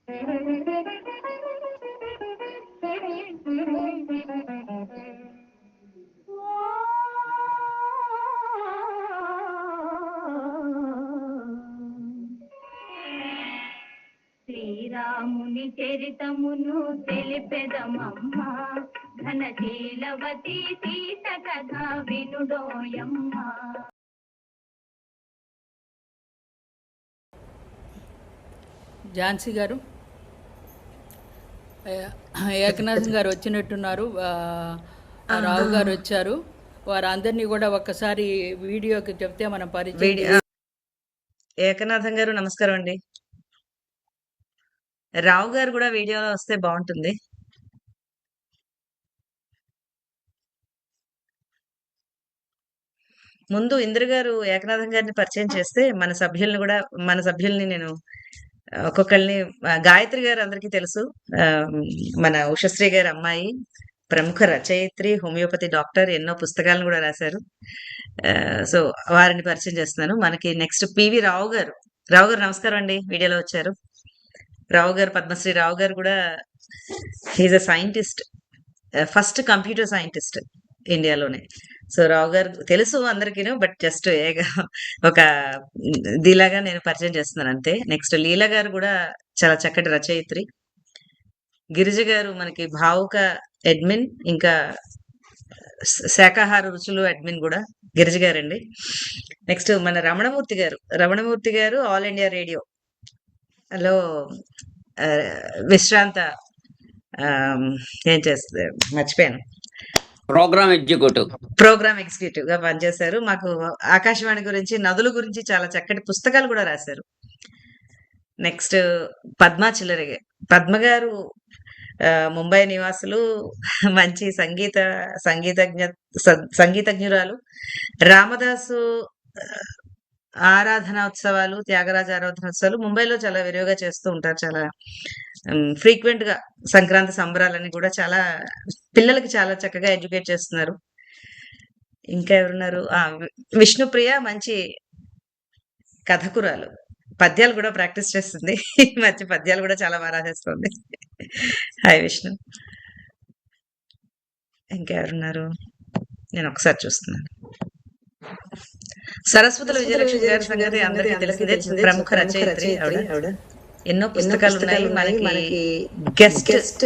శ్రీరాముని చరితమును తెలిపెదమమ్మ, ఘనశీలవతి సీత కథ వినుడోయమ్మ. ఝాన్సీ గారు, ఏకనాథం గారు వచ్చినట్టున్నారు, రావు గారు వచ్చారు. వారందరినీ కూడా ఒక్కసారి వీడియోకి చెప్తే మనం పరిచయం. ఏకనాథం గారు నమస్కారం అండి. రావు గారు కూడా వీడియోలో వస్తే బాగుంటుంది. ముందు ఇంద్ర గారు ఏకనాథం గారిని పరిచయం చేస్తే మన సభ్యుల్ని నేను ఒక్కొక్కరిని, గాయత్రి గారు అందరికీ తెలుసు, మన ఉషశ్రీ గారి అమ్మాయి, ప్రముఖ రచయిత్రి, హోమియోపతి డాక్టర్, ఎన్నో పుస్తకాలను కూడా రాశారు. సో వారిని పరిచయం చేస్తున్నాను. మనకి నెక్స్ట్ పివి రావు గారు. రావు గారు నమస్కారం అండి, వీడియోలో వచ్చారు. రావు గారు, పద్మశ్రీ రావు గారు కూడా he's a scientist, first computer scientist ఇండియాలోనే. సో రావు గారు తెలుసు అందరికీ, బట్ జస్ట్ ఒక దీలాగా నేను పరిచయం చేస్తున్నాను అంతే. నెక్స్ట్ లీల గారు కూడా చాలా చక్కటి రచయిత్రి. గిరిజ గారు మనకి భావుక అడ్మిన్, ఇంకా శాకాహార రుచులు అడ్మిన్ కూడా గిరిజ గారండి. నెక్స్ట్ మన రమణమూర్తి గారు ఆల్ ఇండియా రేడియో లో విశ్రాంత ఏం చేస్తారు మర్చిపోయాను, ప్రోగ్రామ్ ఎగ్జిక్యూటివ్ గా పనిచేశారు. మాకు ఆకాశవాణి గురించి, నదుల గురించి చాలా చక్కటి పుస్తకాలు కూడా రాశారు. నెక్స్ట్ పద్మ గారు ముంబై నివాసులు, మంచి సంగీతజ్ఞురాలు. రామదాసు ఆరాధనోత్సవాలు, త్యాగరాజ ఆరాధనోత్సవాలు ముంబైలో చాలా విరివిగా చేస్తూ ఉంటారు. చాలా ఫ్రీక్వెంట్ గా సంక్రాంతి సంబరాలని కూడా చాలా పిల్లలకి చాలా చక్కగా ఎడ్యుకేట్ చేస్తున్నారు. ఇంకా ఎవరున్నారు, విష్ణుప్రియ మంచి కథకురాలు, పద్యాలు కూడా ప్రాక్టీస్ చేస్తుంది. మంచి పద్యాలు కూడా చాలా బాగా రాసేస్తుంది. హాయ్ విష్ణు. ఇంకెవరున్నారు, నేను ఒకసారి చూస్తున్నాను. సరస్వతుల విజయలక్ష్మి గారి సంగతి అందరికీ తెలిసిందే, ప్రముఖ రచయిత్రి ఆవిడ. ఎన్నో పుస్తకాలు ఉన్నాయి. మనకి గెస్ట్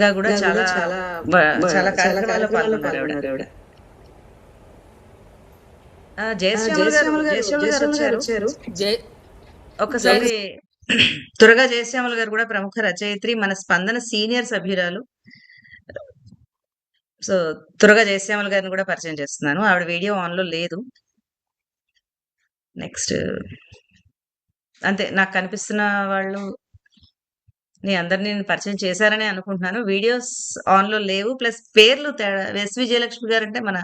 గా కూడా చాలా కార్యక్రమాల్లో పాల్గొన్నారు ఆవిడ. జయశ్యామల గారు వచ్చారు. ఒకసారి త్వరగా జయశ్యామల గారు కూడా ప్రముఖ రచయిత్రి, మన స్పందన సీనియర్ సభ్యురాలు. సో త్వరగా జయశ్యామల గారిని కూడా పరిచయం చేస్తున్నాను. ఆవిడ వీడియో ఆన్ లో లేదు. నెక్స్ట్ అంతే, నాకు కనిపిస్తున్న వాళ్ళు అందరినీ నేను పరిచయం చేశారని అనుకుంటున్నాను. వీడియోస్ ఆన్ లో లేవు, ప్లస్ పేర్లు తేడా. ఎస్ విజయలక్ష్మి గారు అంటే మన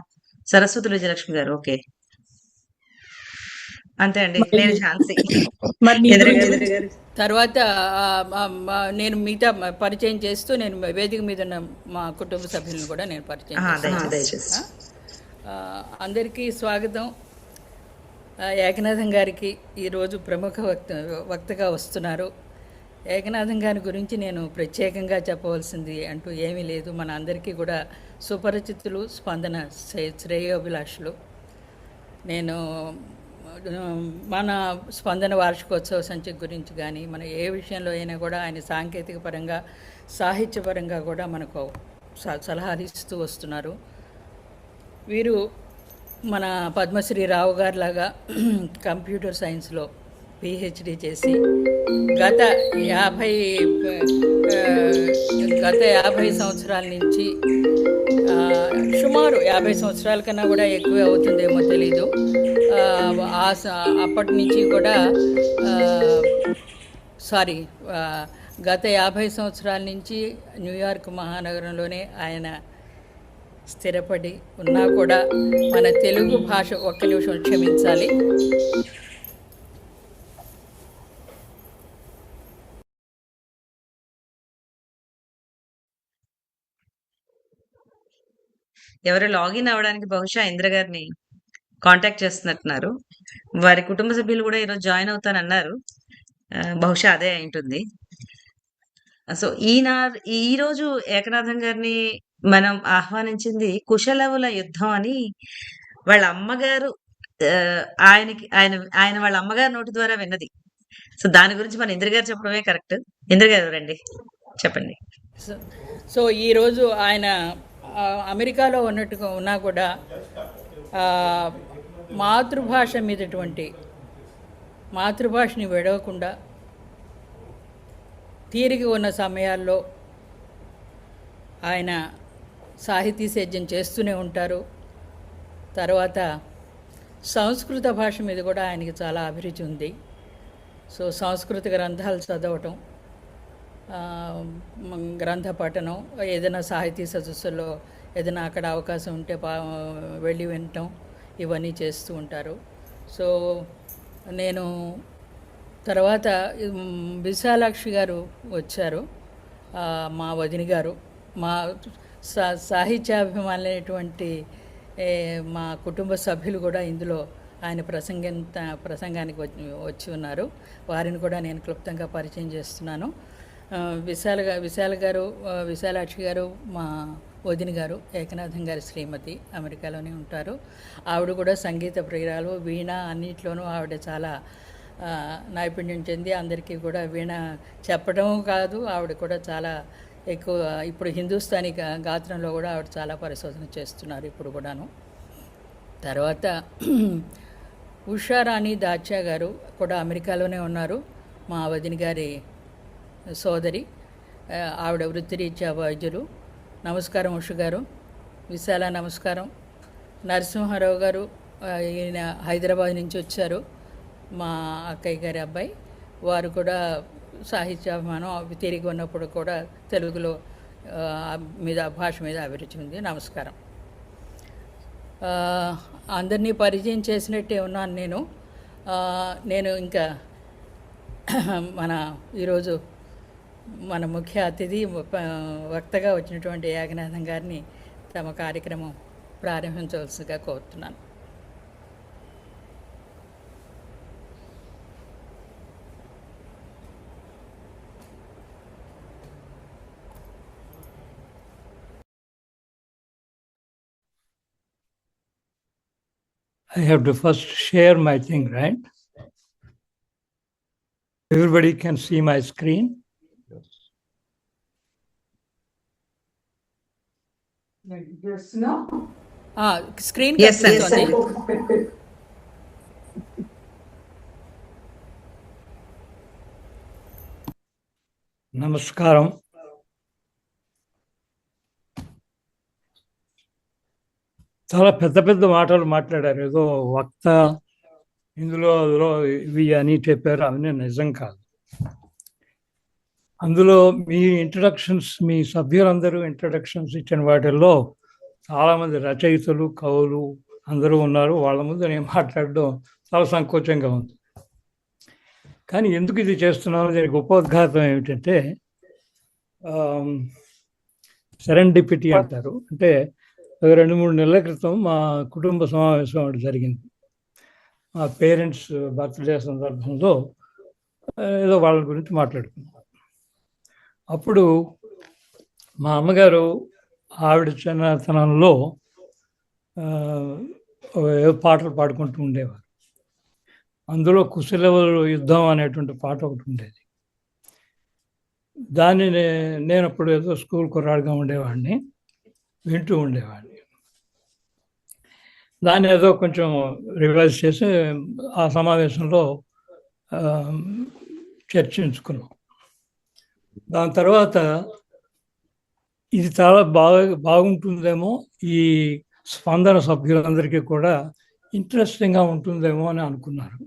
సరస్వతుల విజయలక్ష్మి గారు. ఓకే, అంతే అండి. నేను ఝాన్సీ. తర్వాత నేను మిగతా పరిచయం చేస్తూ నేను వేదిక మీద ఉన్న మా కుటుంబ సభ్యులను కూడా నేను పరిచయం చేస్తాను. అందరికీ స్వాగతం. ఏకనాథం గారికి ఈరోజు ప్రముఖ వక్తగా వస్తున్నారు. ఏకనాథం గారి గురించి నేను ప్రత్యేకంగా చెప్పవలసింది అంటూ ఏమీ లేదు. మన అందరికీ కూడా సుపరిచితులు, స్పందన శ్రేయోభిలాషులు. నేను మన స్పందన వార్షికోత్సవ సంచిక గురించి కానీ, మన ఏ విషయంలో అయినా కూడా ఆయన సాంకేతిక పరంగా, సాహిత్యపరంగా కూడా మనకు సలహాలు ఇస్తూ వస్తున్నారు. వీరు మన పద్మశ్రీ రావు గారి లాగా కంప్యూటర్ సైన్స్లో పిహెచ్డి చేసి గత 50 సంవత్సరాల నుంచి, సుమారు 50 సంవత్సరాల కన్నా కూడా ఎక్కువే అవుతుందేమో తెలీదు, అప్పటి నుంచి కూడా గత 50 సంవత్సరాల నుంచి న్యూయార్క్ మహానగరంలోనే ఆయన స్థిరపడి ఉన్నా కూడా మన తెలుగు భాష, ఒక్క నిమిషం క్షమించాలి, ఎవరు లాగిన్ అవ్వడానికి బహుశా ఇంద్ర గారిని కాంటాక్ట్ చేస్తున్నట్టున్నారు. వారి కుటుంబ సభ్యులు కూడా ఈరోజు జాయిన్ అవుతానన్నారు. బహుశా అదే అయి ఉంటుంది. సో ఈరోజు ఏకనాథం గారిని మనం ఆహ్వానించింది కుశలవుల యుద్ధం అని వాళ్ళ అమ్మగారు ఆయనకి ఆయన ఆయన వాళ్ళ అమ్మగారి నోటి ద్వారా విన్నది. సో దాని గురించి మన ఇంద్ర గారు చెప్పడమే కరెక్ట్. ఇంద్ర గారు రండి, చెప్పండి. సో సో ఈరోజు ఆయన అమెరికాలో ఉన్నట్టుగా ఉన్నా కూడా ఆ, మాతృభాష మీదటువంటి మాతృభాషని విడవకుండా తీరిక ఉన్న సమయాల్లో ఆయన సాహితీ సేద్యం చేస్తూనే ఉంటారు. తర్వాత సంస్కృత భాష మీద కూడా ఆయనకి చాలా అభిరుచి ఉంది. సో సంస్కృత గ్రంథాలు చదవటం, గ్రంథ పఠనం, ఏదైనా సాహితీ సదస్సుల్లో ఏదైనా అక్కడ అవకాశం ఉంటే వెళ్ళి వినటం, ఇవన్నీ చేస్తూ ఉంటారు. సో నేను తర్వాత విశాలాక్షి గారు వచ్చారు, మా వదిన గారు. మా సాహిత్యాభిమానులైనటువంటి మా కుటుంబ సభ్యులు కూడా ఇందులో ఆయన ప్రసంగానికి వచ్చి ఉన్నారు. వారిని కూడా నేను క్లుప్తంగా పరిచయం చేస్తున్నాను. విశాలాక్షి గారు మా వదిన గారు, ఏకనాథం గారి శ్రీమతి, అమెరికాలోనే ఉంటారు. ఆవిడ కూడా సంగీత ప్రియురాలు, వీణ అన్నిట్లోనూ ఆవిడ చాలా నైపుణ్యం చెంది అందరికీ కూడా వీణ చెప్పడం కాదు, ఆవిడ కూడా చాలా ఎక్కువ ఇప్పుడు హిందుస్థానీ గాత్రంలో కూడా ఆవిడ చాలా పరిశోధన చేస్తున్నారు ఇప్పుడు కూడాను. తర్వాత ఉషారాణి దాచా గారు కూడా అమెరికాలోనే ఉన్నారు, మా వదిన గారి సోదరి. ఆవిడ వృత్తిరీత్యా వైద్యులు. నమస్కారం ఉష గారు. విశాల నమస్కారం. నరసింహారావు గారు, ఈయన హైదరాబాద్ నుంచి వచ్చారు, మా అక్కయ్య గారి అబ్బాయి. వారు కూడా సాహిత్యాభిమానం తిరిగి ఉన్నప్పుడు కూడా తెలుగులో భాష మీద అభిరుచి ఉంది. నమస్కారం. అందరినీ పరిచయం చేసినట్టే ఉన్నాను నేను ఇంకా ఈరోజు మన ముఖ్య అతిథి వక్తగా వచ్చినటువంటి ఏకనాథం గారిని తమ కార్యక్రమం ప్రారంభించవలసిగా కోరుతున్నాను. I have to first share my thing, right? Everybody can see my screen. Yes, no? Screen yes, sir. Yes, sir. Namaskaram. చాలా పెద్ద పెద్ద మాటలు మాట్లాడారు. ఏదో వక్త ఇందులో ఇవి అని చెప్పారు, అవన్నీ నిజం కాదు. అందులో మీ ఇంట్రడక్షన్స్, మీ సభ్యులందరూ ఇంట్రడక్షన్స్ ఇచ్చిన వాటిల్లో చాలామంది రచయితలు, కవులు అందరూ ఉన్నారు. వాళ్ళ ముందు నేను మాట్లాడడం చాలా సంకోచంగా ఉంది. కానీ ఎందుకు ఇది చేస్తున్నాను, దీనికి ఉపోద్ఘాతం ఏమిటంటే సెరెండిపిటీ అంటారు. అంటే 2-3 నెలల క్రితం మా కుటుంబ సమావేశం ఒకటి జరిగింది. మా పేరెంట్స్ బర్త్డే సందర్భంలో ఏదో వాళ్ళ గురించి మాట్లాడుకున్నాం. అప్పుడు మా అమ్మగారు ఆవిడ చిన్నతనంలో ఏదో పాటలు పాడుకుంటూ ఉండేవారు. అందులో కుశలవుల యుద్ధం అనేటువంటి పాట ఒకటి ఉండేది. దాన్ని నేను అప్పుడు ఏదో స్కూల్ కుర్రాడుగా ఉండేవాడిని, వింటూ ఉండేవాడిని. దాన్ని ఏదో కొంచెం రివైజ్ చేసి ఆ సమావేశంలో చర్చించుకున్నాం. దాని తర్వాత ఇది చాలా బాగుంటుందేమో, ఈ స్పందన సభ్యులందరికీ కూడా ఇంట్రెస్టింగ్గా ఉంటుందేమో అని అనుకున్నారు.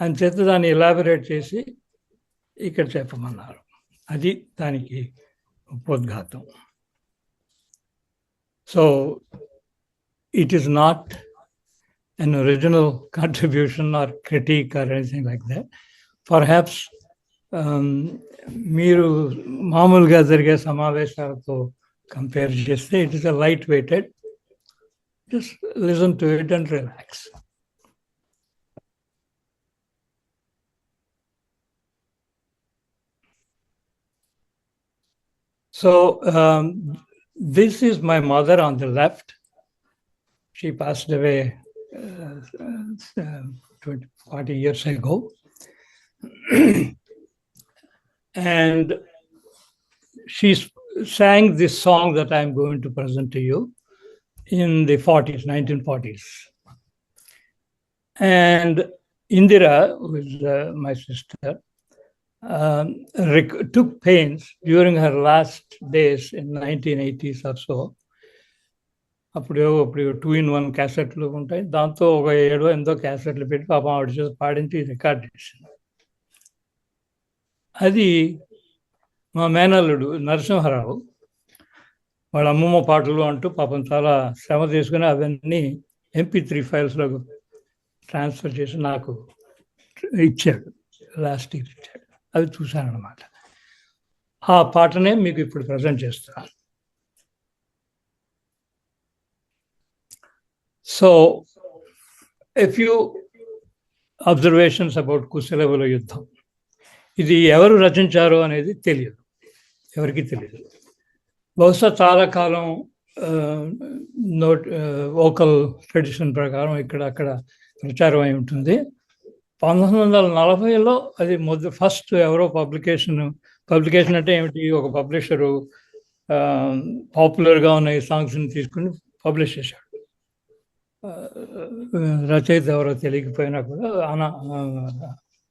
అందుచేత దాన్ని ఎలాబరేట్ చేసి ఇక్కడ చెప్పమన్నారు. అది దానికి ఉపోద్ఘాతం. So it is not an original contribution or critique or anything like that. Perhaps మీరు మామూలుగా జరిగే సమావేశాలతో కంపేర్ చేస్తే it is a light weighted. Just listen to it and relax. So this is my mother on the left. She passed away 40 years ago. And she sang this song that I'm going to present to you in the 1940s. And Indira, who is my sister, took pains during her last days in 1980s or so. అప్పుడు 2-in-1 క్యాసెట్లు ఉంటాయి, దాంతో ఒక 7-8 క్యాసెట్లు పెట్టి పాపం ఆవిడ చేసి పాడించి రికార్డ్ చేసింది. అది మా మేనల్లుడు నరసింహారావు వాళ్ళ అమ్మమ్మ పాటలు అంటూ పాపం చాలా శ్రమ తీసుకుని అవన్నీ MP3 ఫైల్స్లో ట్రాన్స్ఫర్ చేసి నాకు ఇచ్చాడు, లాస్ట్ ఇయర్ ఇచ్చాడు. అది చూశాను అన్నమాట. ఆ పాటనే మీకు ఇప్పుడు ప్రజెంట్ చేస్తున్నాను. So a few observations about కుశలవుల యుద్ధం. ఇది ఎవరు రచించారో అనేది తెలియదు, ఎవరికి తెలియదు. బహుశా చాలా కాలం వోకల్ ట్రెడిషన్ ప్రకారం ఇక్కడ అక్కడ ప్రచారం అయి ఉంటుంది. 1940లో అది ఫస్ట్ ఎవరో పబ్లికేషన్ అంటే ఏమిటి, ఒక పబ్లిషరు పాపులర్గా ఉన్న ఈ సాంగ్స్ని తీసుకుని పబ్లిష్ చేశాడు. రచయిత ఎవరో తెలియకపోయినా కూడా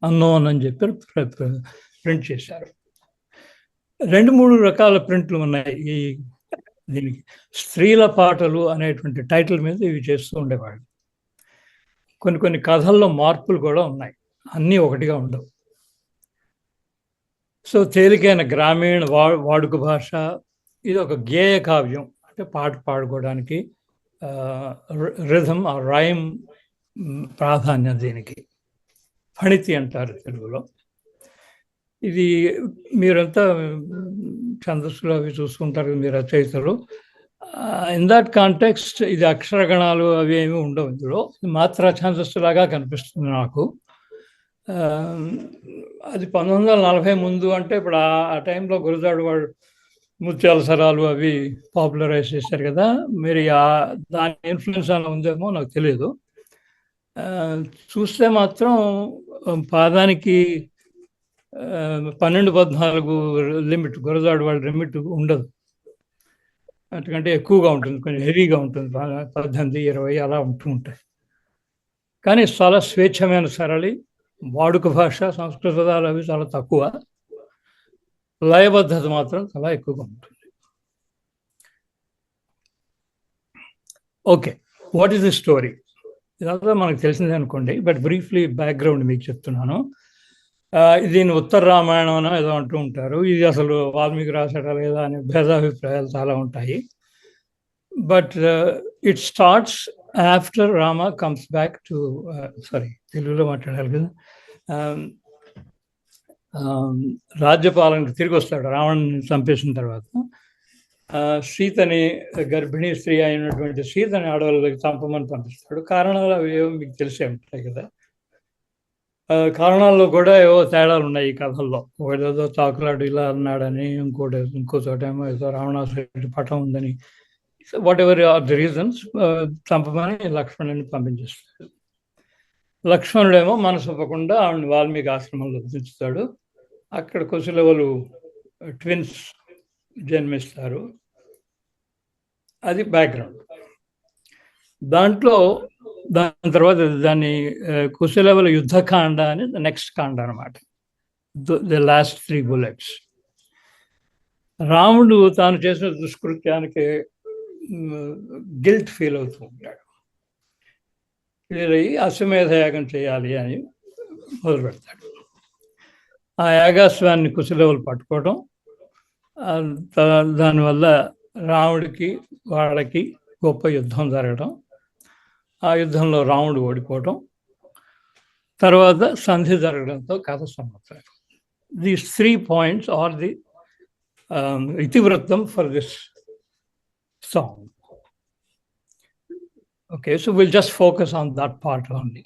అన్నోన్ అని చెప్పి ప్రింట్ చేశారు. 2-3 రకాల ప్రింట్లు ఉన్నాయి ఈ దీనికి. స్త్రీల పాటలు అనేటువంటి టైటిల్ మీద ఇవి చేస్తూ ఉండేవాళ్ళు. కొన్ని కథల్లో మార్పులు కూడా ఉన్నాయి, అన్నీ ఒకటిగా ఉండవు. సో తేలికైన గ్రామీణ వాడుక భాష, ఇది ఒక గేయ కావ్యం, అంటే పాట పాడుకోవడానికి రిథమ్ ఆ రైమ్ ప్రాధాన్యం దీనికి. ఫణితి అంటారు తెలుగులో. ఇది మీరంతా ఛందస్సులు అవి చూసుకుంటారు మీ రచయితలు. ఇన్ దట్ కాంటెక్స్ట్ ఇది అక్షరగణాలు అవి ఏమి ఉండవు ఇందులో, మాత్రా ఛందస్సులాగా కనిపిస్తుంది నాకు. అది 1940 ముందు, అంటే ఇప్పుడు ఆ టైంలో గురజాడు వాడు ముత్యాల సరాలు అవి పాపులరైజ్ చేశారు కదా, మీరు దాని ఇన్ఫ్లుయెన్స్ అలా ఉందేమో నాకు తెలియదు. చూస్తే మాత్రం పాదానికి 12-14 లిమిట్, గురజాడు వాళ్ళ లిమిట్ ఉండదు, అంతకంటే ఎక్కువగా ఉంటుంది, కొంచెం హెవీగా ఉంటుంది, 18-20 అలా ఉంటూ ఉంటాయి. కానీ చాలా స్వేచ్ఛమైన సరళి, వాడుక భాష, సంస్కృత పదాలు అవి చాలా తక్కువ, లయబద్ధత మాత్రం చాలా ఎక్కువగా ఉంటుంది. Okay, what is the story? ఇదంతా మనకు తెలిసిందే అనుకోండి, బట్ బ్రీఫ్లీ బ్యాక్గ్రౌండ్ మీకు చెప్తున్నాను. దీన్ని ఉత్తర రామాయణం అని ఏదో అంటూ ఉంటారు. ఇది అసలు వాల్మీకి రాశాడా లేదా అనే భేదాభిప్రాయాలు చాలా ఉంటాయి. But it starts after Rama comes back to తెలుగులో మాట్లాడాలి కదా, రాజ్యపాలనకు తిరిగి వస్తాడు రావణ్ని చంపేసిన తర్వాత. సీతని, గర్భిణీ స్త్రీ అయినటువంటి సీతని అడవులకి చంపమని పంపిస్తాడు. కారణాలు అవి ఏవో మీకు తెలిసే ఉంటాయి కదా. కారణాల్లో కూడా ఏవో తేడాలు ఉన్నాయి ఈ కథల్లో. ఒకటేదో చాకులాడు ఇలా అన్నాడని, ఇంకో చోట ఏమో ఏదో రావణాసురుడి పటం ఉందని, whatever are the reasons, చంపమని లక్ష్మణుని పంపించేస్తాడు. లక్ష్మణుడేమో మనసు ఒప్పకుండా ఆవిడని వాల్మీకి ఆశ్రమంలో దించుతాడు. అక్కడ కుశలవులు ట్విన్స్ జన్మిస్తారు. అది బ్యాక్గ్రౌండ్. దాని తర్వాత దాన్ని కుశలవుల యుద్ధకాండ అని నెక్స్ట్ కాండ అనమాట, ది లాస్ట్ 3 bullets. రాముడు తాను చేసిన దుష్కృత్యానికి గిల్ట్ ఫీల్ అవుతూ ఉంటాడు. ఫీల్ అయ్యి అశ్వమేధ యాగం చేయాలి అని మొదలు పెడతాడు. ఆ యాగాశ్వాన్ని కుశలవులు పట్టుకోవడం, దానివల్ల రాముడికి వాళ్ళకి గొప్ప యుద్ధం జరగడం, ఆ యుద్ధంలో రాముడు ఓడిపోవడం, తర్వాత సంధి జరగడంతో కథ సమాప్తం. దీస్ 3 points ఆర్ ది ఇతివృత్తం for this song. Okay, so we'll just focus on that part only.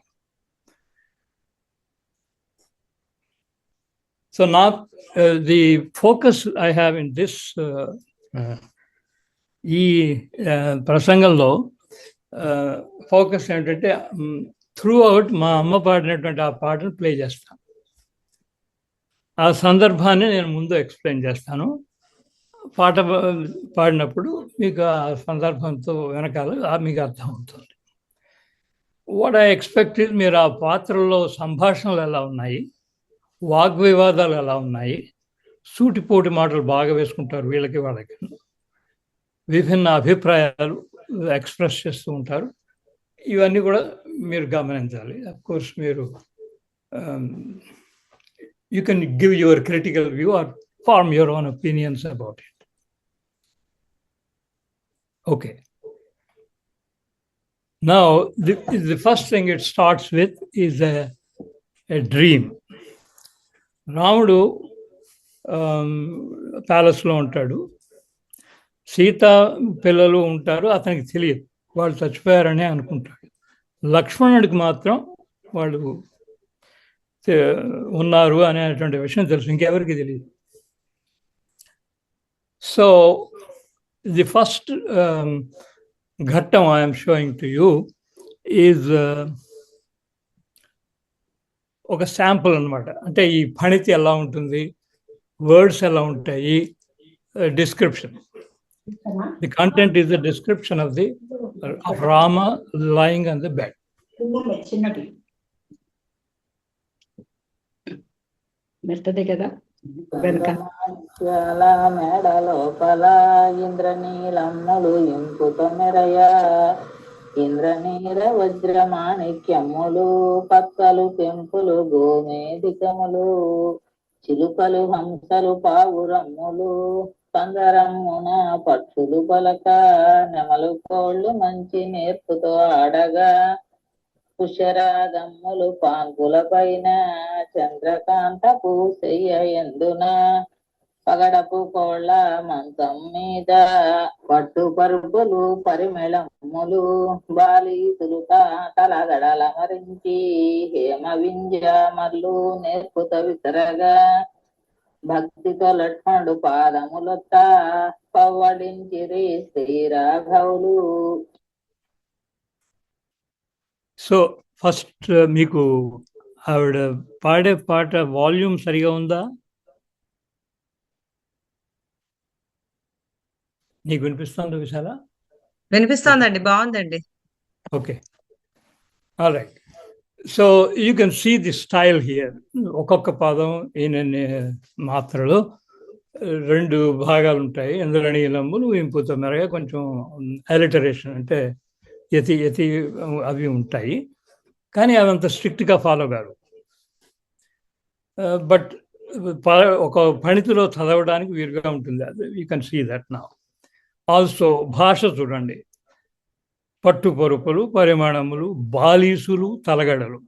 So now the focus I have in this ఈ ప్రసంగంలో ఫోకస్ ఏంటంటే త్రూ అవుట్ మా అమ్మ పాడినటువంటి ఆ పాటను ప్లే చేస్తాను. ఆ సందర్భాన్ని నేను ముందు ఎక్స్ప్లెయిన్ చేస్తాను. పాట పాడినప్పుడు మీకు ఆ సందర్భంతో వెనకాల మీకు అర్థమవుతుంది. వాట్ ఐ ఎక్స్పెక్ట్ ఇస్, మీరు ఆ పాత్రలో సంభాషణలు ఎలా ఉన్నాయి, వాగ్వివాదాలు ఎలా ఉన్నాయి, సూటిపోటి మాటలు బాగా వేసుకుంటారు వీళ్ళకి వాళ్ళకి, విభిన్న అభిప్రాయాలు ఎక్స్ప్రెస్ చేస్తూ ఉంటారు. ఇవన్నీ కూడా మీరు గమనించాలి. అఫ్ కోర్స్ మీరు you can give your critical view or form your own opinions about it. Okay, now the first thing it starts with is a dream. రాముడు ప్యాలెస్లో ఉంటాడు, సీత పిల్లలు ఉంటారు, అతనికి తెలియదు, వాళ్ళు చచ్చిపోయారని అనుకుంటాడు. లక్ష్మణుడికి మాత్రం వాళ్ళు ఉన్నారు అనేటువంటి విషయం తెలుసు, ఇంకెవరికి తెలియదు. సో ది ఫస్ట్ ఘట్టం I'm showing to you is ఒక శాంపుల్ అనమాట. అంటే ఈ ఫణితి ఎలా ఉంటుంది, వర్డ్స్ ఎలా ఉంటాయి, description. The content is a description of Rama lying on the bed. మెత్తది కదా. మేడ లోపల ఇంద్రనీలమ్ములు ఇంపుతో మెరయ, ఇంద్రనీల వజ్రమాణిక్యములు పక్కలు పెంపులు గోమేధికములు, చిలుకలు హంసలు పావురమ్ములు పందరమ్మున పక్షులు పలక, నెమలు కోళ్ళు మంచి నేర్పుతో ఆడగా, కుశరాగమ్ములు పాంకుల పైన చంద్రకాంతపు శయ్య ఎందున, పగడపు కోళ్ళ మంచం మీద పట్టు పరుపులు పరిమళమ్ములు, బాలీసులుక తలగడల మరించి హేమ వింజమల్లు నేర్పుత విసరగా, భక్తితో లక్ష్మణుడు పాదములొత్త పవ్వడించిరి శ్రీరాఘవులు. సో ఫస్ట్ మీకు ఆవిడ పాడే పాట వాల్యూమ్ సరిగా ఉందా? నీకు వినిపిస్తుందా విశాల? వినిపిస్తోందండి, బాగుందండి. Okay, all right. So you can see the style here. ఒక్కొక్క పదం ఈయన మాత్రలో 2 భాగాలు ఉంటాయి. ఇంద్రనీలమ్ములు ఇంపుతో మెరగా, కొంచెం అలిటరేషన్ అంటే యతి యతి అవి ఉంటాయి, కానీ అవంత స్ట్రిక్ట్గా ఫాలో కాదు. బట్ ఒక ఫణితిలో చదవడానికి వీలుగా ఉంటుంది. అది you can see that now. Also భాష చూడండి, పట్టు పరుపులు పరిమాణములు బాలీసులు తలగడలు.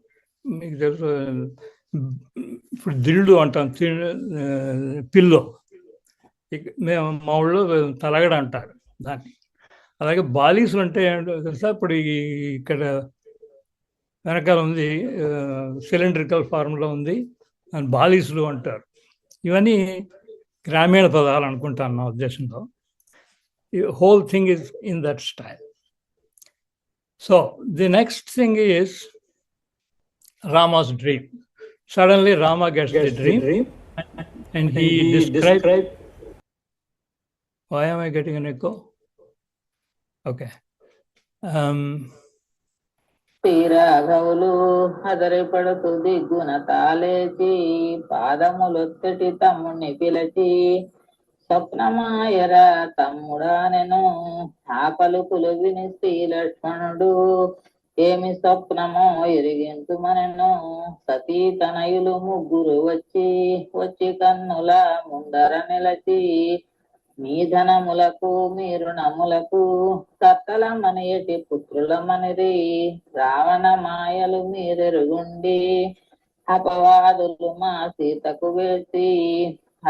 మీకు తెలుసు, ఇప్పుడు దిళ్ళు అంటాం, పిల్లో, మేము మా ఊళ్ళో తలగడ అంటారు దాన్ని. అలాగే బాలీసులు అంటే ఏంటో తెలుసా? ఇప్పుడు ఇక్కడ వెనకాల ఉంది, సిలిండ్రికల్ ఫార్మ్లో ఉంది, దాన్ని బాలీసులు అంటారు. ఇవన్నీ గ్రామీణ పదాలు అనుకుంటాను నా ఉద్దేశంలో. Whole thing is in that style. So the next thing is Rama's dream. Suddenly Rama gets the dream and he describes. Why am I getting an echo? Okay. శ్రీరాఘవులు అదరి పడుతూ దిగ్గున తాలేచి, పాదములొత్తటి తమ్ముణ్ణి పిలచి, స్వప్నమాయరా తమ్ముడా నేను, ఆ పలుకులు విని శ్రీ లక్ష్మణుడు, ఏమి స్వప్నమో ఎరిగింతుమనెను. సతీ తనయులు 3 వచ్చి కన్నుల ముందర నిలచి, మీ ధనములకు మీ రుణములకు కర్తల మనయటి పుత్రుల మనిరి, రావణ మాయలు మీరెరుగుండి, అపవాదులు మా సీతకు వేసి,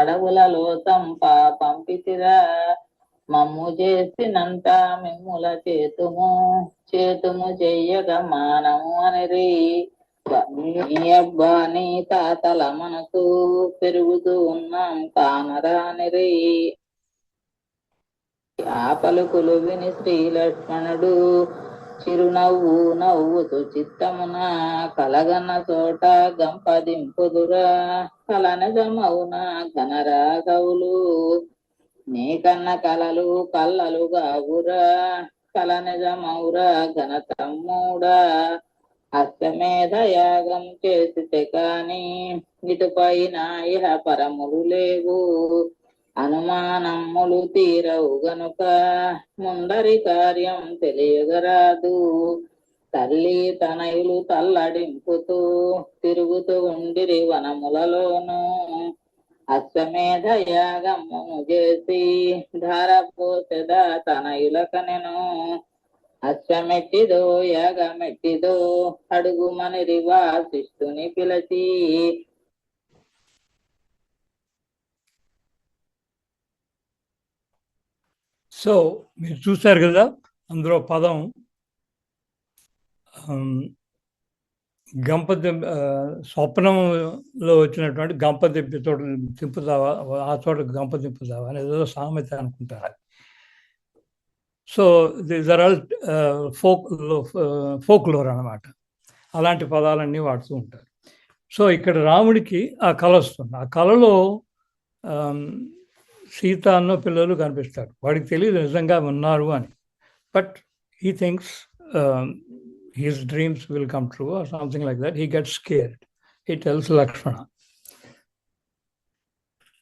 అడవులలో పంపితిరా, మమ్ము చేసినంత మిమ్ముల చేతుము చెయ్యక మానము అనిరి. నీ అబ్బా నీ తాతల మనకు పెరుగుతూ ఉన్నాం కానరానిరి. ఆ పలుకులు విని శ్రీ లక్ష్మణుడు చిరునవ్వు నవ్వుతూ చిత్తమున కలగన్న చోట గంపదింపుదురా కలనజమౌన ఘనరా కవులు నీకన్న కలలు కల్లలు గావురా కలనజమౌరా ఘన తమ్ముడా. అశ్వమేధ యాగం చేసితే కాని ఇటుపైన ఇహ పరములు లేవు అనుమానములు తీరవు గనుక ముందరి కార్యం తెలియగరాదు. తల్లి తనయులు తల్లడింపుతూ తిరుగుతూ ఉండిరి వనములలోను అశ్వమేధ యాగమును చేసి ధారపోసెదా తనయులకనెను. అశ్వమెట్టిదో యాగమెట్టిదో అడుగుమనిరి వాసిష్ఠుని పిలచి. సో మీరు చూశారు కదా, అందులో పదం గంప స్వప్నంలో వచ్చినటువంటి గంప దింపుతావా, ఆ చోట గంప దింపుతావా అనేది ఏదో సామెత అనుకుంటారు. So these are all folklore అన్నమాట. అలాంటి పదాలన్నీ వాడుతూ ఉంటారు. సో ఇక్కడ రాముడికి ఆ కళ వస్తుంది. ఆ కళలో సీత అన్న పిల్లలు కనిపిస్తారు. వాడికి తెలియదు నిజంగా ఉన్నారు అని. But he thinks his dreams will come true or something like that. He gets scared. He tells Lakshmana.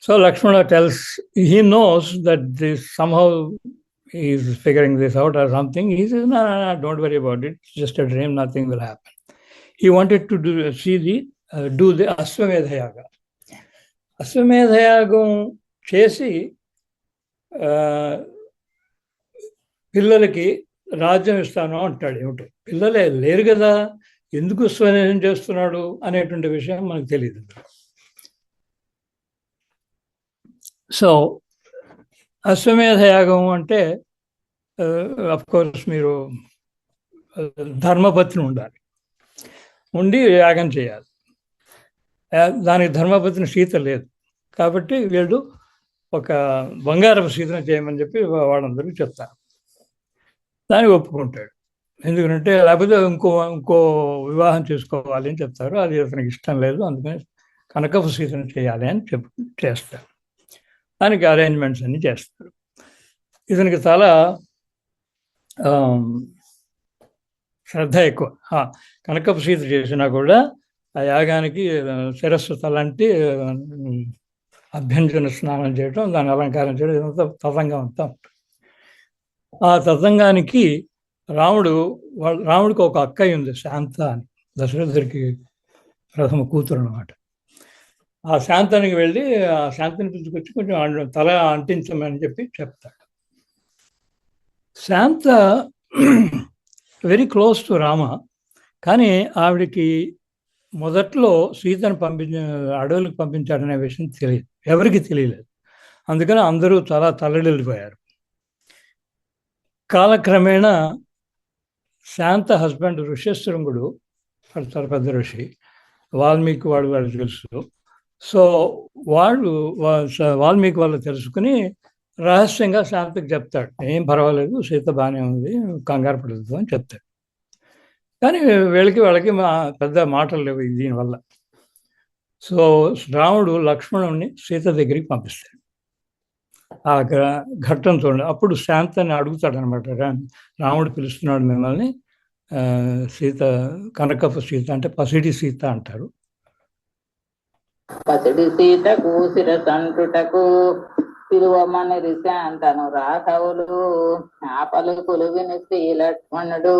So Lakshmana he knows that this somehow he is figuring this out or something. He says, no, don't worry about it. It's just a dream. Nothing will happen. He wanted to do the Ashwamedha Yaga. Ashwamedha Yagam చేసి పిల్లలకి రాజ్యం ఇస్తాను అంటాడు. ఏమిటో పిల్లలే లేరు కదా, ఎందుకు స్వయం చేస్తున్నాడు అనేటువంటి విషయం మనకు తెలియదు. సో అశ్వమేధ యాగం అంటే అఫ్ కోర్స్ మీరు ధర్మపత్ని ఉండి యాగం చేయాలి. దానికి ధర్మపత్ని సీత లేదు కాబట్టి వీళ్ళు ఒక బంగారపు సీతను చేయమని చెప్పి వాళ్ళందరూ చెప్తారు. దానికి ఒప్పుకుంటాడు. ఎందుకంటే లేకపోతే ఇంకో వివాహం చేసుకోవాలి అని చెప్తారు. అది అతనికి ఇష్టం లేదు. అందుకని కనకపు సీతను చేయాలి అని చేస్తారు. దానికి అరేంజ్మెంట్స్ అన్ని చేస్తారు. ఇతనికి చాలా శ్రద్ధ ఎక్కువ. కనకపు సీత చేసినా కూడా ఆ యాగానికి శిరస్సు తలంటి అభ్యంజన స్నానం చేయడం, దాన్ని అలంకారం చేయడం, ఇదంతా తతంగం అంతా ఉంటుంది. ఆ తతంగానికి రాముడికి ఒక అక్కయ్య ఉంది, శాంత అని. దశరథుడికి ప్రథమ కూతురు అనమాట. ఆ శాంతానికి వెళ్ళి ఆ శాంతిని పిలుచుకొచ్చి కొంచెం తల అంటించమని చెప్పి చెప్తాడు. శాంత వెరీ క్లోజ్ టు రామ. కానీ ఆవిడికి మొదట్లో సీతను అడవులకు పంపించాడనే విషయం తెలియదు, ఎవరికి తెలియలేదు. అందుకని అందరూ చాలా తల్లడిల్లిపోయారు. కాలక్రమేణా శాంత హస్బెండ్ ఋష్యశృంగుడు, చాలా పెద్ద ఋషి, వాల్మీకి వాడు తెలుసు. సో వాల్మీకి వాళ్ళు తెలుసుకుని రహస్యంగా శాంతకు చెప్తాడు, ఏం పర్వాలేదు, సీత బాగానే ఉంది, కంగారు పడదు అని చెప్తాడు. కానీ వాళ్ళకి పెద్ద మాటలు లేవు దీనివల్ల. సో రాముడు లక్ష్మణుడిని సీత దగ్గరికి పంపిస్తాడు. ఆ ఘట్టం చూడండి. అప్పుడు శాంతని అడుగుతాడు అనమాట, రాముడు పిలుస్తున్నాడు మిమ్మల్ని, సీత కనకపు సీత అంటే పసిడి సీత అంటారు. పసిడి సీతకు శిరసంటుటకు పిలువమనిరి శాంతను రాఘవులు. ఆ పలుకులు విని శ్రీ లక్ష్మణుడు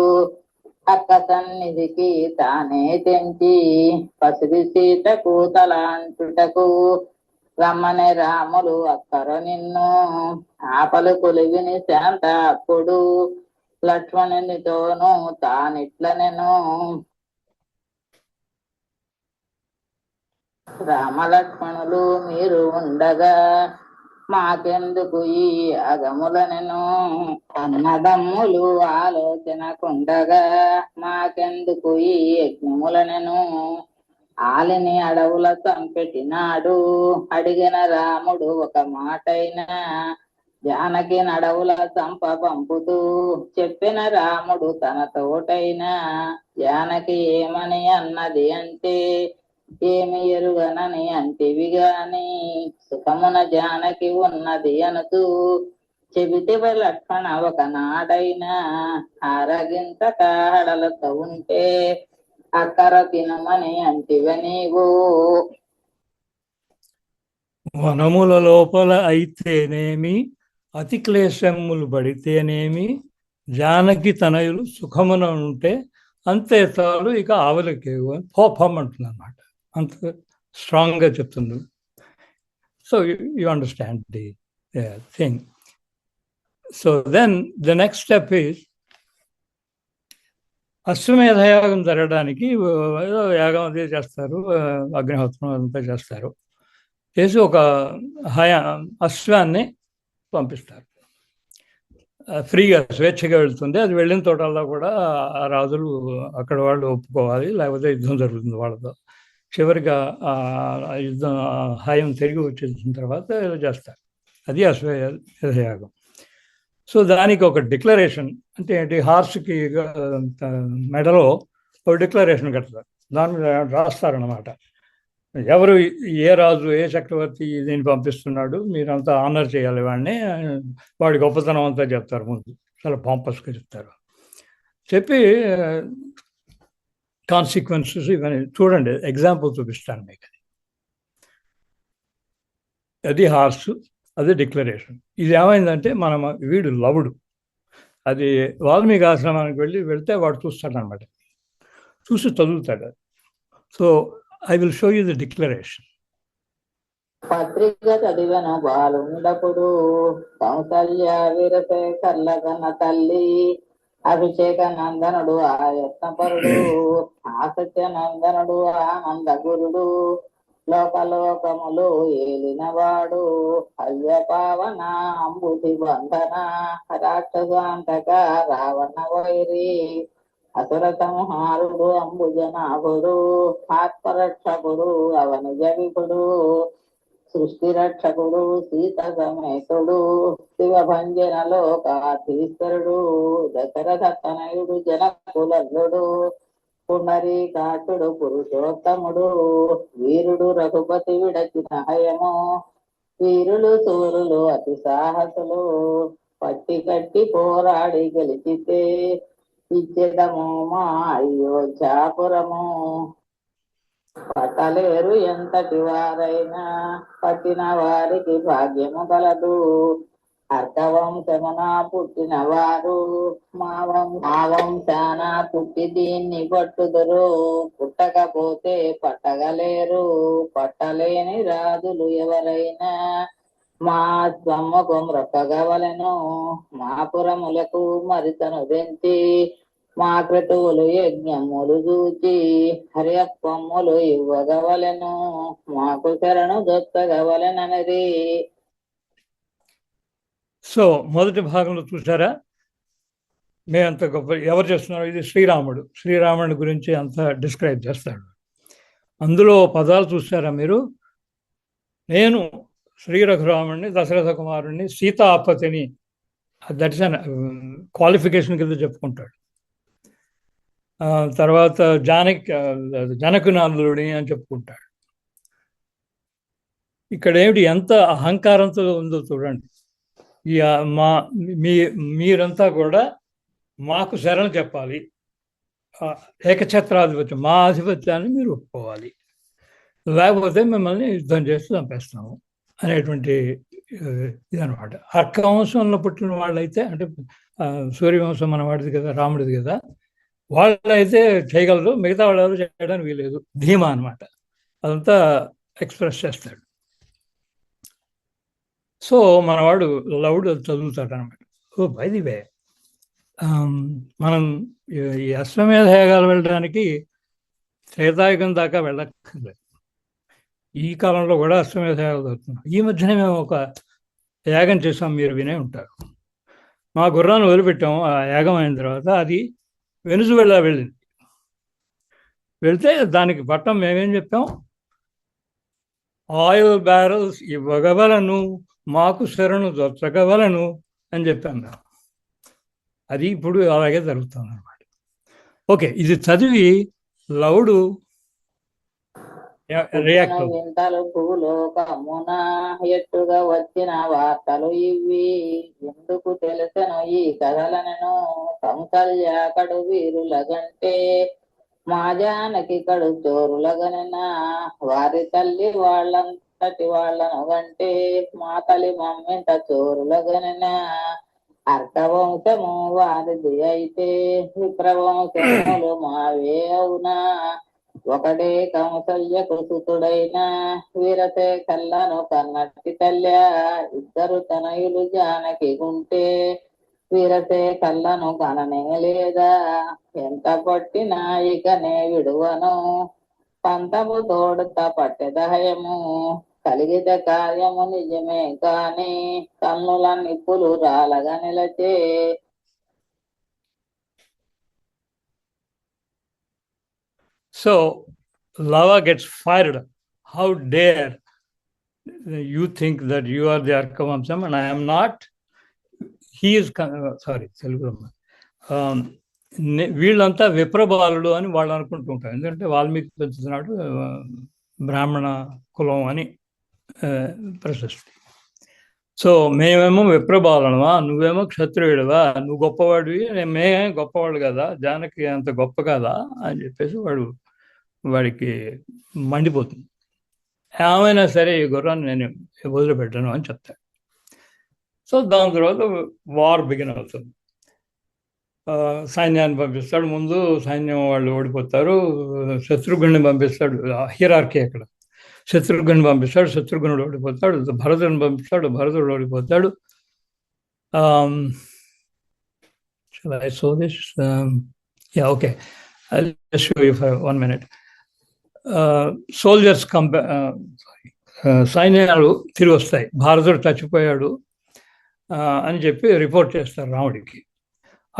అక్క సన్నిధికి తానే తెంచి పసిడి సీతకు తల అంటుటకు రమ్మని రాములు అక్కర నిన్ను. ఆ పలుకులు విని శాంత అప్పుడు లక్ష్మణునితోనూ తానిట్లనెను, రామ లక్ష్మణులు మీరు ఉండగా మాకెందుకు ఈ అగములనెను అన్నదమ్ములు ఆలోచనకుండగా మాకెందుకు ఈ యజ్ఞములనెను ఆలిని అడవుల చంపెట్టినాడు అడిగిన రాముడు ఒక మాటైనా జానకి నడవుల చంప పంపుతూ చెప్పిన రాముడు తన తోటైనా జానకి ఏమని అన్నది అంటే ఏమి ఎరుగనని అంటివి గాని సుఖమున జానకి ఉన్నది అనుతూ చెబితే లక్ష్మణ ఒకనాడైనా ఆరగింత కాడలతో ఉంటే అక్కర తినమని అంటివ నీవు వనముల లోపల అయితేనేమి అతి క్లేశములు పడితేనేమి జానకి తనయులు సుఖమున ఉంటే అంతే చాలు, ఇక ఆవులకి పోపం అంటుంది అనమాట. అంత స్ట్రాంగ్గా చెప్తుంది. So you understand the thing. So then the next step is Ashwamedha యాగం జరగడానికి ఏదో యాగం అదే చేస్తారు, అగ్నిహోత్రం అంతా చేస్తారు. చేసి ఒక అశ్వాన్ని పంపిస్తారు. ఫ్రీగా స్వేచ్ఛగా వెళ్తుంది. అది వెళ్ళిన తోటల్లో కూడా ఆ రాజులు అక్కడ వాళ్ళు ఒప్పుకోవాలి, లేకపోతే యుద్ధం జరుగుతుంది వాళ్ళతో. చివరిగా యుద్ధం హాయం తిరిగి వచ్చేసిన తర్వాత ఏదో చేస్తారు. అది అశ్వమేధ యాగం. సో దానికి ఒక డిక్లరేషన్ అంటే ఏంటి, హార్స్కి మెడలో ఒక డిక్లరేషన్ కడతారు. దాని మీద రాస్తారనమాట, ఎవరు ఏ రాజు ఏ చక్రవర్తి దీన్ని పంపిస్తున్నాడు, మీరంతా ఆనర్ చేయాలి వాడిని, వాడి గొప్పతనం అంతా చెప్తారు. ముందు చాలా పాంపస్గా చెప్తారు. చెప్పి కాన్సిక్వెన్సెస్ ఇవన్నీ చూడండి, ఎగ్జాంపుల్ చూపిస్తాను మీకు. అది హార్స్, అది డిక్లరేషన్. ఇది ఏమైందంటే వీడు లవుడు, అది వాల్మీకి ఆశ్రమానికి వెళ్తే వాడు చూస్తాడనమాట, చూసి చదువుతాడు. So I will show you the declaration. పత్రిక చదివెను బాలుండపుడు కౌసల్య వీరశేఖర్లగన్న తల్లి అభిషేక నందనుడు ఆయత్నపరుడు ఆసత్య నందనుడు ఆనందగురుడు లోకలోకములు ఏలినవాడు అయ్యపావన అంబుధి బంధన రాక్షసాంతక రావణ వైరి అసుర సంహారుడు అంబుజనాభుడు ఆత్మరక్షకుడు అవనిజ విపుడు సృష్టి రక్షకుడు సీత సమేతుడు శివభంజన లోకాధీశ్వరుడు దశరథ తనయుడు జనకులల్లుడు పునరీకాక్షుడు పురుషోత్తముడు వీరుడు రఘుపతి విడచిన హయము వీరులు సూరులు అతి సాహసులు పట్టి కట్టి పోరాడి గెలిచితే ఇచ్చేదము మా అయోధ్యాపురము పట్టలేరు ఎంతటి వారైనా పట్టిన వారికి భాగ్యము కలదు అర్ధవంశమున పుట్టిన వారు మా వంశాన పుట్టి దీన్ని పట్టుదురు పుట్టకపోతే పట్టగలేరు పట్టలేని రాజులు ఎవరైనా మా సమ్ముఖం రొక్కగవలను మా పురములకు మరితను పెంచి మా క్రతువులు యజ్ఞములు చూచి హరియప్పమ్ములు ఇవ్వగవలను మాకు శరణు దొత్తగవలనది. సో మొదటి భాగంలో చూసారా మేమంత గొప్ప ఎవరు చేస్తున్నారు, ఇది శ్రీరాముడి గురించి అంతా డిస్క్రైబ్ చేస్తాడు. అందులో పదాలు చూసారా మీరు, నేను శ్రీ రఘురాముడిని దశరథ కుమారుణ్ణి సీతాపతిని, దట్ ఇస్ అన్ క్వాలిఫికేషన్ కింద చెప్పుకుంటాడు. తర్వాత జనకునాథుడిని అని చెప్పుకుంటాడు. ఇక్కడ ఏమిటి ఎంత అహంకారంతో ఉందో చూడండి. మీరంతా కూడా మాకు శరణు చెప్పాలి, ఏకఛత్రాధిపత్యం మా ఆధిపత్యాన్ని మీరు ఒప్పుకోవాలి, లేకపోతే మిమ్మల్ని యుద్ధం చేసి చంపేస్తాము అనేటువంటి ఇదనమాట. అర్కవంశంలో పుట్టిన వాళ్ళైతే, అంటే సూర్యవంశం మన వాడిది కదా, రాముడిది కదా, వాళ్ళైతే చేయగలరు, మిగతా వాళ్ళు చేయడానికి వీలేదు. ధీమా అనమాట, అదంతా ఎక్స్ప్రెస్ చేస్తాడు. సో మనవాడు లవుడు చదువుతాడు అనమాట. ఓ బై ది వే, మనం ఈ అశ్వమేధ యాగాలు వెళ్ళడానికి త్రేతాయుగం దాకా వెళ్ళక్కర్లేదు. ఈ కాలంలో కూడా అశ్వమేధ యాగాలు జరుగుతున్నాం. ఈ మధ్యనే మేము ఒక యాగం చేసాం, మీరు వినే ఉంటారు. మా గుర్రాన్ని వదిలిపెట్టాం. ఆ యాగం అయిన తర్వాత అది వెనుజువేలా వెళ్ళింది. వెళ్తే దానికి పట్టం మేమేం చెప్పాం, ఆయిల్ బ్యారల్స్ ఇవ్వగవలను, మాకు శరణు దొరకగవలను అని చెప్పాం మేము. అది ఇప్పుడు అలాగే జరుగుతుంది అనమాట. ఓకే, ఇది చదివి లవుడు రియాక్ట్ వింతలు భూలోకమున ఎట్టుగా వచ్చిన వార్తలు ఇవి, ఎందుకు తెలిసెను ఈ కథలనెను, కౌసల్యాకడు వీరులగంటే మా జానకి కడు చోరులగనెన, వారి తల్లి వాళ్ళంతటి వాళ్ళను గంటే మా తల్లి మమ్మింత చోరులగనెన, అర్కవంశము వారిది అయితే విప్రవంశములు మావే అవునా, ఒకడే కౌసల్యకు సుతుడైన వీరశేఖర్లను కన్నట్టి తల్య, ఇద్దరు తనయులు జానకి గుంటే వీరశేఖర్లను కననే లేదా, ఎంత పట్టినా ఇకనే విడువను, పంతము తోడుత పట్టెదహయము, కలిగిత కార్యము నిజమే కాని కన్నుల నిప్పులు రాలగా నిలచే. So lava gets fired. How dare you think that you are the Arkavamsam and I am not? He is sorry, Telugu. వీళ్ళంతా విప్రబాలుడు అని వాళ్ళు అనుకుంటూ ఉంటారు. ఎందుకంటే వాల్మీకి పెంచుతున్నాడు బ్రాహ్మణ కులం అని ప్రశస్తి. సో మేమేమో విప్రబాలనమా, నువ్వేమో క్షత్రియుడివా, నువ్వు గొప్పవాడివి, మేమే గొప్పవాడు కదా, జానకి అంత గొప్ప కదా అని చెప్పేసి వాడికి మండిపోతుంది. ఏమైనా సరే ఈ గుర్రాన్ని నేను వదిలిపెట్టాను అని చెప్తాడు. సో దాని తర్వాత వార్ బిగిన్ అవుతుంది. సైన్యాన్ని పంపిస్తాడు. ముందు సైన్యం వాళ్ళు ఓడిపోతారు. శత్రుఘ్నుడిని పంపిస్తాడు. హియరార్కీ అక్కడ. శత్రుఘ్నుడిని పంపిస్తాడు, శత్రుఘ్నుడు ఓడిపోతాడు. భరతుడిని పంపిస్తాడు, భరతుడు ఓడిపోతాడు. Okay, one minute. సోల్జర్స్ సైన్యాలు తిరిగి వస్తాయి. భారతుడు చచ్చిపోయాడు అని చెప్పి రిపోర్ట్ చేస్తారు రాముడికి.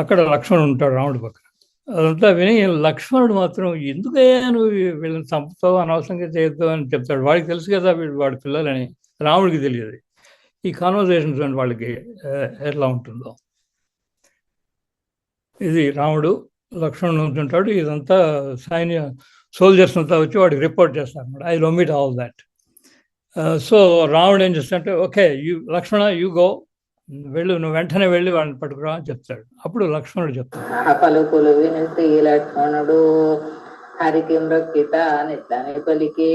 అక్కడ లక్ష్మణుడు ఉంటాడు రాముడి పక్కన. అదంతా విని లక్ష్మణుడు మాత్రం ఎందుకయ్యా నువ్వు వీళ్ళని చంపుతావు, అనవసరంగా చేయొద్దు అని చెప్తాడు. వాడికి తెలుసు కదా వాడి పిల్లలని, రాముడికి తెలియదు. ఈ కాన్వర్జేషన్స్ అని వాళ్ళకి ఎట్లా ఉంటుందో. ఇది రాముడు లక్ష్మణుడు ఉంటుంటాడు. ఇదంతా సోల్జర్స్ అంతా వచ్చి వాడికి రిపోర్ట్ చేస్తారు అన్నమాట. I omit all that. So రాముడు ఏం చేస్తాడంటే, ఓకే లక్ష్మణ యూ గో, వెళ్ళు, నువ్వు వెంటనే వెళ్ళి వాళ్ళని పట్టుకురా అని చెప్తాడు. అప్పుడు లక్ష్మణుడు చెప్తాడు, పలుకులు విని శ్రీ లక్ష్మణుడు హరికి మృక్కిత నిత్తని పలికి,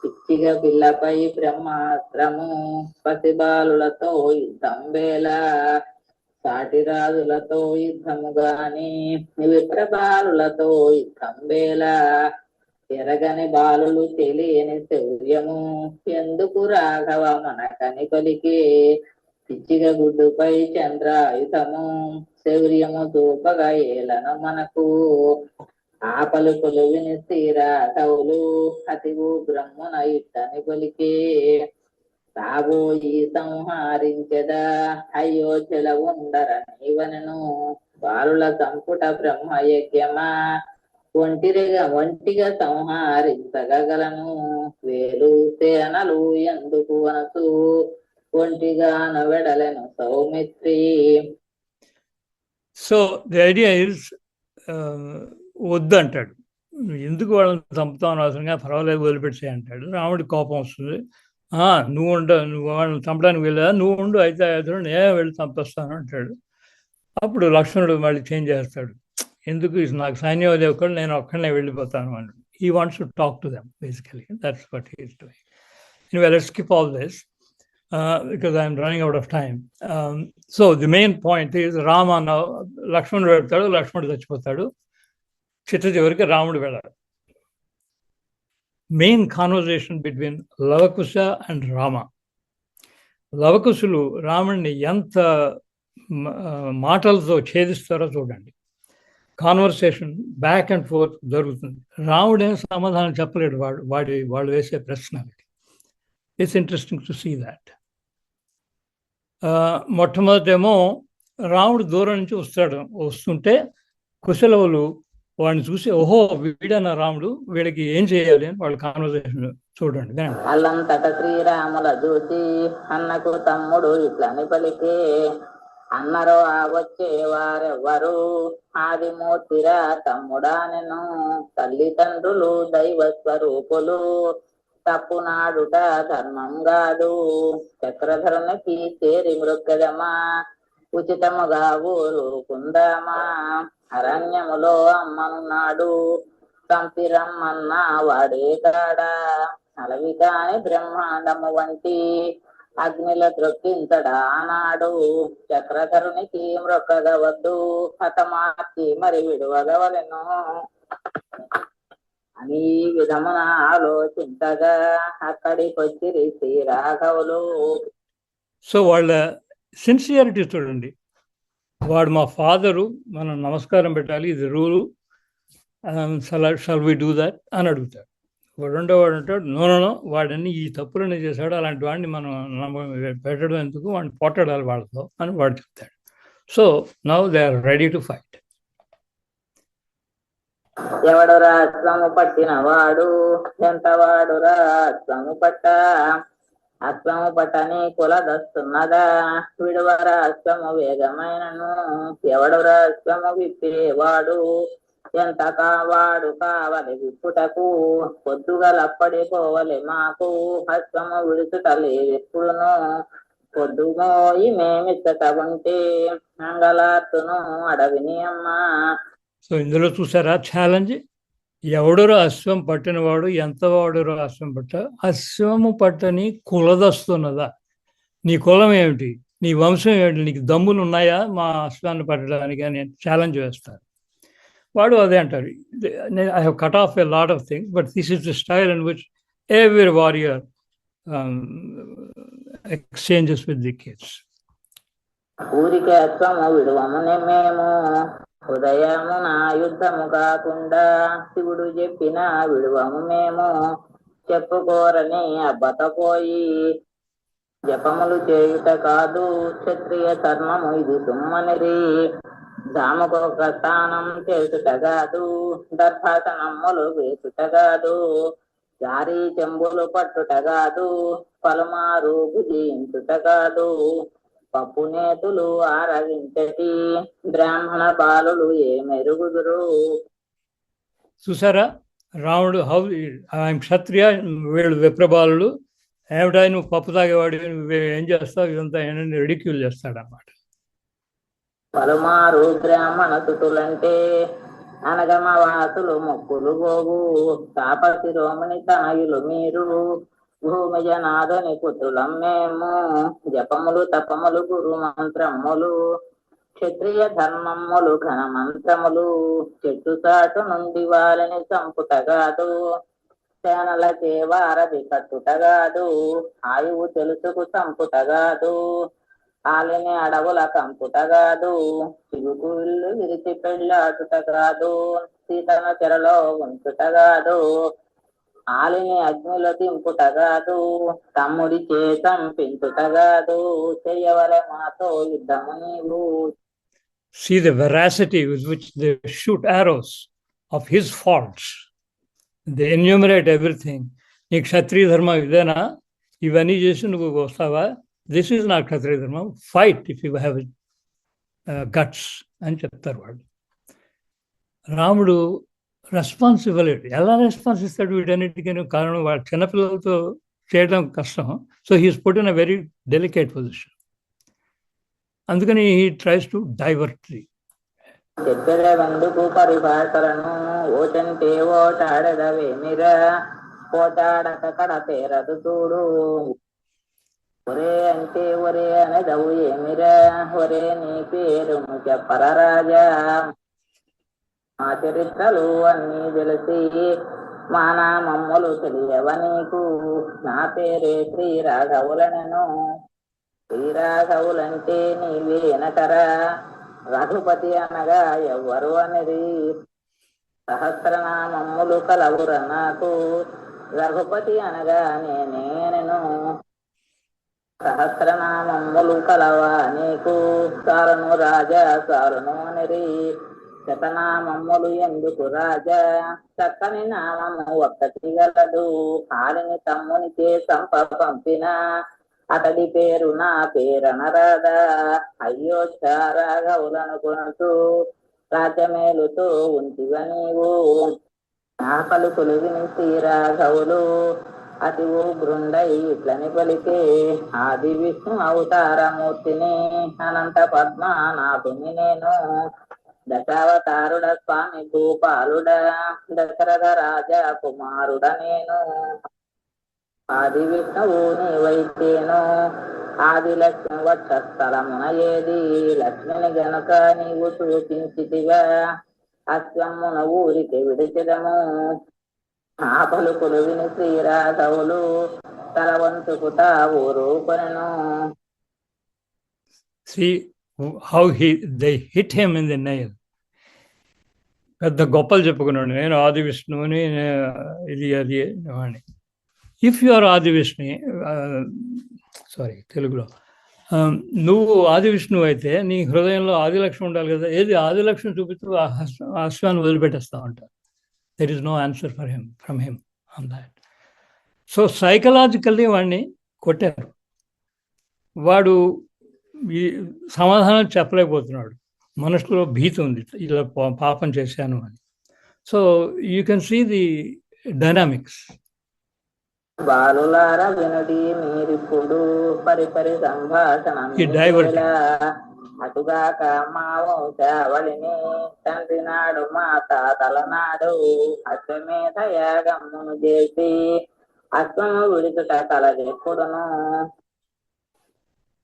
పిచ్చిగా పిల్లపై బ్రహ్మాస్త్రము, పసిబాలులతో యుద్ధం వేళ, సాటి రాజులతో యుద్ధము గాని విప్రబాలులతో యుద్ధం వేళ, ఎరగని బాలులు తెలియని శౌర్యము, ఎందుకు రాఘవ మనకని పలికి, పిచ్చిగా గుడ్డుపై చంద్రాయుధము, శౌర్యము దూపగా ఏలను మనకు, ఆ పలుకులు విని శ్రీరాఘవులు అతివు బ్రహ్మణ యుద్ధని పలికి, రాబోయి సంహరించదా అయోధ్యల ఉండరనివనను, బాలుల సంపుట బ్రహ్మయజ్ఞమా, ఒంటిగా సంహరించగలను, వేలు సేనలు ఎందుకు అనసు, ఒంటిగా నవెడలను సౌమిత్రి. సో ది ఐడియా ఇస్ వద్దు అంటాడు. ఎందుకు వాళ్ళని చంపుతావు అనవసరంగా, పర్వాలేదు వదిలిపెట్టే అంటాడు. రాముడికి కోపం వస్తుంది. నువ్వు వాళ్ళని చంపడానికి వెళ్ళా, నువ్వు ఉండు, అయితే నేను వెళ్ళి చంపేస్తాను అంటాడు. అప్పుడు లక్ష్మణుడు మళ్ళీ చేంజ్ చేస్తాడు. ఎందుకు నాకు సైన్యం లేకుండా నేను ఒక్కడనే వెళ్ళిపోతాను అని. He wants to talk to them basically. That's what he is doing. Anyway, let's skip all this because I'm running out of time. So the main point is Rama now, లక్ష్మణుడు వెళ్తాడు, లక్ష్మణుడు చచ్చిపోతాడు, చిట్ట చివరికి రాముడు వెళ్ళాడు. Main conversation between Lavakusha and Rama. లవకుశులు రాముడిని ఎంత మాటలతో ఛేదిస్తారో చూడండి. కాన్వర్సేషన్ బ్యాక్ అండ్ ఫోర్త్ జరుగుతుంది. రాముడేం సమాధానం చెప్పలేడు వాళ్ళు వేసే ప్రశ్నలకి. It's interesting to see that. మొట్టమొదటేమో రాముడు దూరం నుంచి వస్తుంటే కుశలవులు వాడిని చూసి ఓహో వీడన్న రాముడు, వీడికి ఏం చేయాలి అని వాళ్ళ కాన్వర్సేషన్ చూడండి. అల్లంతట శ్రీరాముల చూసి అన్నకు తమ్ముడు ఇట్లని పలికే, అన్నరో వచ్చే వారెవ్వరు ఆదిమూర్తిరా తమ్ముడా నేను, తల్లిదండ్రులు దైవ స్వరూపులు తప్పునాడుట ధర్మం కాదు, చక్రధరునికి చేరి మృక్కదమా ఉచితముగా ఊరుకుందామా, అరణ్యములో అమ్మనున్నాడు సంపిరమ్మన్న వాడే కాడా, అలవి కాని బ్రహ్మాండము వంటి అగ్నిల త్రొక్కింతడా అన్నాడు, చక్రధరునికి మ్రొక్కగవద్దు హతమార్చి మరి విడువగవలెను అని విధమున ఆలోచించగా అక్కడికొచ్చిరి శ్రీరాఘవులు. సో వాళ్ళ సిన్సియారిటీ చూడండి. వాడు మా ఫాదరు, మనం నమస్కారం పెట్టాలి, ఇది rule, shall we do that అని అడుగుతాడు. రెండోవాడు అంటాడు నో వాడని ఈ తప్పులన్నీ చేశాడు, అలాంటి వాడిని మనం పెట్టడం ఎందుకు, వాడిని పొట్టడాలి వాళ్ళతో అని వాడు చెప్తాడు. So now they are ready to fight. ఎవడురా అశ్వము పట్టిన వాడు, ఎంత వాడురా అశ్వము పట్ట, అశ్వము పట్టని కులదస్తున్నదా విడువరా అశ్వము వేగమైనను, ఎవడురా అశ్వము విప్పేవాడు, ఎంత కావాడు కావలి విప్పుటకు, పొద్దుగలప్పడి పోవలి మాకు అశ్వము విడుచుటలేదెప్పుడును, పొద్దుమోయి మేమిచ్చట ఉంటే మంగళార్తును అడవిని అమ్మా. సో ఇందులో చూసారా ఛాలెంజ్, ఎవడురో అశ్వం పట్టినవాడు, ఎంత వాడురో అశ్వం పట్ట, అశ్వము పట్టని కులదస్తున్నదా, నీ కులం ఏమిటి, నీ వంశం ఏమిటి, నీకు దమ్ములు ఉన్నాయా మా అశ్వాన్ని పట్టడానికి అని ఛాలెంజ్ వేస్తారు. వాడు అదే అంటారు, I have cut off a lot of things but this is the style in which every warrior exchanges with the kids. ఊరికే అశ్వము విడువమునే మేము, ఉదయము నా యుద్ధము కాకుండా శివుడు చెప్పిన విడువము మేము, చెప్పుకోరని అబ్బతపోయి జపములు చేయుట కాదు క్షత్రియ ధర్మము ఇది సుమ్మనిరి, జాముకొక స్నానం చేసుట కాదు దర్భాసనమ్ములు వేసుట కాదు, జారీ చెంబులు పట్టుట కాదు పలుమారు భుజించుట కాదు, పప్పు నేతులు ఆరగించటి బ్రాహ్మణ బాలులు ఏమెరుగుదురు. చూసారా రాముడు హౌ ఆయన క్షత్రియ, వీళ్ళు విప్రబాలుడు, ఏమిటా నువ్వు పప్పు తాగేవాడు, నువ్వు ఏం చేస్తావు, ఇదంతా ఏంటంటే రిడిక్యూల్ చేస్తాడన్నమాట. పలుమారు బ్రాహ్మణ సుతులంటే అనగమవాసులు మొక్కులు గోగు, తాపసి రోముని తనయులు మీరు, భూమి జనాదని పుత్రులం మేము, జపములు తపములు గురు మంత్రములు క్షత్రియ ధర్మములు ఘన మంత్రములు, చెట్టు చాటు నుండి వారిని చంపుటగాదు సేనలకే వారది కట్టుటగాదు, ఆయువు తెలుసుకు చంపుటగాదు ఆలిని అడవుల కంపుటగాదు, చిగుకు ఇల్లు విరిచి పెళ్ళాటుటగాదు సీతన చెరలో ఉంచుటగాదు, ఆలిని అగ్నిలో దింపుటగాదు తమ్ముడి చేతంపించుటగాదు, చెయ్యవలె మాతో యుద్ధము నీవు. See the veracity with which they shoot arrows of his faults. They enumerate everything. నీ క్షత్రియ ధర్మం ఇదేనా, ఇవన్నీ చేసి నువ్వు వస్తావా, దిస్ ఈజ్ నాట్ క్షత్రియ ధర్మం, fight if you have guts అని చెప్తారు వాళ్ళు. రాముడు రెస్పాన్స్ ఇవ్వలేడు. ఎలా రెస్పాన్స్ ఇస్తాడు వీటన్నిటికీ? కారణం వాళ్ళ చిన్నపిల్లలతో చేయడం కష్టం. So he's put in a very delicate position. అందుకని హీ ట్రైస్ టు డైవర్ట్. చెప్పెదవందుకు పరిభాషలను ఓటంటే ఓటాడదవేమిరా, ఓటాడక కడ పేరదు చూడు, ఒరే అంటే ఒరే అనదవు ఏమిరా, ఒరే నీ పేరును చెప్పర రాజా, మా చరిత్రలు అన్నీ తెలిసి మా నామమ్ములు తెలియవ నీకు, నా పేరే శ్రీరాఘవులనెను, శ్రీరాఘవులంటే నీవేనటరా, రఘుపతి అనగా ఎవ్వరు అనేది, సహస్రనామమ్ములు కలవుర నాకు, రఘుపతి అనగా నేనేనెను, సహస్రనామములు కలవా నీకు సారను రాజా సారను అనిరి. శతనామములు ఎందుకు రాజా చక్కని నామము ఒక్కటి గలదు. ఆలిని తమ్మునికే పంపిన అతడి పేరు నా పేరనరాదా. అయ్యో రాఘవులను కొనుతూ రాజమేలుతూ ఉంటివ నీవు. నా పలుకులు విని శ్రీరాఘవులు అతి బృందై ఇట్లని పలికే. ఆది విష్ణు అవతారమూర్తిని అనంత పద్మనాభుని నేను. దశావతారుడ స్వామి భూపాలుడ దశరథ రాజా కుమారుడ నేను. ఆది విష్ణువు నీవైతేను ఆది లక్ష్మి వక్షస్థలమున ఏది. లక్ష్మిని గనుక నీవు చూపించితివా అశ్వమున ఊరికి విడిచెదము. ఆ పలుకులు విని శ్రీరాఘవులు తల వంచుకుతా ఊరు కొనెను. See how they hit him in the nail. పెద్ద గొప్పలు చెప్పుకున్నాడు, నేను ఆది విష్ణువుని, ఇది అది అని. ఇఫ్ యు ఆర్ ఆది విష్ణు, సారీ తెలుగులో, నువ్వు ఆది విష్ణువు అయితే నీ హృదయంలో ఆది లక్ష్మి ఉండాలి కదా. ఏది ఆది లక్ష్మి చూపిస్తూ ఆ అశ్వాన్ని వదిలిపెట్టేస్తా ఉంటారు. There is no answer from him on that. So psychologically వాడిని కొట్టారు. వాడు ఈ సమాధానం చెప్పలేకపోతున్నాడు. మనసులో భీతి ఉంది, ఇలా పాపం చేశాను అని. So you can see the dynamics. బాలులార వినుడి మీరిప్పుడు పరిపరి సంభాషణ అటుగాక మా వంశావళిని తండ్రి నాడు మా తాతల నాడు అశ్వమేధ యాగమును చేసి అశ్వము విడుచుట కలదెప్పుడును.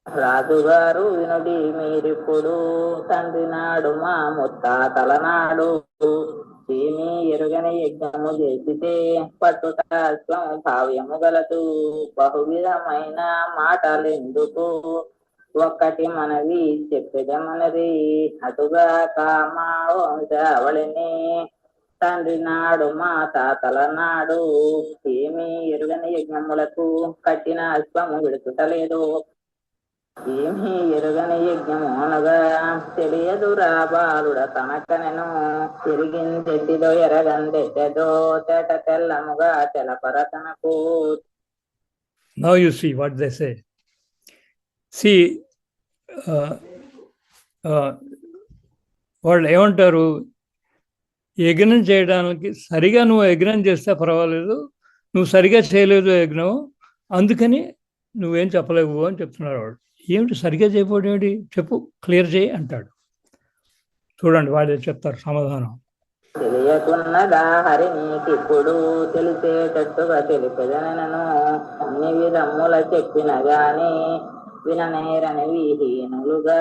రాజుగారు వినుడి మీరిప్పుడు తండ్రి నాడు మా ముత్తాతల నాడు ఏమీ ఎరుగని యజ్ఞము చేసితే పట్టుట అశ్వం భావ్యము గలదు. బహువిధమైన మాటలెందుకు ఒక్కటి మనవి చెప్పెదమనది. అటుగాక మా వంశావళిని తండ్రి నాడు మా తాతల నాడు ఏమీ ఎరుగని యజ్ఞములకు కట్టిన అశ్వము విడుచుటలేదు. ఏమీ ఎరుగని యజ్ఞము అనగా తెలియదురా బాలుడ తనకనెను. తిరిగిందెట్టిదో ఎరగందెట్టెదో తెట తెల్లముగా తెలపర తనకు. Now you see what they say. See, వాళ్ళు ఏమంటారు, యజ్ఞం చేయడానికి సరిగా నువ్వు యజ్ఞం చేస్తే పర్వాలేదు, నువ్వు సరిగా చేయలేదు యజ్ఞం, అందుకని నువ్వేం చెప్పలేవు అని చెప్తున్నారు వాళ్ళు. ఏమిటి సరిగా చేయకపోవడం ఏమిటి, చెప్పు, క్లియర్ చేయి అంటాడు. చూడండి వాళ్ళు చెప్తారు సమాధానం. తెలియకున్నదా హరి నీకిప్పుడు తెలిసేటట్టుగా తెలిపెదనను. అన్ని విధముల చెప్పిన గాని విననేరని విహీనులుగా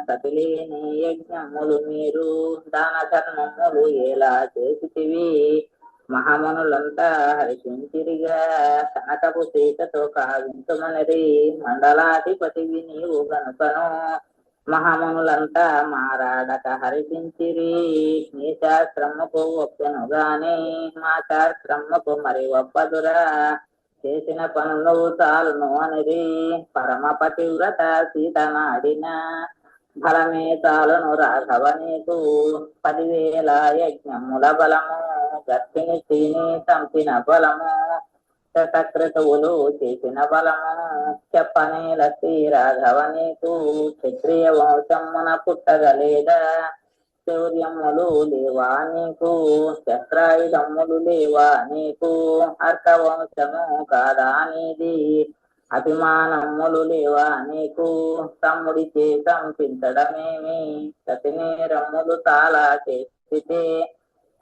సతిలేని యజ్ఞములు మీరు దాన ధర్మములు ఎలా చేసితివి. మహామనులంతా హర్షించిరిగా కనకపు సీతతో కావించుమనరి. మండలాధిపతివి నీవు గనుకను మహామనులంతా మారాడక హర్షించిరి. నీ శాస్త్రముకు ఒప్పెను గాని మా శాస్త్రముకు మరి ఒప్పదురా. చేసిన పనులు చాలును అనిరి. పరమ పతివ్రత సీత నాడిన బలమే చాలును రాఘవ నీకు. 10,000 యజ్ఞముల బలము గర్భిణి స్త్రీని చంపిన బలము శతక్రతువులు చేసిన బలము చెప్పనేల శ్రీ రాఘవ నీకు. క్షత్రియ వంశమున పుట్టగలేదా శౌర్యములు లేవా నీకు. శస్త్రాయుధములు లేవా నీకు. అర్క వంశము కాదా నీది. అభిమానములు లేవా నీకు. తమ్ముడిచే చంపించడమేమి సతినేరములు చాలా చేస్తే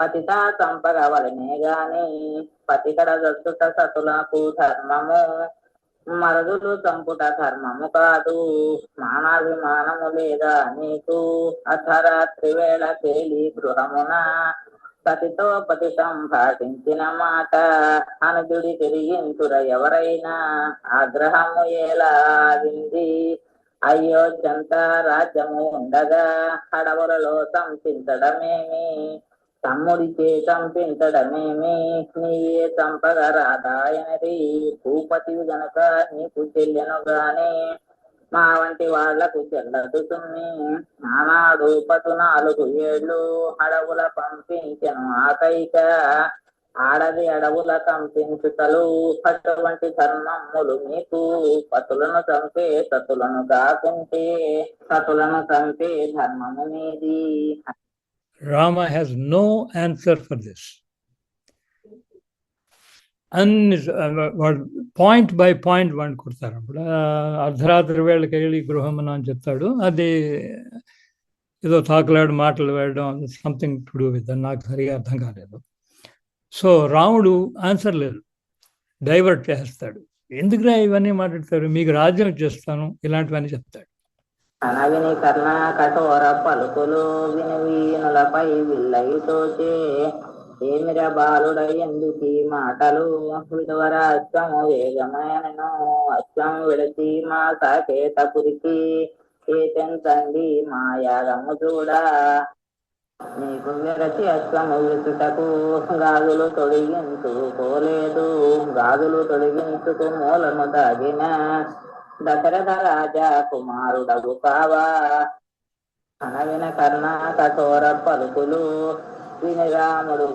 పతిత చంపగవలనే గాని పతికడ దత్తుట సతులకు ధర్మము. మరదులు చంపుట ధర్మము కాదు. మానాభిమానము లేదా నీకు. అర్ధరాత్రి వేళ తేలి గృహమున పతితో పతి సంభాషించిన మాట అనుజుడి తిరిగింతుర ఎవరైనా. ఆగ్రహము ఎలా వింది అయోధ్యంత రాజ్యము ఉండగా అడవులలో చంపించడమేమి. తమ్ముడిచే చంపించడమేమి నీయే చంపగా రాదాయనది భూపతివి గనక నీకు చెల్లెను గాని మా వంటి వాళ్లకు చెల్లదు సుమ్మి నానాడు 14 ఏళ్ళు అడవుల పంపించెను ఆకైక ఆడది అడవుల కంపించుతలు అటువంటి ధర్మములు మీకు పతులను చంపే సతులను కాకుంటే సతులను చంపే ధర్మము మీది. Rama has no answer for this. Point by point వాడిని కొడతారు. అప్పుడు అర్ధరాత్రి వేళకి వెళ్ళి గృహమున అని చెప్తాడు. అది ఏదో తాకులాడు మాటలు వేయడం, సంథింగ్ టు డూ విత్, నాకు సరిగా అర్థం కాలేదు. సో రాముడు ఆన్సర్ లేదు, డైవర్ట్ చేస్తాడు. ఎందుకురా ఇవన్నీ మాట్లాడతారు, మీకు రాజ్యం చేస్తాను, ఇలాంటివన్నీ చెప్తాడు. అనవిని కర్ణ కఠోర పలుకులు విని వీనులపై విల్లయితోచే ఏమిర బాలుడ ఎందుకీ మాటలు విధవర అశ్వము వేగమయనను అశ్వం విడచి మా సాకేతపురికి చేతండి మా యాగము చూడా నీకు విరచి అశ్వము విసుటకు గాజులు తొడిగించుకోలేదు గాజులు తొడిగించుకు మూలము దాగిన దశరథ రాజా కుమారుడగు కావా అనవిన కర్ణ కఠోర పలుకులు విని రాముడు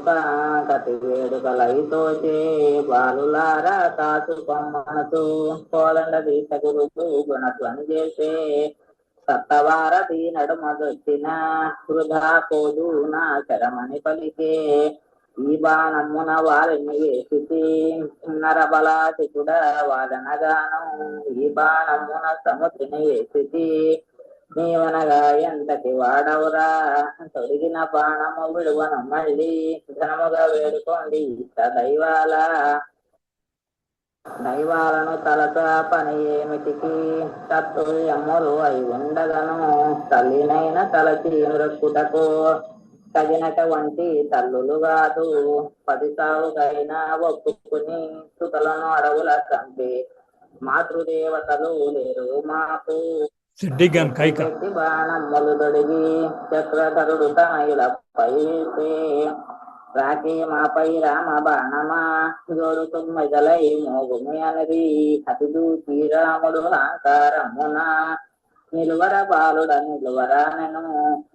కతి వేడుకలైతోచే బాలులారా కాచుకొమ్మనసు కోదండ దీత గురుకు గుణత్వని చేసే సత్తవారది నడుమదొచ్చిన వృధా పోదు నా శరమని పలికే ఈ బాణమున వారిని వేసి నరబలాచికుడ వాదనగానం ఈ బాణమున సముద్రిని వేసి నీవనగా ఎంతటి వాడవురా తొడిగిన బాణము విడువను మళ్ళీ ఘనముగా వేడుకోండి దైవాలను తలత పని ఏమిటికి తత్తుల్యములు అయి ఉండగను తల్లినైన తలచి మృక్కుటకు తగినటువంటి తల్లులు కాదు 10 సావుకైనా ఒప్పుకుని సుతలను అడవుల చంపి మాతృదేవతలు లేరు మాకు బాణములు తొడిగి చక్రధరుడు తనయులపై రాకి మాపై రామ బాణమా జోడు తుమ్మెదలై మోగుమి అనేది అతిదు శ్రీరాముడు అహంకారమున నిలువర బాలుడ నిలువరానను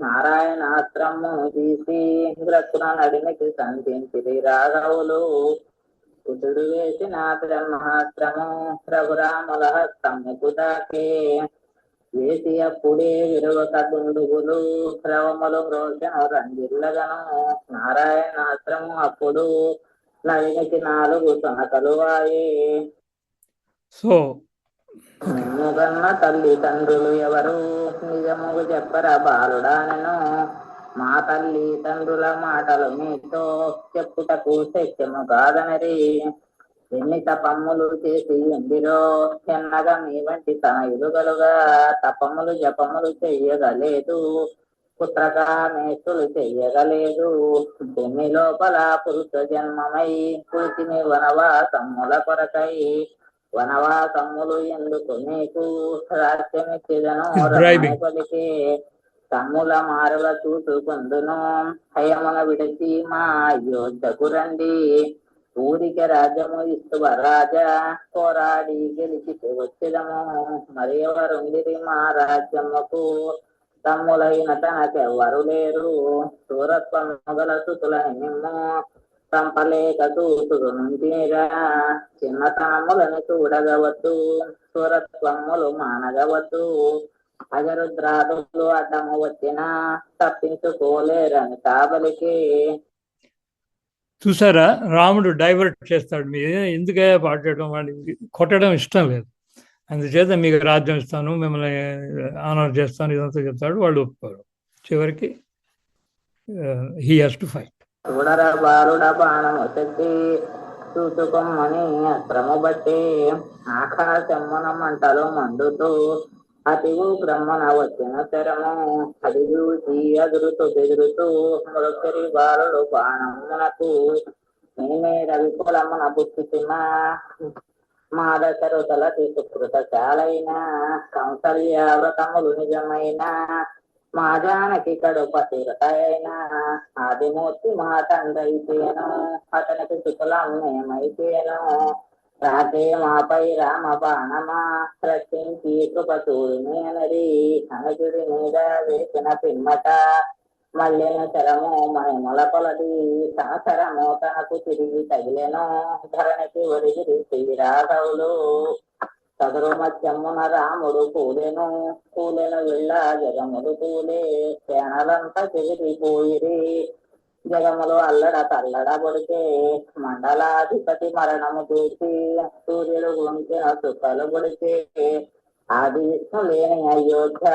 నారాయణాస్త్రమును తీసి గ్రక్కున నడిమికి సంధించిరి రాఘవులు కుదుడు వేసిన బ్రహ్మాస్త్రము రఘురాముల హస్తముకు దాకే వేసి అప్పుడే విరువక దుండుగులు రవములు రోషను రంజిల్లగను నారాయణాస్త్రము అప్పుడు నడిమికి 4 తొనకలు వాయే. సో నిన్నుగన్న తల్లిదండ్రులు ఎవరు నిజముగు చెప్పరా బాలుడానను మా తల్లి తండ్రుల మాటలు మీతో చెప్పుటకు శక్యము కాదనరి ఎన్ని తపమ్ములు చేసి ఎందిరో ఎన్నగా మీ వంటి తనయులు గలుగా తపములు జపములు చెయ్యగలేదు పుత్రకామేస్తులు చెయ్యగలేదు భూమి లోపల పురుష జన్మమై పురుషిని వనవాసముల కొరకై వనవాసములు ఎందుకు నీకు రాజ్యమిచ్చిదను పలికి తమ్ముల మారుల చూసుకుందును హయమున విడిచి మా అయోధ్యకు రండి ఊరికి రాజ్యము ఇస్తువ రాజా పోరాడి గెలిచి వచ్చేదము మరి ఎవరుండిరి మా రాజ్యముకు తమ్ములైన తనకెవ్వరు లేరు సూరత్వము గల సుతులని నిమ్ము చంపలేక చూసుడు నుండిరా చిన్నతనములను చూడగవద్దు సూరత్వములు మానగవద్దు అజరుద్రాదులు అడ్డము వచ్చినా తప్పించుకోలేరని కాబలికి. చూసారా, రాముడు డైవర్ట్ చేస్తాడు. మీరు ఎందుకే పాడటం, వాడికి కొట్టడం ఇష్టం లేదు, అందుచేత మీకు రాజ్యం ఇస్తాను, మిమ్మల్ని ఆనర్ చేస్తాను, ఇదంతా చెప్తాడు. వాళ్ళు ఒప్పుకోరు. చివరికి హీ హాస్ టు ఫైట్. చూడర బాలుడ బాణము శక్తి చూసుకోమని అస్త్రము బట్టి ఆకాశమున మంటలు మండుతూ అతివు బ్రహ్మణ వచ్చిన శరము అది చూసి అదురుతూ బెదురుతూ మరొకరి బాలుడు బాణమునకు నేనే రవికులమున పుట్టుతున్నా మా దశరథుల సుకృత చాలైన కౌసల్య వ్రతములు నిజమైన మా జానకి కడుప తీరటైన ఆదిమూర్తి మా తండ్రైతేను అతనికి శుకులం మేమైతేను రాతే మాపై రామ బాణమా రక్షించి కృప చూడుమేనరి అనుజుడి మీద వేసిన పిమ్మట మల్లెను శరము మహిమల కొలది సంవత్సరము తనకు తిరిగి తగిలెను ధరణికి ఒడిగిరి శ్రీరాఘవులు సదరు మధ్యమున రాముడు కూలెను వెళ్ళ జగములు కూలే సేనలంతా చెదిరిపోయిరి జగములు అల్లడ తల్లడ పొడికే మండలాధిపతి మరణము చూసి సూర్యుడు గుంచిన చుక్కలు పొడికే ఆది విష్ణు లేని అయోధ్య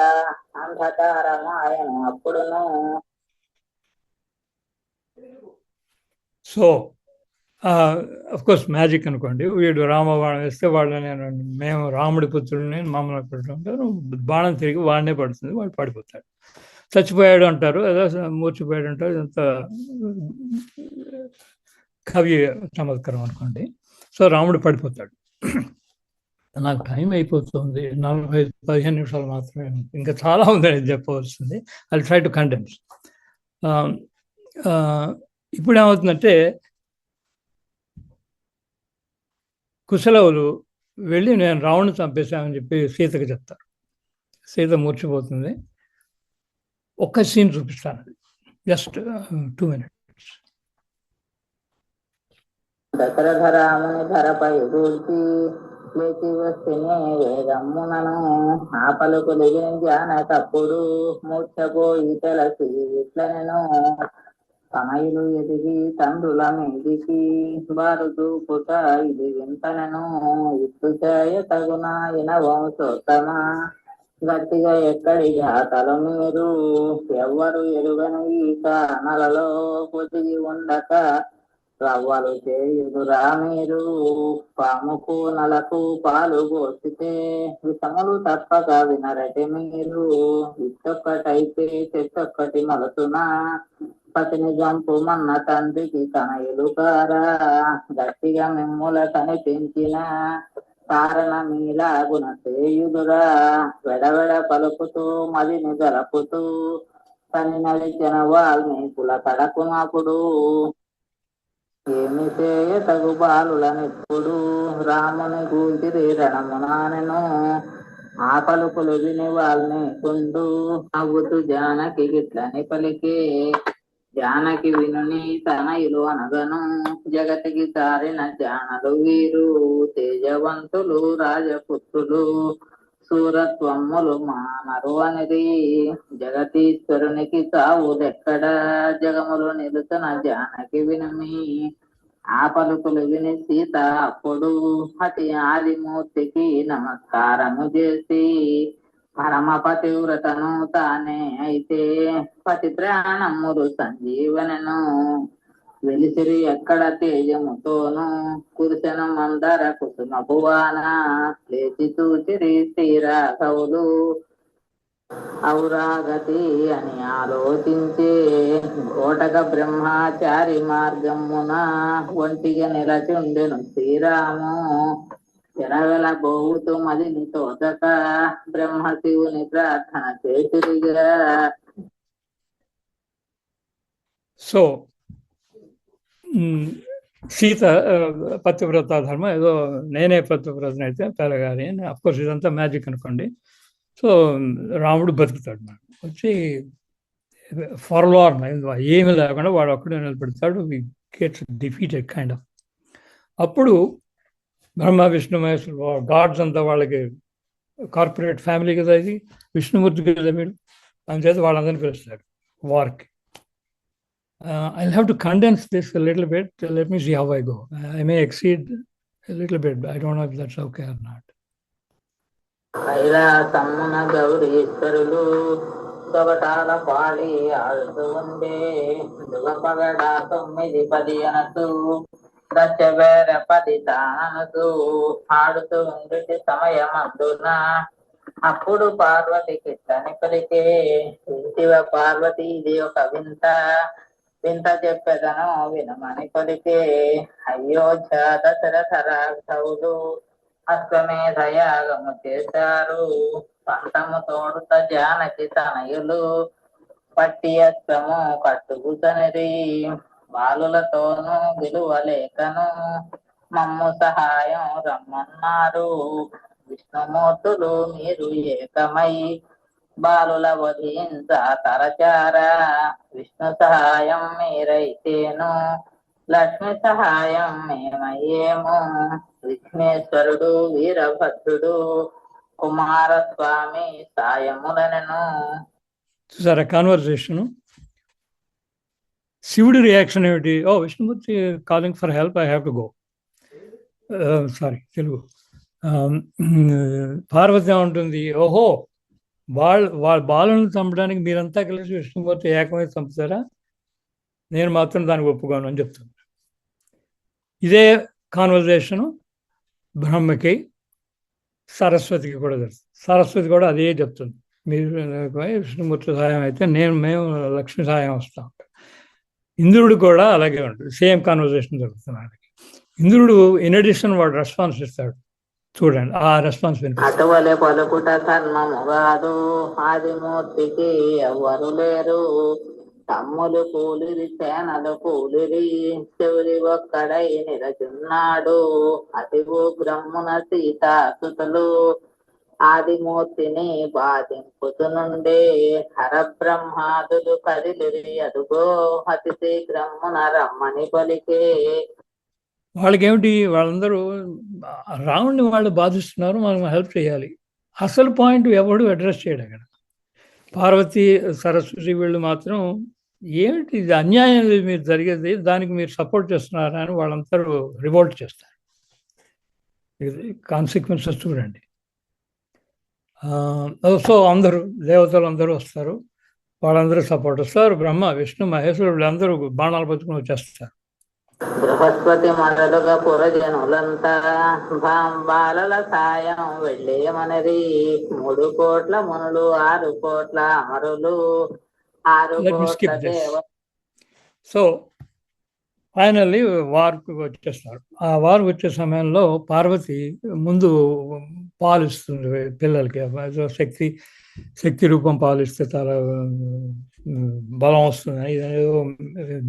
అంధకారమాయను అప్పుడును. సో కోర్స్ మ్యాజిక్ అనుకోండి. వీడు రామబాణం వేస్తే వాళ్ళు మేము రాముడి పుత్రుడిని మమ్మల్ని పెడుతుంటారు, బాణం తిరిగి వాడినే పడుతుంది, వాడు పడిపోతాడు. చచ్చిపోయాడు అంటారు, ఏదో మూర్చిపోయాడు అంటారు. ఇదంతా కవి చమత్కారం అనుకోండి. సో రాముడు పడిపోతాడు. నాకు టైం అయిపోతుంది, 15 నిమిషాలు మాత్రమే, ఇంకా చాలా ఉందని చెప్పవలసింది. I try to condense. ఇప్పుడు ఏమవుతుందంటే కుశలవులు వెళ్ళి నేను రావణ్ణి చంపేశామని చెప్పి సీతకి చెప్తారు. సీత మూర్చిపోతుంది. ఒక్క సీన్ చూపిస్తాను, జస్ట్ 2 minutes. దశరథ రాముని ధరపై దూల్చి లేచి వస్తేనే వేదమ్మునను ఆ పలుకులు జానకప్పుడు మూర్చపోయి తెలసి ఇట్లనెను తనయులు ఎదిగి తండ్రుల మీదికి వారు చూపుట ఇది వింతనను ఇట్లు చేయ తగున ఇన వంశోత్తమ గట్టిగా ఎక్కడి జాతలు మీరు ఎవ్వరు ఎరుగని ఈ కానలలో పొదిగి ఉండక రవ్వలు చేయుదురా మీరు పాముకు నలకు పాలు పోసితే విషములు తప్పక వినరటి మీరు ఇచ్చొక్కటైతే చెట్టొక్కటి మలసునా పతిని జంపు మన్న తండ్రికి తనయులు కారా గట్టిగా మిమ్ముల కనిపించిన కారణమీలాగున చేయుదురా వెడవెడ పలుకుతూ మదిని గలపుతూ తని నడిచిన వాల్మీకుల కడకునప్పుడు ఏమి చేయ తగు బాలులనెప్పుడు రాముని గూల్చిరి రణమునానెను ఆ పలుకులు విని వాల్మీకుండు నవ్వుతూ జానకి గిట్లని పలికే జానకి వినుని తనయులు అనగను జగతికి తారిన జానలు వీరు తేజవంతులు రాజపుత్రులు సూరత్వమ్ములు మానరు అనేది జగతీశ్వరునికి తావుదెక్కడ జగములు నిలుతున్న జానకి వినుమి ఆ పలుకులు విని సీత అప్పుడు అతి ఆదిమూర్తికి నమస్కారము చేసి పరమ పతివ్రతను తానే అయితే పతి ప్రాణములు సంజీవనను వెలిసిరి ఎక్కడ తేజముతోను కురుసెను మందర కుసుమ భువాన లేచి చూచిరి శ్రీరాఘవులు ఔరాగతి అని ఆలోచించే కోటక బ్రహ్మచారి మార్గమున ఒంటిగా నిలచుండెను శ్రీరాము ఎనగల బోవుతూ మదిని తోచక బ్రహ్మశివుని ప్రార్థన చేసిరిగా. సో సీత పతివ్రత ధర్మం, ఏదో నేనే పతివ్రతని అయితే పెరగాలి అని. అఫ్కోర్స్ ఇదంతా మ్యాజిక్ అనుకోండి. సో రాముడు బతుకుతాడు, వచ్చి ఫార్లార్న్ ఏమి లేకుండా వాడు ఒక్కడే నిలబెడతాడు. వి గెట్స్ డిఫీటెడ్ కైండ్ ఆఫ్. అప్పుడు బ్రహ్మ విష్ణు మహేశ్వరు గాడ్స్ అంతా వాళ్ళకి కార్పొరేట్ ఫ్యామిలీ కదా, ఇది విష్ణుమూర్తి కదా వీడు, అందుచేత వాళ్ళందరినీ పిలుస్తాడు వార్కి. I'll have to condense this a little bit. Let me see how I go. I may exceed a little bit, but I don't know if that's okay or not. కైలాసమున గౌరీశ్వరులు గవటాల పాడి ఆడుతూ ఉండే దుగపగడ 9-10 అనసు దశవేర 10 తానసు ఆడుతూ ఉండి సమయమందున అప్పుడు పార్వతి కిట్టని పలికే శివ పార్వతి ఇది ఒక వింత వింత చెప్పెదను వినమని పలికే అయోధ్య దశరథ రాఘవులు అశ్వమేధ యాగము చేశారు పంటము తోడుత జానకి తనయులు పట్టి అస్తము కట్టుకుతనిరి బాలులతోనూ విలువలేకను మమ్ము సహాయం రమ్మన్నారు విష్ణుమూర్తులు మీరు ఏకమై బాలుల వధించ తరచారా విష్ణు సహాయం మీరైతేను లక్ష్మి సహాయం మేమయ్యేము విఘ్నేశ్వరుడు వీరభద్రుడు కుమారస్వామి సాయములనను. చూసారా కాన్వర్సేషన్? శివుడి రియాక్షన్ ఏమిటి? Oh Vishnumurthy calling for help, I have to go. Sorry Telugu. Parvathi ఉంటుంది, ఓహో వాళ్ళ బాలను చంపడానికి మీరంతా కలిసి విష్ణుమూర్తి ఏకమై చంపుతారా, నేను మాత్రం దానికి ఒప్పుకోను అని చెప్తుంది. ఇదే కాన్వర్జేషను బ్రహ్మకి సరస్వతికి కూడా తెలుసు. సరస్వతి కూడా అదే చెప్తుంది, మీరు విష్ణుమూర్తి సహాయం అయితే మేము లక్ష్మి సహాయం వస్తాం. ఇంద్రుడు కూడా అలాగే ఉంటుంది, సేమ్ కాన్వర్జేషన్ జరుగుతుంది ఆయనకి. ఇంద్రుడు ఇన్ అడిషన్ వాడు రెస్పాన్స్ ఇస్తాడు, చూడండి ఆ రెస్పాన్స్ వినిపిస్తుంది. అటువలే పలుకుట కర్మము కాదు ఆదిమూర్తికి ఎవ్వరు లేరు తమ్ములు కూలిరి సేనలు కూలిరి చెవురి ఒక్కడై నిరచున్నాడు అతివు గ్రమ్మున సీతాసుతులు ఆదిమూర్తిని బాధింపుతునుండే హరబ్రహ్మాదులు కదిలిరి అదుగో అతి శీఘ్రమున రమ్మని పలికే. వాళ్ళకేమిటి, వాళ్ళందరూ రాముడిని వాళ్ళు బాధిస్తున్నారు, మనం హెల్ప్ చేయాలి. అసలు పాయింట్ ఎవడు అడ్రస్ చేయడు అక్కడ. పార్వతి సరస్వతి వీళ్ళు మాత్రం ఏమిటి ఇది అన్యాయం మీరు జరిగేది, దానికి మీరు సపోర్ట్ చేస్తున్నారా అని వాళ్ళందరూ రివోల్ట్ చేస్తారు. కాన్సిక్వెన్సెస్ చూడండి. సో అందరూ దేవతలు అందరూ వస్తారు, వాళ్ళందరూ సపోర్ట్ వస్తారు. బ్రహ్మ విష్ణు మహేశ్వరుడు వీళ్ళందరూ బాణాలు పట్టుకుని వచ్చేస్తారు. బృహస్పతి మొదలుగా పురజనులంతా బాలల సాయం వెళ్ళేమనరి 3 కోట్ల మునులు 6 కోట్ల అమరులు 6 కోట్ల దేవ. సో ఫైనల్లీ వార్కు వచ్చేస్తారు. ఆ వార్కు వచ్చే సమయంలో పార్వతి ముందు పాలిస్తుంది పిల్లలకి. శక్తి రూపం పాలిస్తే చాలా బలం వస్తుంది, ఇదేదో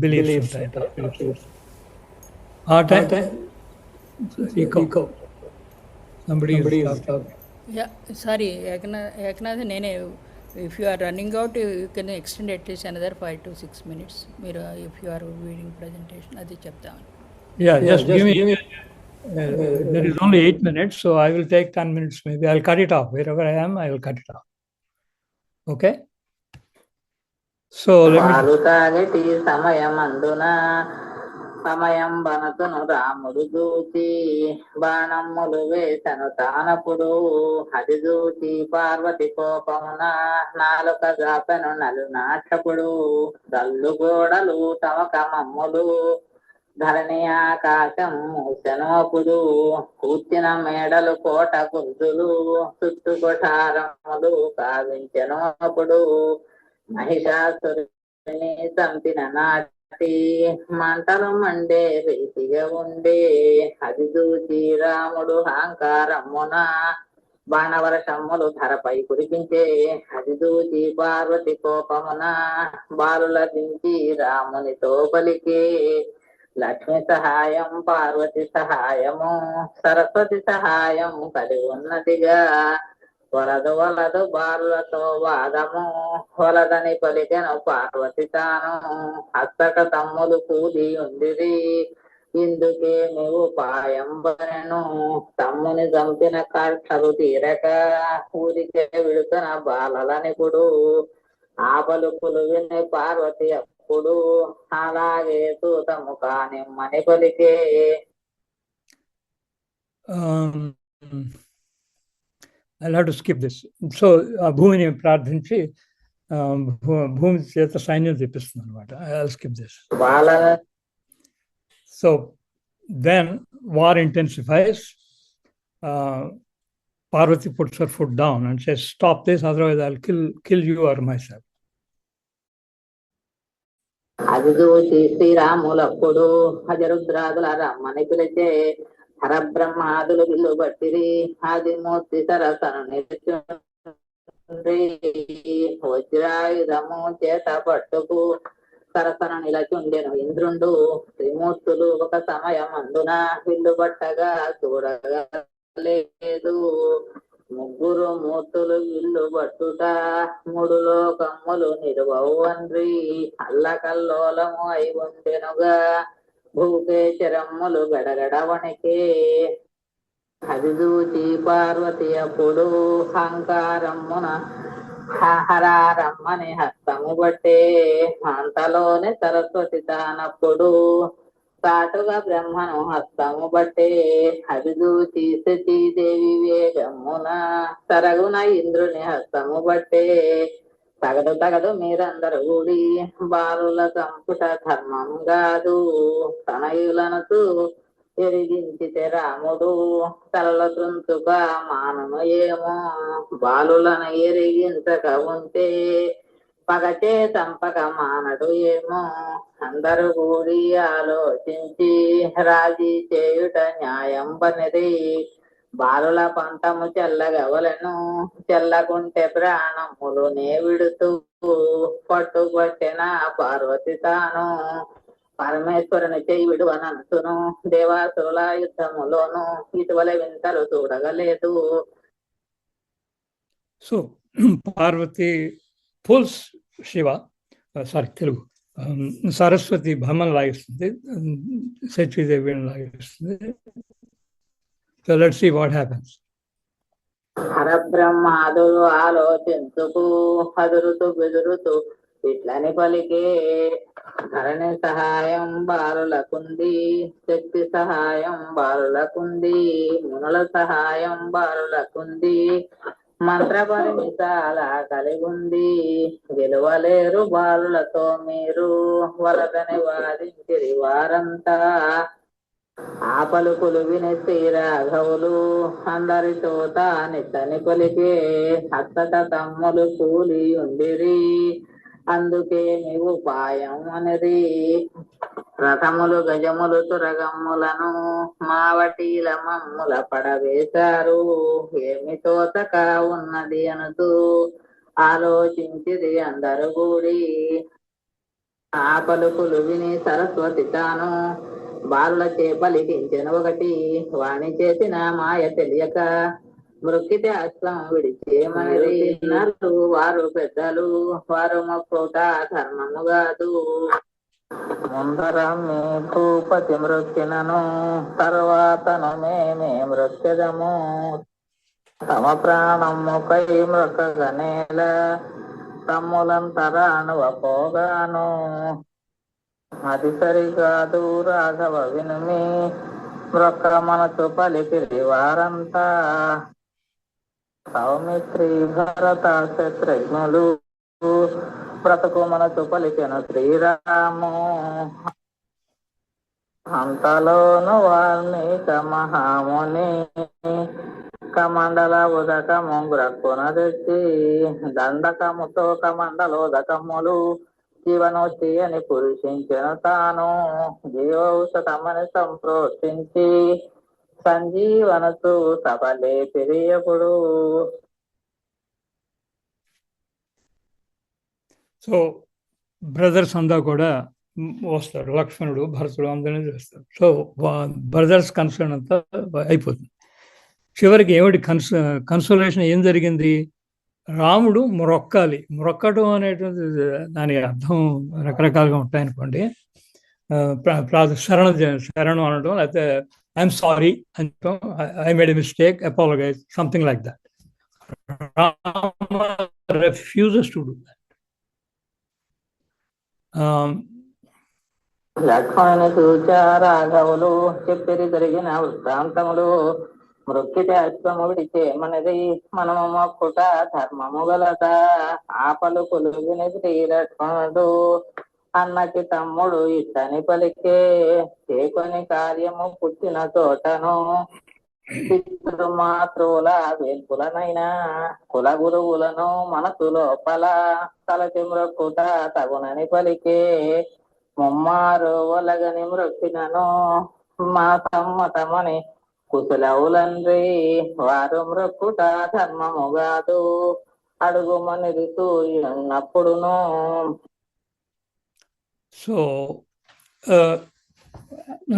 బిలీఫ్స్ ఉంటాయి. ఆ టైం సారీ ఏకనాథ్, నేనే if you are running out you can extend at least another 5 to 6 minutes. మీరు if you are reading presentation అది చెప్తాను. There is only 8 minutes, so I will take 10 minutes maybe. I'll cut it off. Wherever I am, I will cut it off. Okay? So తాగటి సమయం బనతును రాముడు చూచి బాణమ్ములు వేసను తానపుడు అది చూచి పార్వతి కోపమున నాలుక గాపెను నలునాటపుడు దల్లు గోడలు తమక మమ్ములు ధరణి ఆకాశం మూసెనోపుడు కూర్చిన మేడలు కోట గుంజులు చుట్టు కొఠారములు కావించెనోపుడు మహిషాసురుని చంపిన నాటి మంటలు మండే రీతిగా ఉండే అది చూచి రాముడు అహంకారమున బాణవర్షములు ధరపై కురిపించే అది చూచి పార్వతి కోపమున బాలుల దించి రామునితో పలికే లక్ష్మి సహాయం పార్వతి సహాయము సరస్వతి సహాయం కలిగి ఉన్నదిగా వలదు బాలులతో వాదము వలదని పలికెను పార్వతి తాను హస్తక తమ్ములు కూలి ఉండిరి ఇందుకే నువ్వు పాయం బనెను తమ్ముని చంపిన కక్షలు తీరక ఊరికే విడుతున్న బాలలనిపుడు ఆ పలుకులు విని పార్వతి అప్పుడు అలాగే తూతము కానిమ్మని పలికే. I'll have to skip this. So భూమిని ప్రార్థించి భూమి చేత సైన్యం తెప్పిస్తుంది అనమాట. I'll skip this. So then war intensifies. Parvati puts her foot down and says, stop this, otherwise I'll kill you or myself. అది చూసి శ్రీరాములప్పుడు హజరుద్రాదుల రమ్మని పిలిచే హరబ్రహ్మాదులు విల్లు బట్టిరి ఆదిమూర్తి సరసను నిలిచి వజ్రాయుధము చేత పట్టుకు సరసన నిలచుండెను ఇంద్రుండు. త్రిమూర్తులు ఒక సమయం అందున విల్లు పట్టగా చూడగా లేదు. ముగ్గురు మూర్తులు విల్లు పట్టుట మూడు లోకమ్ములు నిలువవు అండ్రి. అల్లకల్లోలము అయి ఉండెనుగా భూకేచరమ్ములు గడగడ వణికే. అది చూచి పార్వతి అప్పుడు అహంకారమ్మున హరారమ్మని హస్తము బట్టే. అంతలోనే సరస్వతి తానప్పుడు సాటుగా బ్రహ్మను హస్తము బట్టే. అది చూచి సతీదేవి వేగమ్మున తరగున ఇంద్రుని హస్తము బట్టే. తగదు తగదు మీరందరూ కూడి బాలుల చంపుట ధర్మం కాదు. తనయులనసు ఎరిగించితే రాముడు తలల త్రుంచుక మానము ఏమో. బాలులను ఎరిగించక ఉంటే పగచే చంపక మానడు ఏమో. అందరూ కూడి ఆలోచించి రాజీ చేయుట న్యాయం పనిది. బాలుల పంటము చెల్లగవలను చెల్లకుంటే ప్రాణములు నే విడుతూ పట్టుకొట్టిన పార్వతి తాను పరమేశ్వరుని చేయి విడువనంతును. దేవాసుల యుద్ధములోను ఇటీవల వింతలు చూడగలేదు. So Parvathi pulls Shiva, sorry Telugu, Saraswathi బ్రహ్మను లాగిస్తుంది, సచీదేవిని లాగిస్తుంది. So let's see what happens. హరబ్రహ్మాదులు ఆలోచించుకు హదురుతూ బెదురుతూ ఇట్లని పలికే. ధరణి సహాయం బాలులకుంది, శక్తి సహాయం బాలులకుంది, మునుల సహాయం బాలులకుంది, మంత్ర పరిమితాల కలిగుంది. గెలవలేరు బాలులతో మీరు వలదని వాదించిరి వారంతా. ఆ పలుకులు విని శ్రీరాఘవులు అందరితో తానితని పలికే. అత్తట తమ్ములు కూలి ఉండిరి అందుకే మీ ఉపాయం అనిరి. రథములు గజములు తురగమ్ములను మావటీల మమ్ముల పడవేశారు. ఏమి తోచక ఉన్నది అనుతూ ఆలోచించిది అందరు కూడి. ఆ పలుకులు విని సరస్వతి తాను బాలుల చేపలికించెను ఒకటి. వాణి చేసిన మాయ తెలియక మృక్కితే అశ్వం విడిచేమని. వారు పెద్దలు వారు మొక్కుట ధర్మము కాదు. ముందర మీ భూపతి మృక్కినను తరువాతను మేమే మృక్కెదము. తమ ప్రాణముకై మృక్కగనేల తమ్ములంతరాను అపోగాను. అది సరికాదు రాఘవ వినుమి మృక్క మనసు పలికిరి వారంతా. సౌమిత్రి భరత శత్రుఘ్నులు బ్రతుకు మనసు పలికెను శ్రీరాము. అంతలోను వాల్మీక మహాముని కమండల ఉదకము గ్రక్కున తెచ్చి దండకముతో కమండలోదకములు జీవనోత్తి అని పురుషించెను తాను. జీవౌషధమని సంప్రోక్షించి సంజీవనసు సబలే పెరియపుడు. సో బ్రదర్స్ అంతా కూడా వస్తారు, లక్ష్మణుడు భరతుడు అందరినీ చేస్తారు. సో బ్రదర్స్ కన్సర్న్ అంతా అయిపోతుంది. చివరికి ఏమిటి కన్సోలేషన్ ఏం జరిగింది? రాముడు మొక్కటం అనేటువంటి దాని అర్థం రకరకాలుగా ఉంటాయనుకోండి. శరణం అనడం, లేకపోతే ఐఎమ్ సారీ అని I made a mistake, apologise, something like that. Rama refuses to do that. లక్ష్మణుని చూచా రాఘవులు చెప్పిరి జరిగిన వృత్తాంతములు. మృక్కితే అశ్వము విడిచేమనది మనము మొక్కుట ధర్మము గలద. ఆ పలుకులు విని శ్రీ లక్ష్మణుడు అన్నకి తమ్ముడు ఇట్టని పలికే. చేకొని కార్యము పుట్టిన చోటను పితృ మాతృల వేల్పులనైనా కుల గురువులను మనసు లోపల తలచి మృక్కుట తగునని పలికే. ముమ్మారు ఒలగని మృక్కినను మా సమ్మతమని కుశలవులండ్రి వారు మృక్కుట ధర్మము కాదు. అడుగుమని ఋతున్నప్పుడును. సో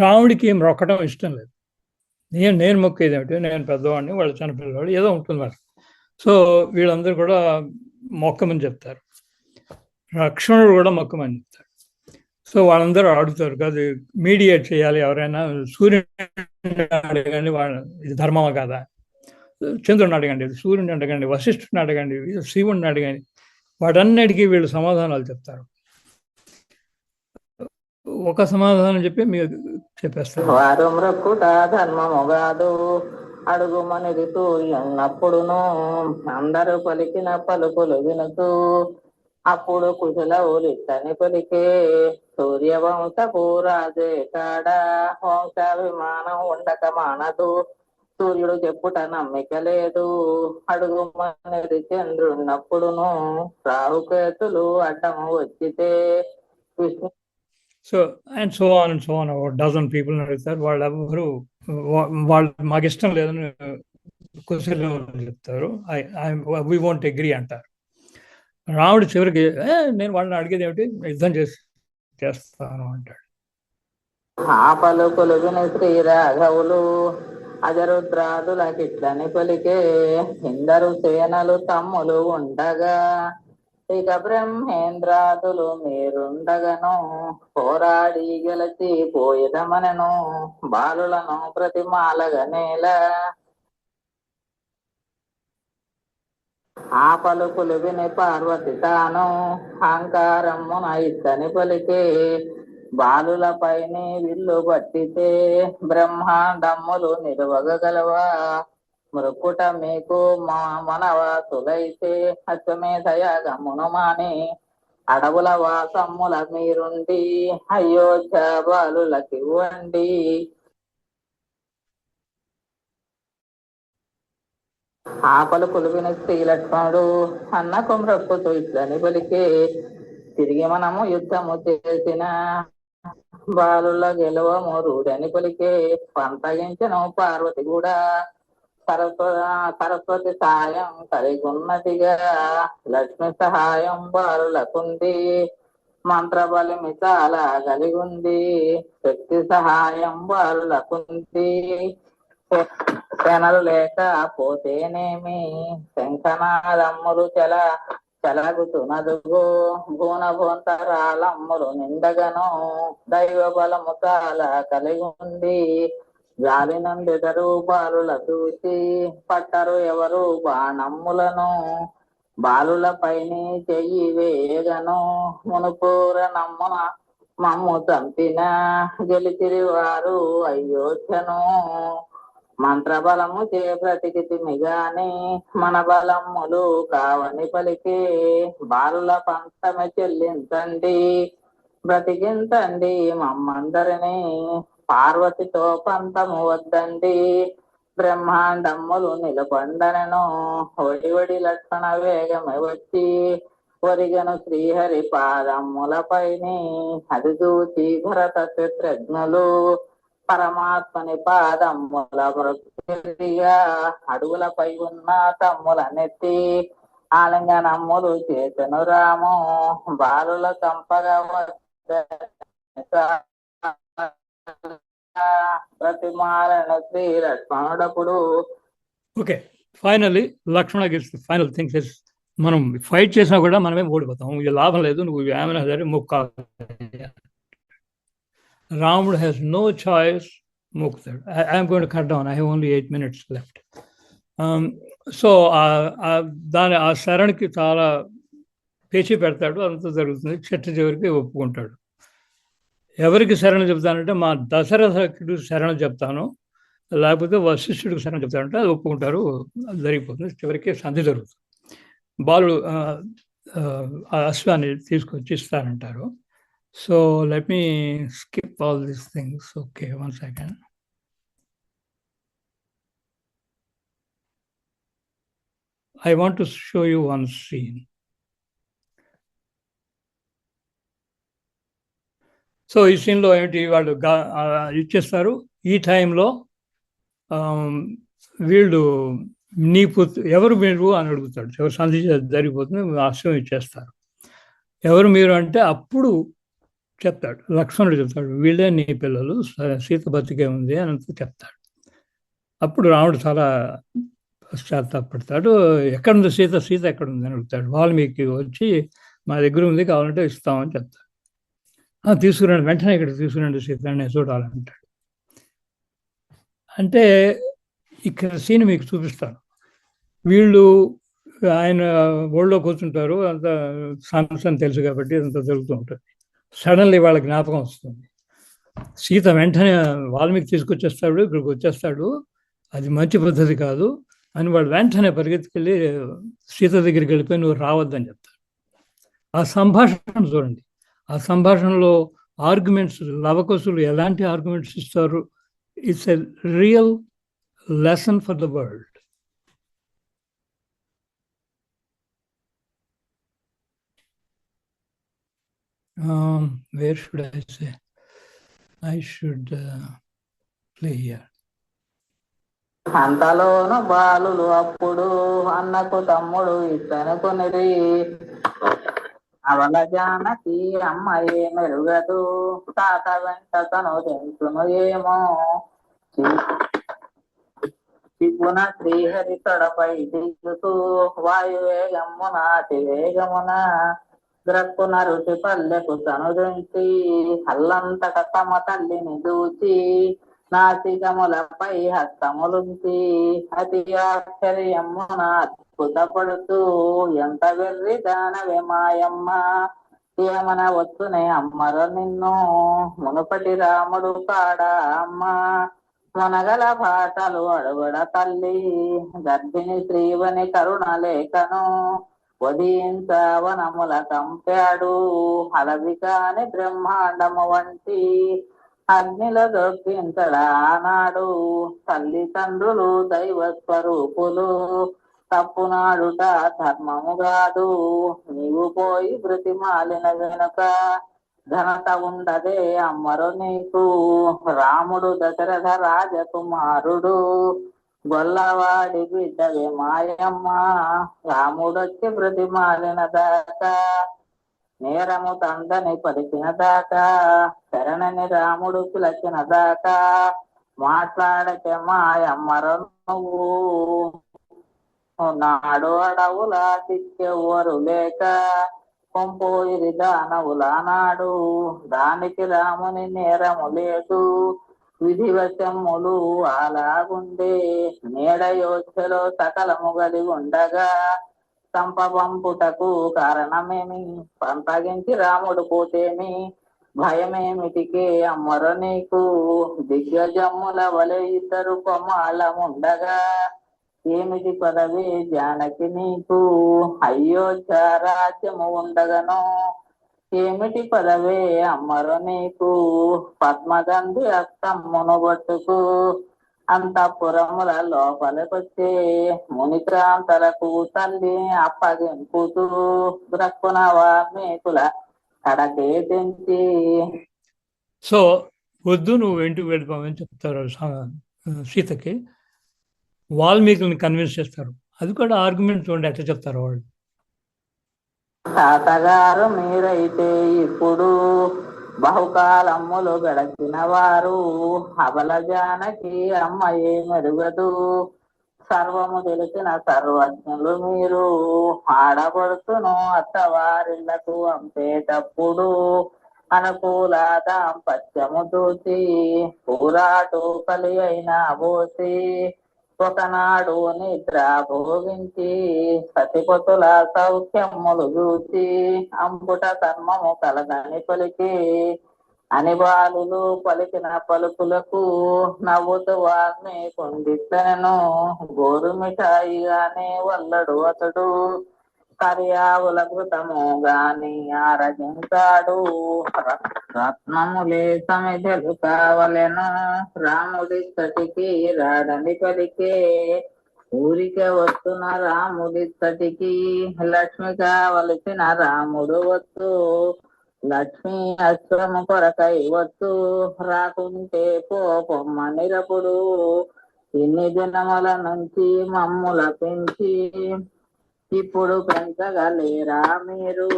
రాముడికి ఏం మొక్కడం ఇష్టం లేదు. నేను మొక్కేది ఏమిటి, నేను పెద్దవాడిని, వాళ్ళు చిన్నపిల్లవాడు, ఏదో ఉంటుంది వాళ్ళు. సో వీళ్ళందరూ కూడా మొక్కమని చెప్తారు, లక్ష్మణుడు కూడా మొక్కమని చెప్తారు. సో వాళ్ళందరూ అడుగుతారు కాదు, మీడియేట్ చేయాలి ఎవరైనా, సూర్యుని అడగండి ఇది ధర్మమా కాదా, చంద్రుడిని అడగండి, సూర్యుని అడగండి, వశిష్ఠుని అడగండి, శివుడిని అడగండి, వాటన్నిటికీ వీళ్ళు సమాధానాలు చెప్తారు. ఒక సమాధానం చెప్పి మీరు చెప్పేస్తారు. వారు మృక్కుట ధర్మము కాదు, అడుగుమని ఋతున్నప్పుడును. అందరూ పలికిన పలుకులు వినుతూ అప్పుడు కుశలవులిట్టని పలికే. సూర్యవంశపు రాజే కాడ వంశాభిమానం ఉండక మానదు, సూర్యుడు చెప్పుట నమ్మిక లేదు. అడుగుమని చంద్రున్నప్పుడును రాహుకేతులు అడ్డము వచ్చితే Vishnu. So and so on and so on. Dozen people అడుగుతారు, వాళ్ళెవరు వాళ్ళు మాకు ఇష్టం లేదని కుశలు చెప్తారు, వి వోంట్ అగ్రీ అంటారు. రాముడు చివరికి నేను వాళ్ళని అడిగేది ఏమిటి, యుద్ధం చేస్తాను అంటాడు. ఆ పలుకులు విని శ్రీ రాఘవులు అజరుద్రాదులకిట్లని పలికే. ఇందరు సేనలు తమ్ములు ఉండగా ఇక బ్రహ్మేంద్రాదులు మీరుండగను, పోరాడి గెలిచి పోయేదమనను బాలులను ప్రతిమాలగనేల. ఆ పలుకులు విని పార్వతి తాను అహంకారమున ఇత్తని పలికే. బాలులపైని విల్లు పట్టితే బ్రహ్మాండములు నిలవగలవా, మృక్కుట మీకు మనవాసులైతే అశ్వమేధయాగమును మాని అడవుల వాసమ్ముల మీరుండి అయోధ్య బాలులకివ్వండి. ఆ పలుకులు విని శ్రీలక్ష్మణుడు అన్నకు మృక్కుతూ ఇట్లని పలికే. తిరిగి మనము యుద్ధము చేసిన బాలుల గెలవము రూడని పలికే. పంతగించను పార్వతి కూడా సరస్వతి సాయం కలిగున్నదిగా, లక్ష్మి సహాయం బాలులకుంది, మంత్రబలిమి చాలా కలిగుంది, శక్తి సహాయం బాలులకుంది. శనలు లేకపోతేనేమి శంఖనాదమ్ములు చెలగుతున్నదుగో, భూనభోంతరాలమ్ములు నిండగను, దైవ బలము చాలా కలిగి ఉంది. జాలినందెదరు బాలుల చూసి పట్టరు ఎవరు బాణమ్ములను, బాలులపైని చెయ్యి వేయగను, మునుపూర నమ్మున మమ్ము చంపిన గెలిచిరి వారు అయోధ్యను. మంత్రబలము చే బ్రతికితిమి గాని మన బలములు కావని పలికే. బాలుల పంతమే చెల్లించండి, బ్రతికించండి మమ్మందరినీ, పార్వతితో పంతము వద్దండి, బ్రహ్మాండములు నిలబండనను. ఒడి లక్షణ వేగమే వచ్చి ఒరిగను శ్రీహరి పాదములపైని, అది చూచి భరత శత్రుఘ్నులు పరమాత్మని పాదముల మృతిగా అడుగులపై ఉన్న తమ్ముల నెత్తి ఆలింగనమ్ములు చేతను రాము. బాలుల చంపగా ప్రతిమాలను శ్రీ లక్ష్మణుడప్పుడు. Okay, finally Lakshmana gives the final things is, మనం ఫైట్ చేసినా కూడా మనమే ఓడిపోతాం, ఇది లాభం లేదు, నువ్వు ఏమైనా సరే మొక్క. రాముడు హ్యాస్ నో చాయిస్, మొక్కుతాడు. I'm going to cut down, I have only 8 minutes left. So దాని ఆ శరణ్కి చాలా పేచి పెడతాడు, అంతా జరుగుతుంది. చివరికి ఒప్పుకుంటాడు. ఎవరికి శరణ చెప్తానంటే మా దశరథుడు శరణ చెప్తాను, లేకపోతే వశిష్ఠుడికి శరణ చెప్తానంటే అది ఒప్పుకుంటారు, అది జరిగిపోతుంది. చివరికి సంధి జరుగుతుంది. బాలుడు అశ్వాన్ని తీసుకొచ్చి ఇస్తానంటారు. So let me skip all these things. Okay, 1 second. I want to show you one scene. So ఈ సీన్లో ఏంటి, వాళ్ళు ఇచ్చేస్తారు. ఈ టైంలో వీళ్ళు నీ పుత్రు ఎవరు మీరు అని అడుగుతాడు. ఎవరు సంధి జరిగిపోతుంది, ఆశ్రమం ఇచ్చేస్తారు. ఎవరు మీరు అంటే అప్పుడు చెప్తాడు, లక్ష్మణుడు చెప్తాడు, వీళ్ళే నీ పిల్లలు, సీత బతికే ఉంది అని చెప్తాడు. అప్పుడు రాముడు చాలా పశ్చాత్తాపడతాడు. ఎక్కడుంది సీత, సీత ఎక్కడుంది అని అడుగుతాడు. వాల్మీకి వచ్చి మా దగ్గర ఉంది, కావాలంటే ఇస్తామని చెప్తాడు. తీసుకురండి, వెంటనే ఇక్కడ తీసుకురండి సీత, నేను చూడాలంటాడు. అంటే ఇక్కడ సీన్ మీకు చూపిస్తాను. వీళ్ళు ఆయన ఒళ్ళో కూర్చుంటారు, అంత సాంసం తెలుసు కాబట్టి అంత జరుగుతూ ఉంటుంది. సడన్లీ వాళ్ళ జ్ఞాపకం వస్తుంది. సీత వెంటనే వాల్మీకి తీసుకొచ్చేస్తాడు, ఇక్కడికి వచ్చేస్తాడు, అది మంచి పద్ధతి కాదు అని వాళ్ళు వెంటనే పరిగెత్తుకెళ్ళి సీత దగ్గరికి వెళ్ళిపోయి నువ్వు రావద్దని చెప్తారు. ఆ సంభాషణ చూడండి. ఆ సంభాషణలో ఆర్గ్యుమెంట్స్, లవకుశులు ఎలాంటి ఆర్గ్యుమెంట్స్ ఇస్తారు. It's a real lesson for the world. Where should I say? I should play here. అంతలోను బాలులు అప్పుడు అన్నకు తమ్ముడు ఇతనుకునిరి. అవల జానకి అమ్మాయి మెరుగదు, తాత వెంట తను తెలుసును ఏమో. చిగున శ్రీహరి తొడపై దిగుతూ వాయువేగమున అతివేగమున ద్రక్కున రుచి పల్లెకు తనుదించి అల్లంతట తమ తల్లిని దూచి నాసికములపై హస్తములుంచి అతి ఆశ్చర్యమున అద్భుతపడుతూ ఎంత వెర్రి దానవే మాయమ్మ, ఏమన వచ్చునే అమ్మరు నిన్ను మునుపటి రాముడు కాడా అమ్మ. మనగల భాషలు అడుగుడ తల్లి, గర్భిణి శ్రీవని కరుణ లేఖను వదించవనముల కంపాడు. అలవి కాని బ్రహ్మాండము వంటి అగ్నిల దొక్కించడా ఆనాడు. తల్లిదండ్రులు దైవ స్వరూపులు, తప్పునాడుట ధర్మము కాదు. నీవు పోయి బ్రతిమాలిన వెనుక ఘనత ఉండదే అమ్మరు నీకు. రాముడు దశరథ రాజకుమారుడు, గొల్లవాడి బిడ్డవే మాయమ్మ. రాముడొచ్చి బ్రతిమాలిన దాకా, నేరము తందని పలికిన దాకా, శరణని రాముడు పిలచిన దాకా మాట్లాడకే మాయమ్మరు నువ్వు. నాడు అడవులా చిక్కెవ్వరు లేక కొంపోయిరి దానవులా నాడు. దానికి రాముని నేరము లేదు, విధివశములు అలాగుండే. నేడ యోచలో సకలము గలి ఉండగా సంపబంపుటకు కారణమేమి, పంపగించి రాముడు పోతేమి భయమేమిటికే అమ్మరు నీకు. దిగ్గజమ్ముల వలె ఇద్దరు కొమ్మాళ్ళముండగా ఏమిటి పదవి జానకి నీకు. అయోధ్య రాజ్యము ఉండగను ఏమిటి పదవే అమ్మరు నీకు. పద్మగంధి అస్తమ్మును పట్టుకు అంతఃపురముల లోపలికొచ్చే మునిక్రాంతలకు తల్లి అప్పగింపుతూ ద్రక్కున వాల్మీకుల కడకే తెంచి. సో వద్దు, నువ్వు ఇంటికి వెళ్ళిపోమని చెప్తారు సీతకి. వాల్మీకుల్ని కన్విన్స్ చేస్తారు. అది కూడా ఆర్గ్యుమెంట్ చూడండి ఎట్లా చెప్తారు వాళ్ళు. తాతగారు మీరైతే ఇప్పుడు బహుకాలమ్ములు గడిచిన వారు, అబల జానకి అమ్మయే మెరుగదు. సర్వము తెలిసిన సర్వజ్ఞులు మీరు, ఆడపడుతును అత్తవారిళ్లకు అంపేటప్పుడు అనుకూల దాంపత్యము చూసి పూరాటు కలి అయినా పోసి ఒకనాడు నిద్ర భోగించి సతిపతుల సౌఖ్యములు చూసి అంబుట కర్మము కలదని పలికి అని బాలులు పలికిన పలుకులకు నవ్వుతూ వారిని కొండిట్లను. గోరు మిఠాయిగానే వల్లడు అతడు, కర్యావుల కృతము గాని ఆరగించాడు. రత్నములే సమిధలు కావలెను రాముడి తటికి రాడని పలికే. ఊరికే వస్తున్న రాముడి తటికి లక్ష్మి కావలసిన రాముడు వస్తు. లక్ష్మి అశ్వము కొరకై వస్తు, రాకుంటే పోపమ్మ నిరపుడు. ఇన్ని దినముల నుంచి మమ్ముల పెంచి ఇప్పుడు పెంచగలేరా మీరు?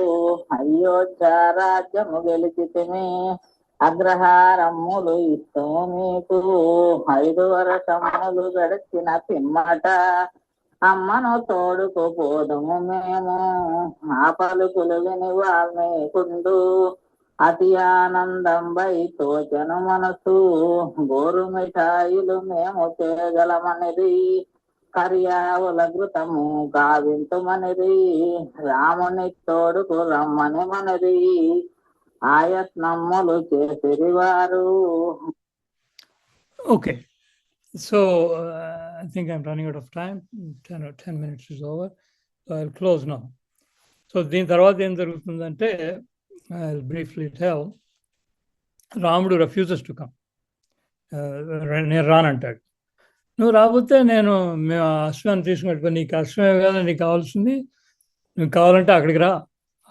అయోధ్య రాజ్యము గెలిచితిమి, అగ్రహారములు ఇస్తాము మీకు. 5 వర్షములు గడిచిన పిమ్మట అమ్మను తోడుకుపోదుము మేము. ఆ పలుకులు విని వాల్మీకుండు అతి ఆనందం బై తోచను మనసు. గోరు మిఠాయిలు మేము చేయగలమనిది, కర్యావుల ఘృతము గావింతుమనిది, రాముని తోడుకు రమ్మని మనది, ఆయత్నమ్ములు చేసిరి వారు. Okay. So I think I'm running out of time. 10 minutes is over. So I'll close now. So దీని తర్వాత ఏం జరుగుతుందంటే I'll briefly tell. రాముడు refuses to come. నేను రానంటాడు. నువ్వు రాకపోతే మేము అశ్వాన్ని తీసుకుని నీకు అశ్వమే కదా నీకు కావాల్సింది, నువ్వు కావాలంటే అక్కడికి రా,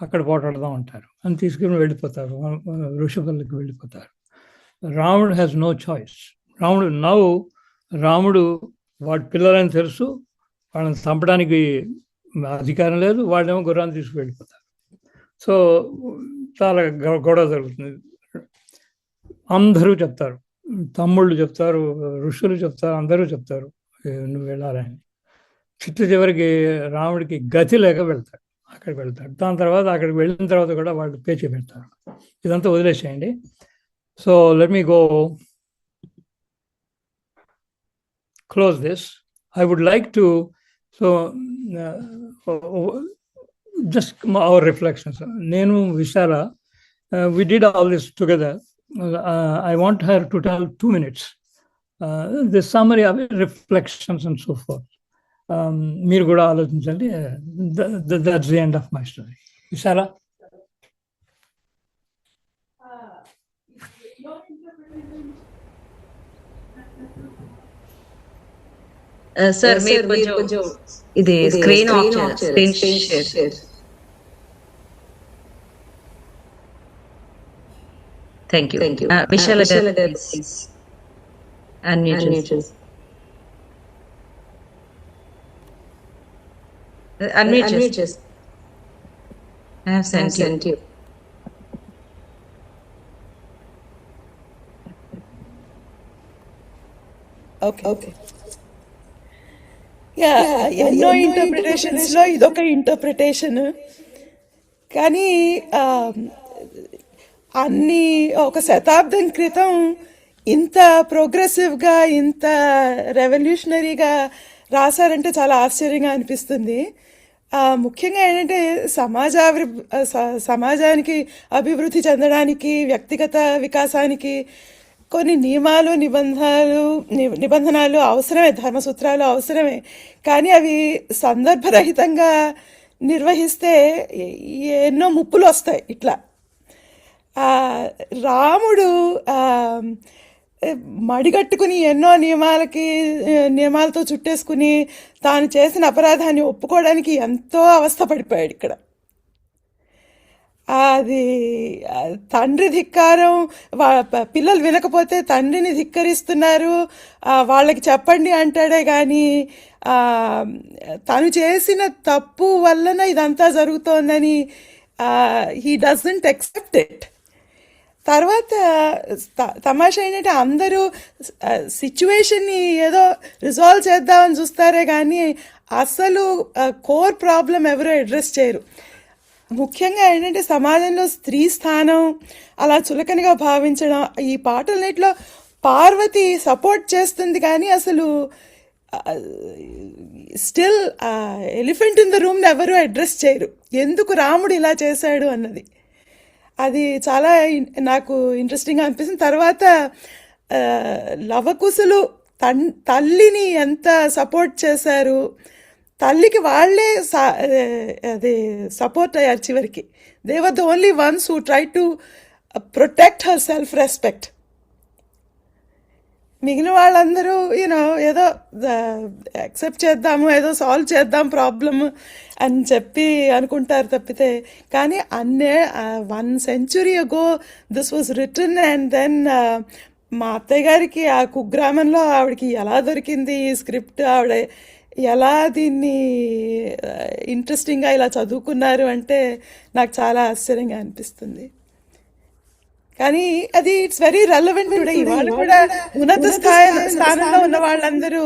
అక్కడ పోటాడదాం అంటారు అని తీసుకుని వెళ్ళిపోతారు, ఋషభులకి వెళ్ళిపోతారు. రాముడు హ్యాస్ నో చాయిస్. రాముడు వాడి పిల్లలని తెలుసు, వాళ్ళని చంపడానికి అధికారం లేదు, వాళ్ళేమో గుర్రాన్ని తీసుకు వెళ్ళిపోతారు. సో చాలా గొడవ జరుగుతుంది. అందరూ చెప్తారు, తమ్ముళ్ళు చెప్తారు, ఋషులు చెప్తారు, అందరూ చెప్తారు నువ్వు వెళ్ళాలని. చివరికి రాముడికి గతి లేక వెళ్తాడు, అక్కడికి వెళ్తాడు. దాని తర్వాత అక్కడికి వెళ్ళిన తర్వాత కూడా వాళ్ళు పేచి పెడతారు. ఇదంతా వదిలేసేయండి. So let me go close this. I would like to, just our reflections. Nenu Vishala, we did all this together. I want her to tell 2 minutes. The summary of reflections and so forth. Meer kuda alochinchalli. That's the end of my story. Vishala. Sir మీరు కొంచెం ఇది screen share. Thank you. Vishala unmute. I have sent you. Okay. ఎన్నో ఇంటర్ప్రిటేషన్స్లో ఇదొక interpretation. కానీ అన్ని ఒక శతాబ్దం క్రితం ఇంత ప్రోగ్రెసివ్గా, ఇంత రెవల్యూషనరీగా రాశారంటే చాలా ఆశ్చర్యంగా అనిపిస్తుంది. ముఖ్యంగా ఏంటంటే సమాజానికి అభివృద్ధి చెందడానికి, వ్యక్తిగత వికాసానికి కొన్ని నియమాలు, నిబంధనలు అవసరమే, ధర్మసూత్రాలు అవసరమే. కానీ అవి సందర్భరహితంగా నిర్వహిస్తే ఎన్నో ముప్పులు వస్తాయి. ఇట్లా రాముడు మడిగట్టుకుని ఎన్నో నియమాలతో చుట్టేసుకుని తాను చేసిన అపరాధాన్ని ఒప్పుకోవడానికి ఎంతో అవస్థపడిపోయాడు ఇక్కడ. అది తండ్రి ధిక్కారం, పిల్లలు వినకపోతే తండ్రిని ధిక్కరిస్తున్నారు, వాళ్ళకి చెప్పండి అంటాడే కానీ తను చేసిన తప్పు వలన ఇదంతా జరుగుతోందని హీ డజంట్ యాక్సెప్ట్ ఇట్. తర్వాత తమాషా ఏంటంటే అందరూ సిచ్యువేషన్ని ఏదో రిజాల్వ్ చేద్దామని చూస్తారే కానీ అసలు కోర్ ప్రాబ్లం ఎవరో అడ్రస్ చేయరు. ముఖ్యంగా ఏంటంటే సమాజంలో స్త్రీ స్థానం అలా చులకనగా భావించడం. ఈ పాటలన్నిటిలో పార్వతి సపోర్ట్ చేస్తుంది కానీ అసలు స్టిల్ ఎలిఫెంట్ ఇన్ ద రూమ్ని ఎవరు అడ్రస్ చేయరు, ఎందుకు రాముడు ఇలా చేశాడు అన్నది. అది చాలా నాకు ఇంట్రెస్టింగ్గా అనిపిస్తుంది. తర్వాత లవకుశులు తల్లిని ఎంత సపోర్ట్ చేశారు, తల్లికి వాళ్ళే అదే సపోర్ట్ అయ్యారు చివరికి. They were the only once who try to protect her self respect. మిగిలిన వాళ్ళందరూ ఏదో యాక్సెప్ట్ చేద్దాము, ఏదో సాల్వ్ చేద్దాం ప్రాబ్లమ్ అని చెప్పి అనుకుంటారు తప్పితే. కానీ 1 century ago this was written and then మా అత్తయ్య గారికి ఆ కుగ్రామంలో ఆవిడకి ఎలా దొరికింది ఈ స్క్రిప్ట్, ఆవిడ ఎలా దీన్ని ఇంట్రెస్టింగ్గా ఇలా చదువుకున్నారు అంటే నాకు చాలా ఆశ్చర్యంగా అనిపిస్తుంది. కానీ అది ఇట్స్ వెరీ రెలవెంట్ టుడే. ఇవాళ కూడా ఉన్నత స్థానంలో ఉన్న వాళ్ళందరూ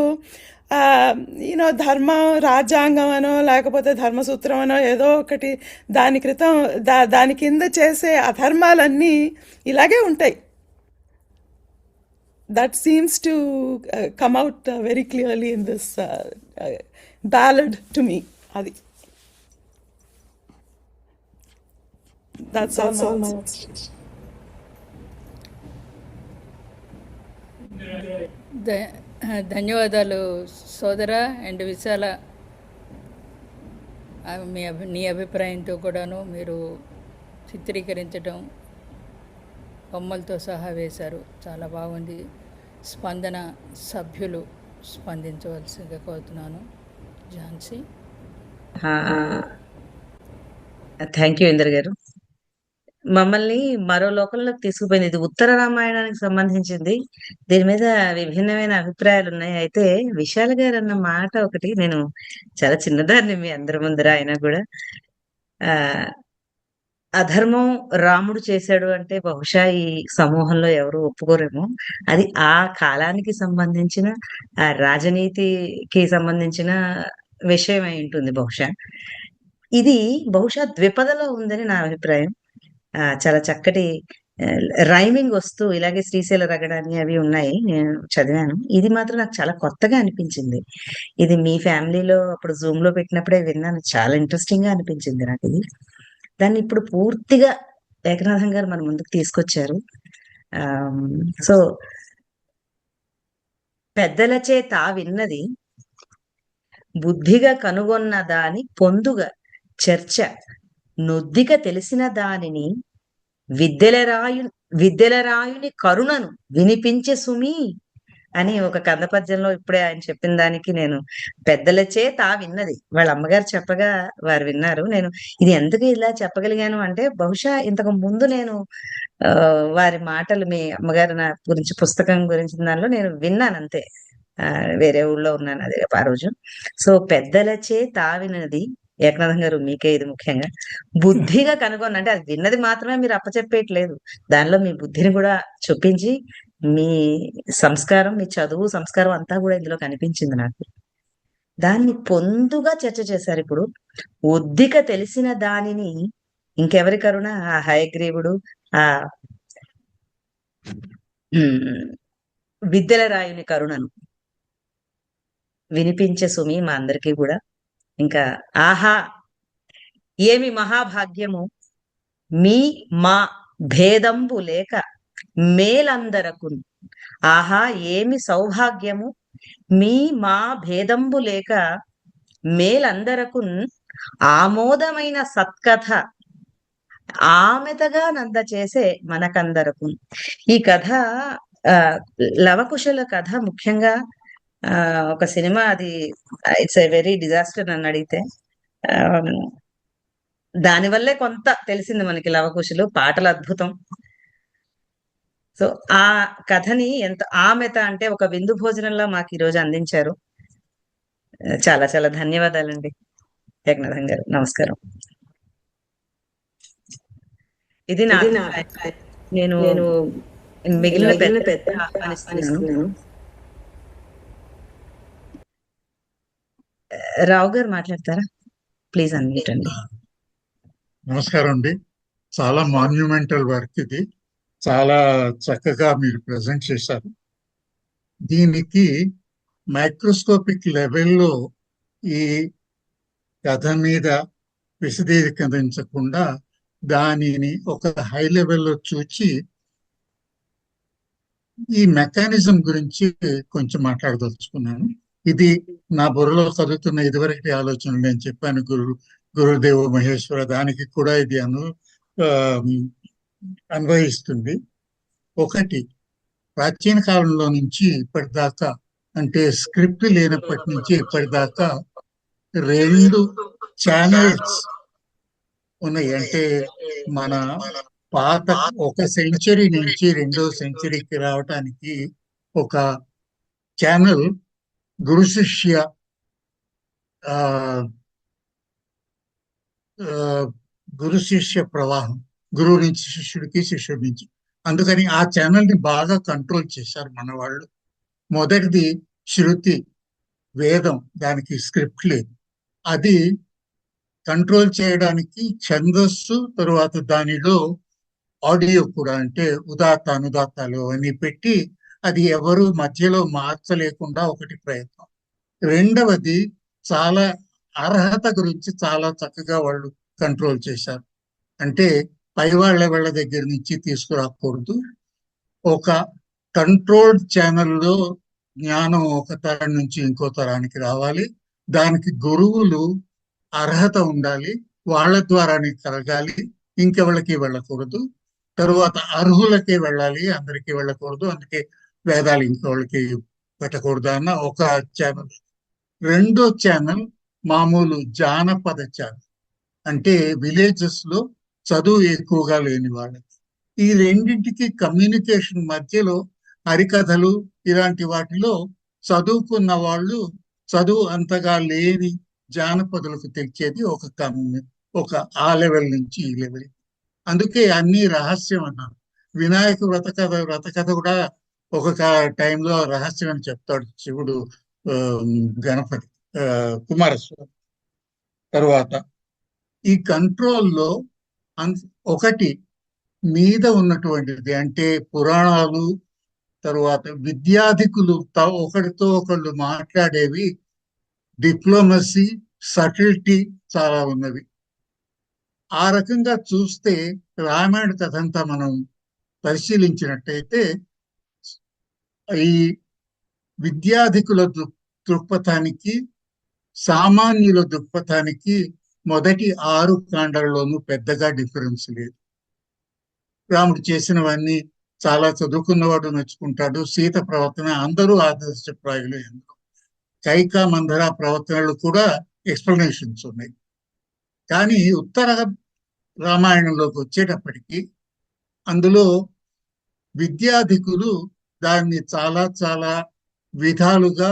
యూనో ధర్మం, రాజ్యాంగం అనో లేకపోతే ధర్మసూత్రం అనో ఏదో ఒకటి దాని కింద చేసే అధర్మాలన్నీ ఇలాగే ఉంటాయి. That seems to come out very clearly in this ballad to me. Adi. That's all my ధన్యవాదాలు సోదర అండ్ విశాల. నీ అభిప్రాయంతో కూడాను మీరు చిత్రీకరించడం, బొమ్మలతో సహా వేశారు, చాలా బాగుంది. స్పందన సభ్యులు స్పందించవలసిందిగా కోరుతున్నాను. ఝాన్సీ. థ్యాంక్ యూ ఇందర్ గారు. మమ్మల్ని మరో లోకంలోకి తీసుకుపోయింది. ఇది ఉత్తర రామాయణానికి సంబంధించింది. దీని మీద విభిన్నమైన అభిప్రాయాలు ఉన్నాయి. అయితే విశాల గారు అన్న మాట ఒకటి, నేను చాలా చిన్నదాన్ని మీ అందరి ముందర అయినా కూడా, అధర్మం రాముడు చేశాడు అంటే బహుశా ఈ సమూహంలో ఎవరు ఒప్పుకోరేమో. అది ఆ కాలానికి సంబంధించిన, ఆ రాజనీతికి సంబంధించిన విషయం అయి ఉంటుంది బహుశా. ఇది బహుశా ద్విపదలో ఉందని నా అభిప్రాయం. చాలా చక్కటి రైమింగ్ వస్తూ ఇలాగే శ్రీశైల రగడాన్ని అవి ఉన్నాయి, నేను చదివాను. ఇది మాత్రం నాకు చాలా కొత్తగా అనిపించింది. ఇది మీ ఫ్యామిలీలో అప్పుడు జూమ్ లో పెట్టినప్పుడే విన్నాను, చాలా ఇంట్రెస్టింగ్ గా అనిపించింది నాకు ఇది. దాన్ని ఇప్పుడు పూర్తిగా ఏకనాథం గారు మన ముందుకు తీసుకొచ్చారు. సో పెద్దలచే తా విన్నది, బుద్ధిగా కనుగొన్న దాని పొందుగా చర్చ, నొద్దిక తెలిసిన దానిని విద్యలరాయుని కరుణను వినిపించే సుమి అని ఒక కంద పద్యంలో ఇప్పుడే ఆయన చెప్పిన దానికి నేను పెద్దలచే తా విన్నది, వాళ్ళ అమ్మగారు చెప్పగా వారు విన్నారు. నేను ఇది ఎందుకు ఇలా చెప్పగలిగాను అంటే, బహుశా ఇంతకు ముందు నేను వారి మాటలు, మీ అమ్మగారు నా గురించి పుస్తకం గురించి దానిలో నేను విన్నాను అంతే. వేరే ఊళ్ళో ఉన్నాను అదే ఆ రోజు. సో పెద్దలచే తా విన్నది, ఏకనాథం గారు మీకే ఇది ముఖ్యంగా బుద్ధిగా కనుగొన్న, అంటే అది విన్నది మాత్రమే మీరు అప్పచెప్పేయట్లేదు, దానిలో మీ బుద్ధిని కూడా చూపించి మీ సంస్కారం, మీ చదువు సంస్కారం అంతా కూడా ఇందులో కనిపించింది నాకు. దాన్ని పొందుగా చర్చ చేశారు. ఇప్పుడు ఒద్దిక తెలిసిన దానిని ఇంకెవరి కరుణ, ఆ హయగ్రీవుడు, ఆ విద్యల రాయుని కరుణను వినిపించే సుమి మా అందరికీ కూడా. ఇంకా ఆహా ఏమి మహాభాగ్యము, మీ మా భేదంబు లేక మేలందరకు. ఆహా ఏమి సౌభాగ్యము, మీ మా భేదంబు లేక మేలందరకు ఆమోదమైన సత్కథ ఆమెతగా నంద చేసే మనకందరకు. ఈ కథ లవకుశల కథ ముఖ్యంగా ఒక సినిమా, అది ఇట్స్ ఎ వెరీ డిజాస్టర్ నన్ను అడిగితే. దానివల్లే కొంత తెలిసింది మనకి లవకుశులు, పాటలు అద్భుతం. సో ఆ కథని ఎంత ఆమెత అంటే ఒక విందు భోజనంలో మాకు ఈరోజు అందించారు. చాలా చాలా ధన్యవాదాలండి ఏకనాథం గారు. నమస్కారం. ఇది నేను మిగిలిన పెద్ద ఆహ్వానిస్తున్నాను. రావు గారు మాట్లాడతారా ప్లీజ్? అన్మ్యూట్ అండి. నమస్కారం అండి. చాలా మాన్యుమెంటల్ వర్క్ ఇది, చాలా చక్కగా మీరు ప్రజెంట్ చేశారు. దీనికి మైక్రోస్కోపిక్ లెవెల్లో ఈ కథ మీద విశదీకరించకుండా దానిని ఒక హై లెవెల్లో చూచి ఈ మెకానిజం గురించి కొంచెం మాట్లాడదలుచుకున్నాను. ఇది నా బుర్రలో చదువుతున్న ఇదివరకటి ఆలోచనలు నేను చెప్పాను, గురుదేవ మహేశ్వర, దానికి కూడా ఇది అన్వయిస్తుంది. ఒకటి, ప్రాచీన కాలంలో నుంచి ఇప్పటిదాకా, అంటే స్క్రిప్ట్ లేనప్పటి నుంచి ఇప్పటిదాకా 2 ఛానల్స్ ఉన్నాయి. అంటే మన పాత ఒక సెంచరీ నుంచి రెండో సెంచరీకి రావటానికి ఒక ఛానల్ గురు శిష్య ఆ, ఆ, గురు శిష్య ప్రవాహం, గురువు నుంచి శిష్యుడికి, శిష్యుడి నుంచి. అందుకని ఆ ఛానల్ ని బాగా కంట్రోల్ చేశారు మన వాళ్ళు. మొదటిది శృతి, వేదం, దానికి స్క్రిప్ట్ లేదు. అది కంట్రోల్ చేయడానికి ఛందస్సు, తరువాత దానిలో ఆడియో కూడా, అంటే ఉదాత్త అనుదాత్తాలు అవన్నీ పెట్టి అది ఎవరు మధ్యలో మార్చలేకుండా ఒకటి ప్రయత్నం. రెండవది చాలా అర్హత గురించి చాలా చక్కగా వాళ్ళు కంట్రోల్ చేశారు. అంటే పై వాళ్ళ దగ్గర నుంచి తీసుకురాకూడదు. ఒక కంట్రోల్డ్ ఛానల్లో జ్ఞానం ఒక తరం నుంచి ఇంకో తరానికి రావాలి. దానికి గురువులు అర్హత ఉండాలి, వాళ్ళ ద్వారానే కలగాలి, ఇంకెవళ్ళకి వెళ్ళకూడదు. తరువాత అర్హులకే వెళ్ళాలి, అందరికీ వెళ్ళకూడదు. అందుకే వేదాలు ఇంకోళ్ళకి పెట్టకూడదు అన్న ఒక ఛానల్. రెండో ఛానల్ మామూలు జానపద ఛానల్, అంటే విలేజెస్ లో చదువు ఎక్కువగా లేని వాళ్ళకి. ఈ రెండింటికి కమ్యూనికేషన్ మధ్యలో హరికథలు ఇలాంటి వాటిలో చదువుకున్న వాళ్ళు చదువు అంతగా లేని జానపదులకు తెచ్చేది ఒక ఆ లెవెల్ నుంచి ఈ లెవెల్. అందుకే అన్ని రహస్యం అన్నారు. వినాయక వ్రతకథ కూడా ఒక టైంలో రహస్యం అని చెప్తాడు శివుడు గణపతి కుమారస్వామి. తరువాత ఈ కంట్రోల్లో ఒకటి మీద ఉన్నటువంటిది, అంటే పురాణాలు, తరువాత విద్యాధికులు ఒకరితో ఒకళ్ళు మాట్లాడేవి, డిప్లొమసీ, సటిల్టీ చాలా ఉన్నవి. ఆ రకంగా చూస్తే రామాయణ కథ అంతా మనం పరిశీలించినట్టయితే ఈ విద్యాధికుల దృక్పథానికి, సామాన్యుల దృక్పథానికి మొదటి 6 కాండాల్లోనూ పెద్దగా డిఫరెన్స్ లేదు. రాముడు చేసినవన్నీ చాలా చదువుకున్నవాడు మెచ్చుకుంటాడు. సీత ప్రవర్తన అందరూ ఆదర్శప్రాయులు. ఎందుకు కైక మందర ప్రవర్తనలు కూడా ఎక్స్ప్లెనేషన్స్ ఉన్నాయి. కానీ ఉత్తర రామాయణంలోకి వచ్చేటప్పటికి అందులో విద్యాధికులు దాన్ని చాలా చాలా విధాలుగా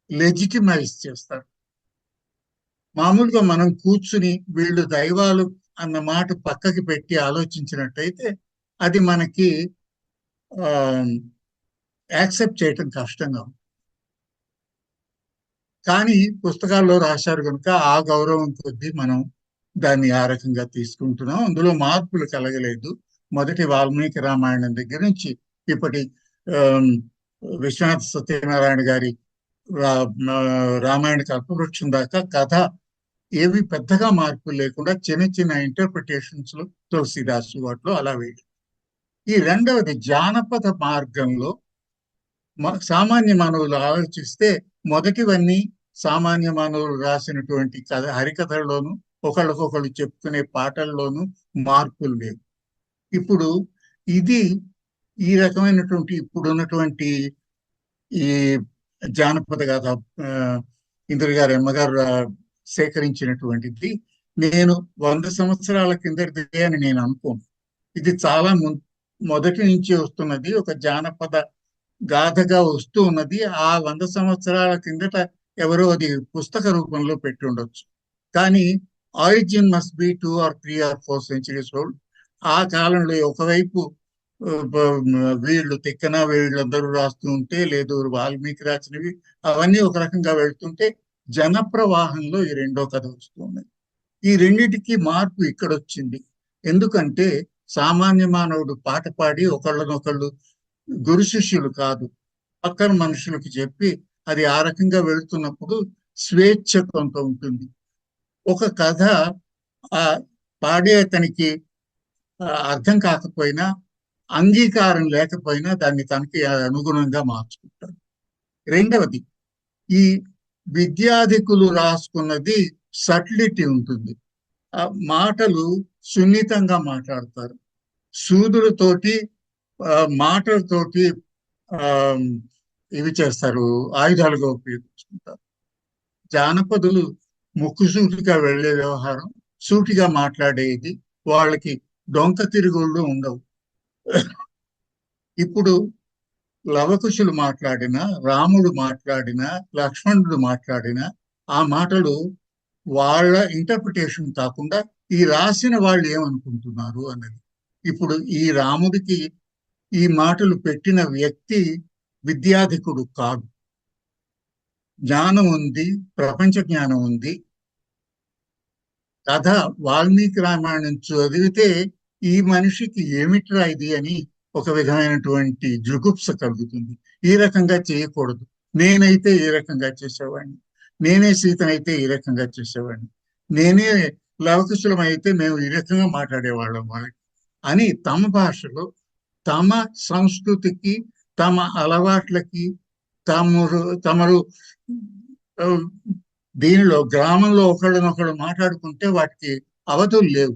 లెజిటిమైజ్ చేస్తారు. మామూలుగా మనం కూర్చుని వీళ్ళు దైవాలు అన్న మాట పక్కకి పెట్టి ఆలోచించినట్టయితే అది మనకి యాక్సెప్ట్ చేయటం కష్టంగా ఉంది. కానీ పుస్తకాల్లో రాశారు కనుక ఆ గౌరవం కొద్దీ మనం దాన్ని ఆ రకంగా తీసుకుంటున్నాం. అందులో మార్పులు కలగలేదు. మొదటి వాల్మీకి రామాయణం దగ్గర నుంచి ఇప్పటి విశ్వనాథ సత్యనారాయణ గారి రామాయణ కల్పవృక్షం దాకా కథ ఏవి పెద్దగా మార్పులు లేకుండా చిన్న చిన్న ఇంటర్ప్రిటేషన్స్ లో తులసిదాసు వాటిలో అలా వేయాలి. ఈ రెండవది జానపద మార్గంలో సామాన్య మానవులు ఆలోచిస్తే మొదటివన్నీ సామాన్య మానవులు రాసినటువంటి హరికథల్లోనూ ఒకళ్ళకొకళ్ళు చెప్పుకునే పాటల్లోనూ మార్పులు లేవు. ఇప్పుడు ఇది ఈ రకమైనటువంటి ఇప్పుడున్నటువంటి ఈ జానపద కథ ఇంద్ర గారు అమ్మగారు సేకరించినటువంటిది నేను 100 సంవత్సరాల కిందటిదే అని నేను అనుకోను. ఇది చాలా మొదటి నుంచి వస్తున్నది, ఒక జానపద గాథగా వస్తూ ఉన్నది. ఆ 100 సంవత్సరాల కిందట ఎవరో అది పుస్తక రూపంలో పెట్టి ఉండొచ్చు. కానీ origin must be 2 or 3 or 4 centuries old. ఆ కాలంలో ఒకవైపు వీళ్ళు తిక్కన వీళ్ళందరూ రాస్తూ ఉంటే, లేదు వాల్మీకి రాసినవి, అవన్నీ ఒక రకంగా వెళ్తుంటే జనప్రవాహంలో ఈ రెండో కథ వస్తుంది. ఈ రెండింటికి మార్పు ఇక్కడ వచ్చింది. ఎందుకంటే సామాన్య మానవుడు పాట పాడి ఒకళ్ళనొకళ్ళు గురు శిష్యులు కాదు, పక్కన మనుషులకి చెప్పి అది ఆ రకంగా వెళుతున్నప్పుడు స్వేచ్ఛ కొంత ఉంటుంది. ఒక కథ ఆ పాడే అతనికి అర్థం కాకపోయినా, అంగీకారం లేకపోయినా దాన్ని తనకి అనుగుణంగా మార్చుకుంటాడు. రెండవది, ఈ విద్యాధికులు రాసుకున్నది సటిలిటీ ఉంటుంది. ఆ మాటలు సున్నితంగా మాట్లాడతారు, సూదులతోటి మాటలతోటి ఇవి చేస్తారు, ఆయుధాలుగా ఉపయోగించుకుంటారు. జానపదులు ముక్కుసూటిగా వెళ్లే వ్యవహారం, సూటిగా మాట్లాడేది, వాళ్ళకి డొంక తిరుగుళ్ళు ఉండవు. ఇప్పుడు లవకుశులు మాట్లాడినా, రాముడు మాట్లాడినా, లక్ష్మణుడు మాట్లాడినా ఆ మాటలు వాళ్ళ ఇంటర్ప్రిటేషన్ కాకుండా ఈ రాసిన వాళ్ళు ఏమనుకుంటున్నారు అన్నది. ఇప్పుడు ఈ రాముడికి ఈ మాటలు పెట్టిన వ్యక్తి విద్యాధికుడు కాదు. జ్ఞానం ఉంది, ప్రపంచ జ్ఞానం ఉంది. కథ వాల్మీకి రామాయణం చదివితే ఈ మనిషికి ఏమిట్రా ఇది అని ఒక విధమైనటువంటి జుగుప్స కలుగుతుంది. ఈ రకంగా చేయకూడదు, నేనైతే ఈ రకంగా చేసేవాడిని, నేనే సీతనైతే ఈ రకంగా చేసేవాడిని, నేనే లవకుశలం అయితే మేము ఈ రకంగా మాట్లాడేవాళ్ళం వాళ్ళకి అని తమ భాషలో తమ సంస్కృతికి తమ అలవాట్లకి తమరు దీనిలో గ్రామంలో ఒకళ్ళనొకళ్ళు మాట్లాడుకుంటే వాటికి అవధులు లేవు,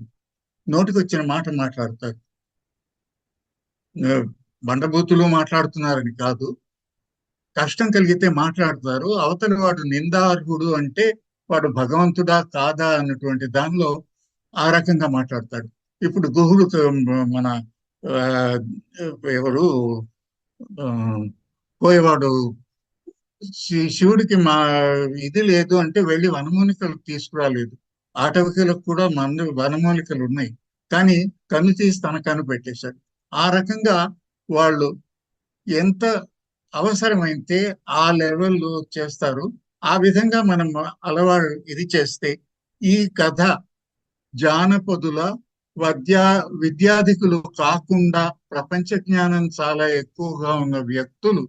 నోటికి వచ్చిన మాట మాట్లాడతారు. బండబూతులు మాట్లాడుతున్నారని కాదు, కష్టం కలిగితే మాట్లాడతారు. అవతలి వాడు నిందార్హుడు అంటే వాడు భగవంతుడా కాదా అన్నటువంటి దానిలో ఆ రకంగా మాట్లాడతాడు. ఇప్పుడు గుహుడు మన ఎవరు పోయేవాడు శివుడికి మా ఇది లేదు అంటే వెళ్ళి వనమూలికలు తీసుకురాలేదు. ఆటవికలకు కూడా వనమూలికలు ఉన్నాయి, కానీ కన్ను తీసి తన కన్ను పెట్టేశాడు. ఆ రకంగా వాళ్ళు ఎంత అవసరమైతే ఆ లెవెల్లో చేస్తారు. ఆ విధంగా మనం అలవాటు ఇది చేస్తే ఈ కథ జానపదుల విద్యాధికులు కాకుండా ప్రపంచ జ్ఞానం చాలా ఎక్కువగా ఉన్న వ్యక్తులు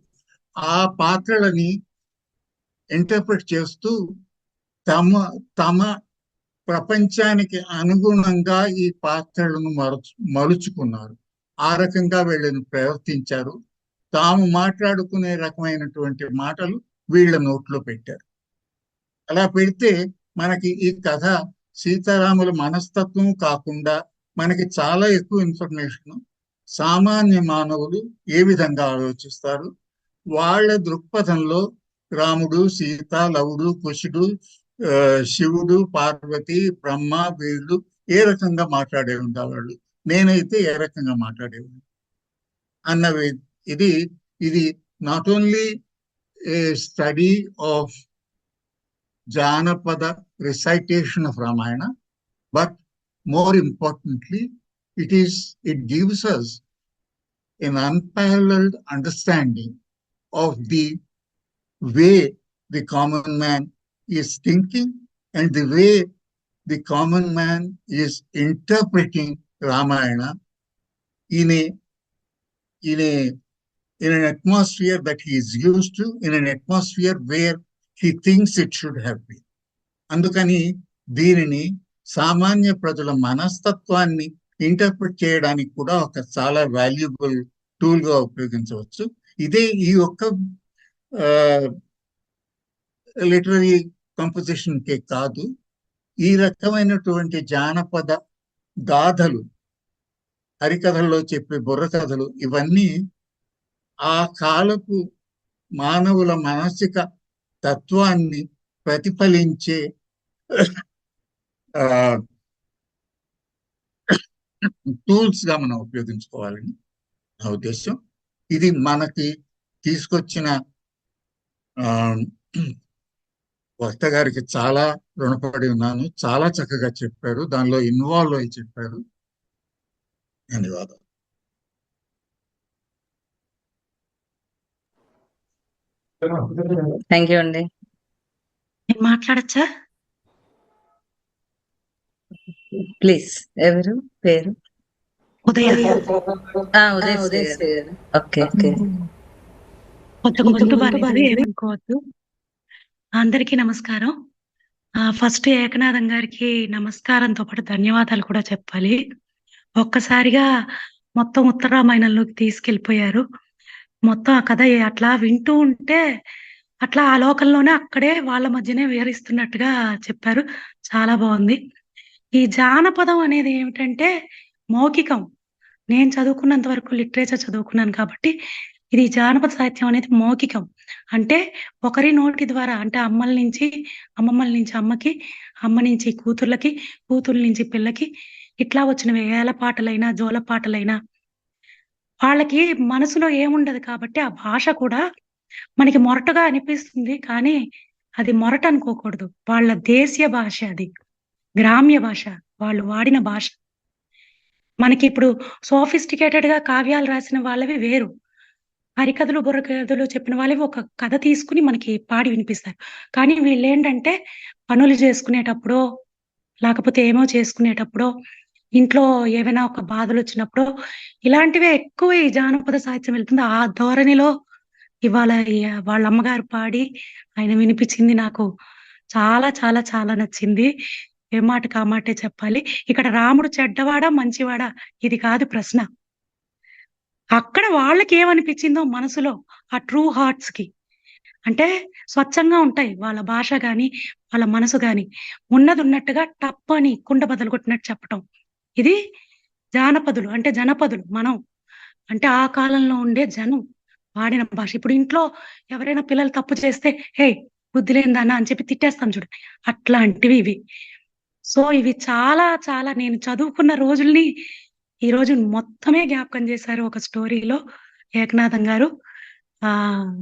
ఆ పాత్రలని ఇంటర్ప్రిట్ చేస్తూ తమ ప్రపంచానికి అనుగుణంగా ఈ పాత్రలను మలుచుకున్నారు. ఆ రకంగా వీళ్ళని ప్రవర్తించారు. తాము మాట్లాడుకునే రకమైనటువంటి మాటలు వీళ్ళ నోట్లో పెట్టారు. అలా పెడితే మనకి ఈ కథ సీతారాముల మనస్తత్వం కాకుండా మనకి చాలా ఎక్కువ ఇన్ఫర్మేషన్, సామాన్య మానవులు ఏ విధంగా ఆలోచిస్తారు, వాళ్ళ దృక్పథంలో రాముడు, సీత, లవుడు, కుశుడు, శివుడు, పార్వతి, బ్రహ్మ, వీళ్ళు ఏ రకంగా మాట్లాడే ఉండేవాళ్ళు, నేనైతే ఏ రకంగా మాట్లాడేవాళ్ళు అన్నవి. ఇది not only A study of జానపద recitation of Ramayana, but more importantly, it gives us an unparalleled understanding of the way the common man is thinking and the way the common man is interpreting Ramayana in an atmosphere that he is used to, in an atmosphere where he thinks it should have been. అందుకని దీనిని సామాన్య ప్రజల మనస్తత్వాన్ని interpret చేయడానికి కూడా ఒక చాలా valuable tool గా ఉపయోగించవచ్చు. ఇదే ఈ యొక్క లిటరరీ కంపోజిషన్ కే కాదు, ఈ రకమైనటువంటి జానపద గాథలు, హరికథల్లో చెప్పే బుర్ర కథలు, ఇవన్నీ ఆ కాలపు మానవుల మానసిక తత్వాన్ని ప్రతిఫలించే టూల్స్ గా మనం ఉపయోగించుకోవాలని నా ఉద్దేశం. ఇది మనకి తీసుకొచ్చిన వక్త గారికి చాలా రుణపడి ఉన్నాను. చాలా చక్కగా చెప్పారు, దానిలో ఇన్వాల్వ్ అయి చెప్పారు. ధన్యవాదాలు. థ్యాంక్ యూ అండి. మాట్లాడచ్చా? ప్లీజ్. ఎవరు పేరు? ఉదయ. ఉదయ్. ఓకే. ఏమనుకోవద్దు. అందరికీ నమస్కారం. ఫస్ట్ ఏకనాథం గారికి నమస్కారంతో పాటు ధన్యవాదాలు కూడా చెప్పాలి. ఒక్కసారిగా మొత్తం ఉత్తర రామాయణంలోకి తీసుకెళ్ళిపోయారు. మొత్తం ఆ కథ అట్లా వింటూ ఉంటే అట్లా ఆ లోకంలోనే అక్కడే వాళ్ళ మధ్యనే వివరిస్తున్నట్టుగా చెప్పారు. చాలా బాగుంది. ఈ జానపదం అనేది ఏమిటంటే మౌఖికం. నేను చదువుకున్నంత వరకు లిటరేచర్ చదువుకున్నాను కాబట్టి ఇది జానపద సాహిత్యం అనేది మౌఖికం. అంటే ఒకరి నోటి ద్వారా, అంటే అమ్మల నుంచి అమ్మమ్మల నుంచి అమ్మకి, అమ్మ నుంచి కూతుర్లకి, కూతుర్ల నుంచి పిల్లకి, ఇట్లా వచ్చినవి ఏల పాటలైనా, జోల పాటలైనా వాళ్ళకి మనసులో ఏముండదు కాబట్టి ఆ భాష కూడా మనకి మొరటగా అనిపిస్తుంది. కానీ అది మొరట అనుకోకూడదు. వాళ్ళ దేశీయ భాష అది. గ్రామ్య భాష. వాళ్ళు వాడిన భాష. మనకిప్పుడు సోఫిస్టికేటెడ్‌గా కావ్యాలు రాసిన వాళ్ళవి వేరు. హరికథలు, బుర్రకథలు చెప్పిన వాళ్ళవి ఒక కథ తీసుకొని మనకి పాడి వినిపిస్తారు. కానీ వీళ్ళేంటంటే పనులు చేసుకునేటప్పుడో, లేకపోతే ఏమో చేసుకునేటప్పుడో, ఇంట్లో ఏవైనా ఒక బాధలొచ్చినప్పుడో, ఇలాంటివే ఎక్కువ ఈ జానపద సాహిత్యం వెళ్తుంది. ఆ ధోరణిలో ఇవాళ వాళ్ళ అమ్మగారు పాడి ఆయన వినిపించింది నాకు చాలా చాలా చాలా నచ్చింది. ఏ మాటకి ఆ మాటే చెప్పాలి. ఇక్కడ రాముడు చెడ్డవాడా? మంచివాడా? ఇది కాదు ప్రశ్న. అక్కడ వాళ్ళకేమనిపించిందో మనసులో ఆ ట్రూ హార్ట్స్‌కి. అంటే స్వచ్ఛంగా ఉంటాయి వాళ్ళ భాష గాని, వాళ్ళ మనసు గాని. ఉన్నదున్నట్టుగా టప్పని కుండ బద్దలు కొట్టినట్టు చెప్పటం. ఇది జానపదులు అంటే జనపదులు మనం. అంటే ఆ కాలంలో ఉండే జనం వాడిన భాష. ఇప్పుడు ఇంట్లో ఎవరైనా పిల్లలు తప్పు చేస్తే, "హేయ్! బుద్ధి లేనిదానా" అని చెప్పి తిట్టేస్తాం చూడండి. అట్లాంటివి ఇవి. సో, ఇవి చాలా చాలా నేను చదువుకున్న రోజుల్ని ఈరోజు మొత్తమే జ్ఞాపకం చేశారు ఒక స్టోరీలో ఏకనాథం గారు. ఆహ్,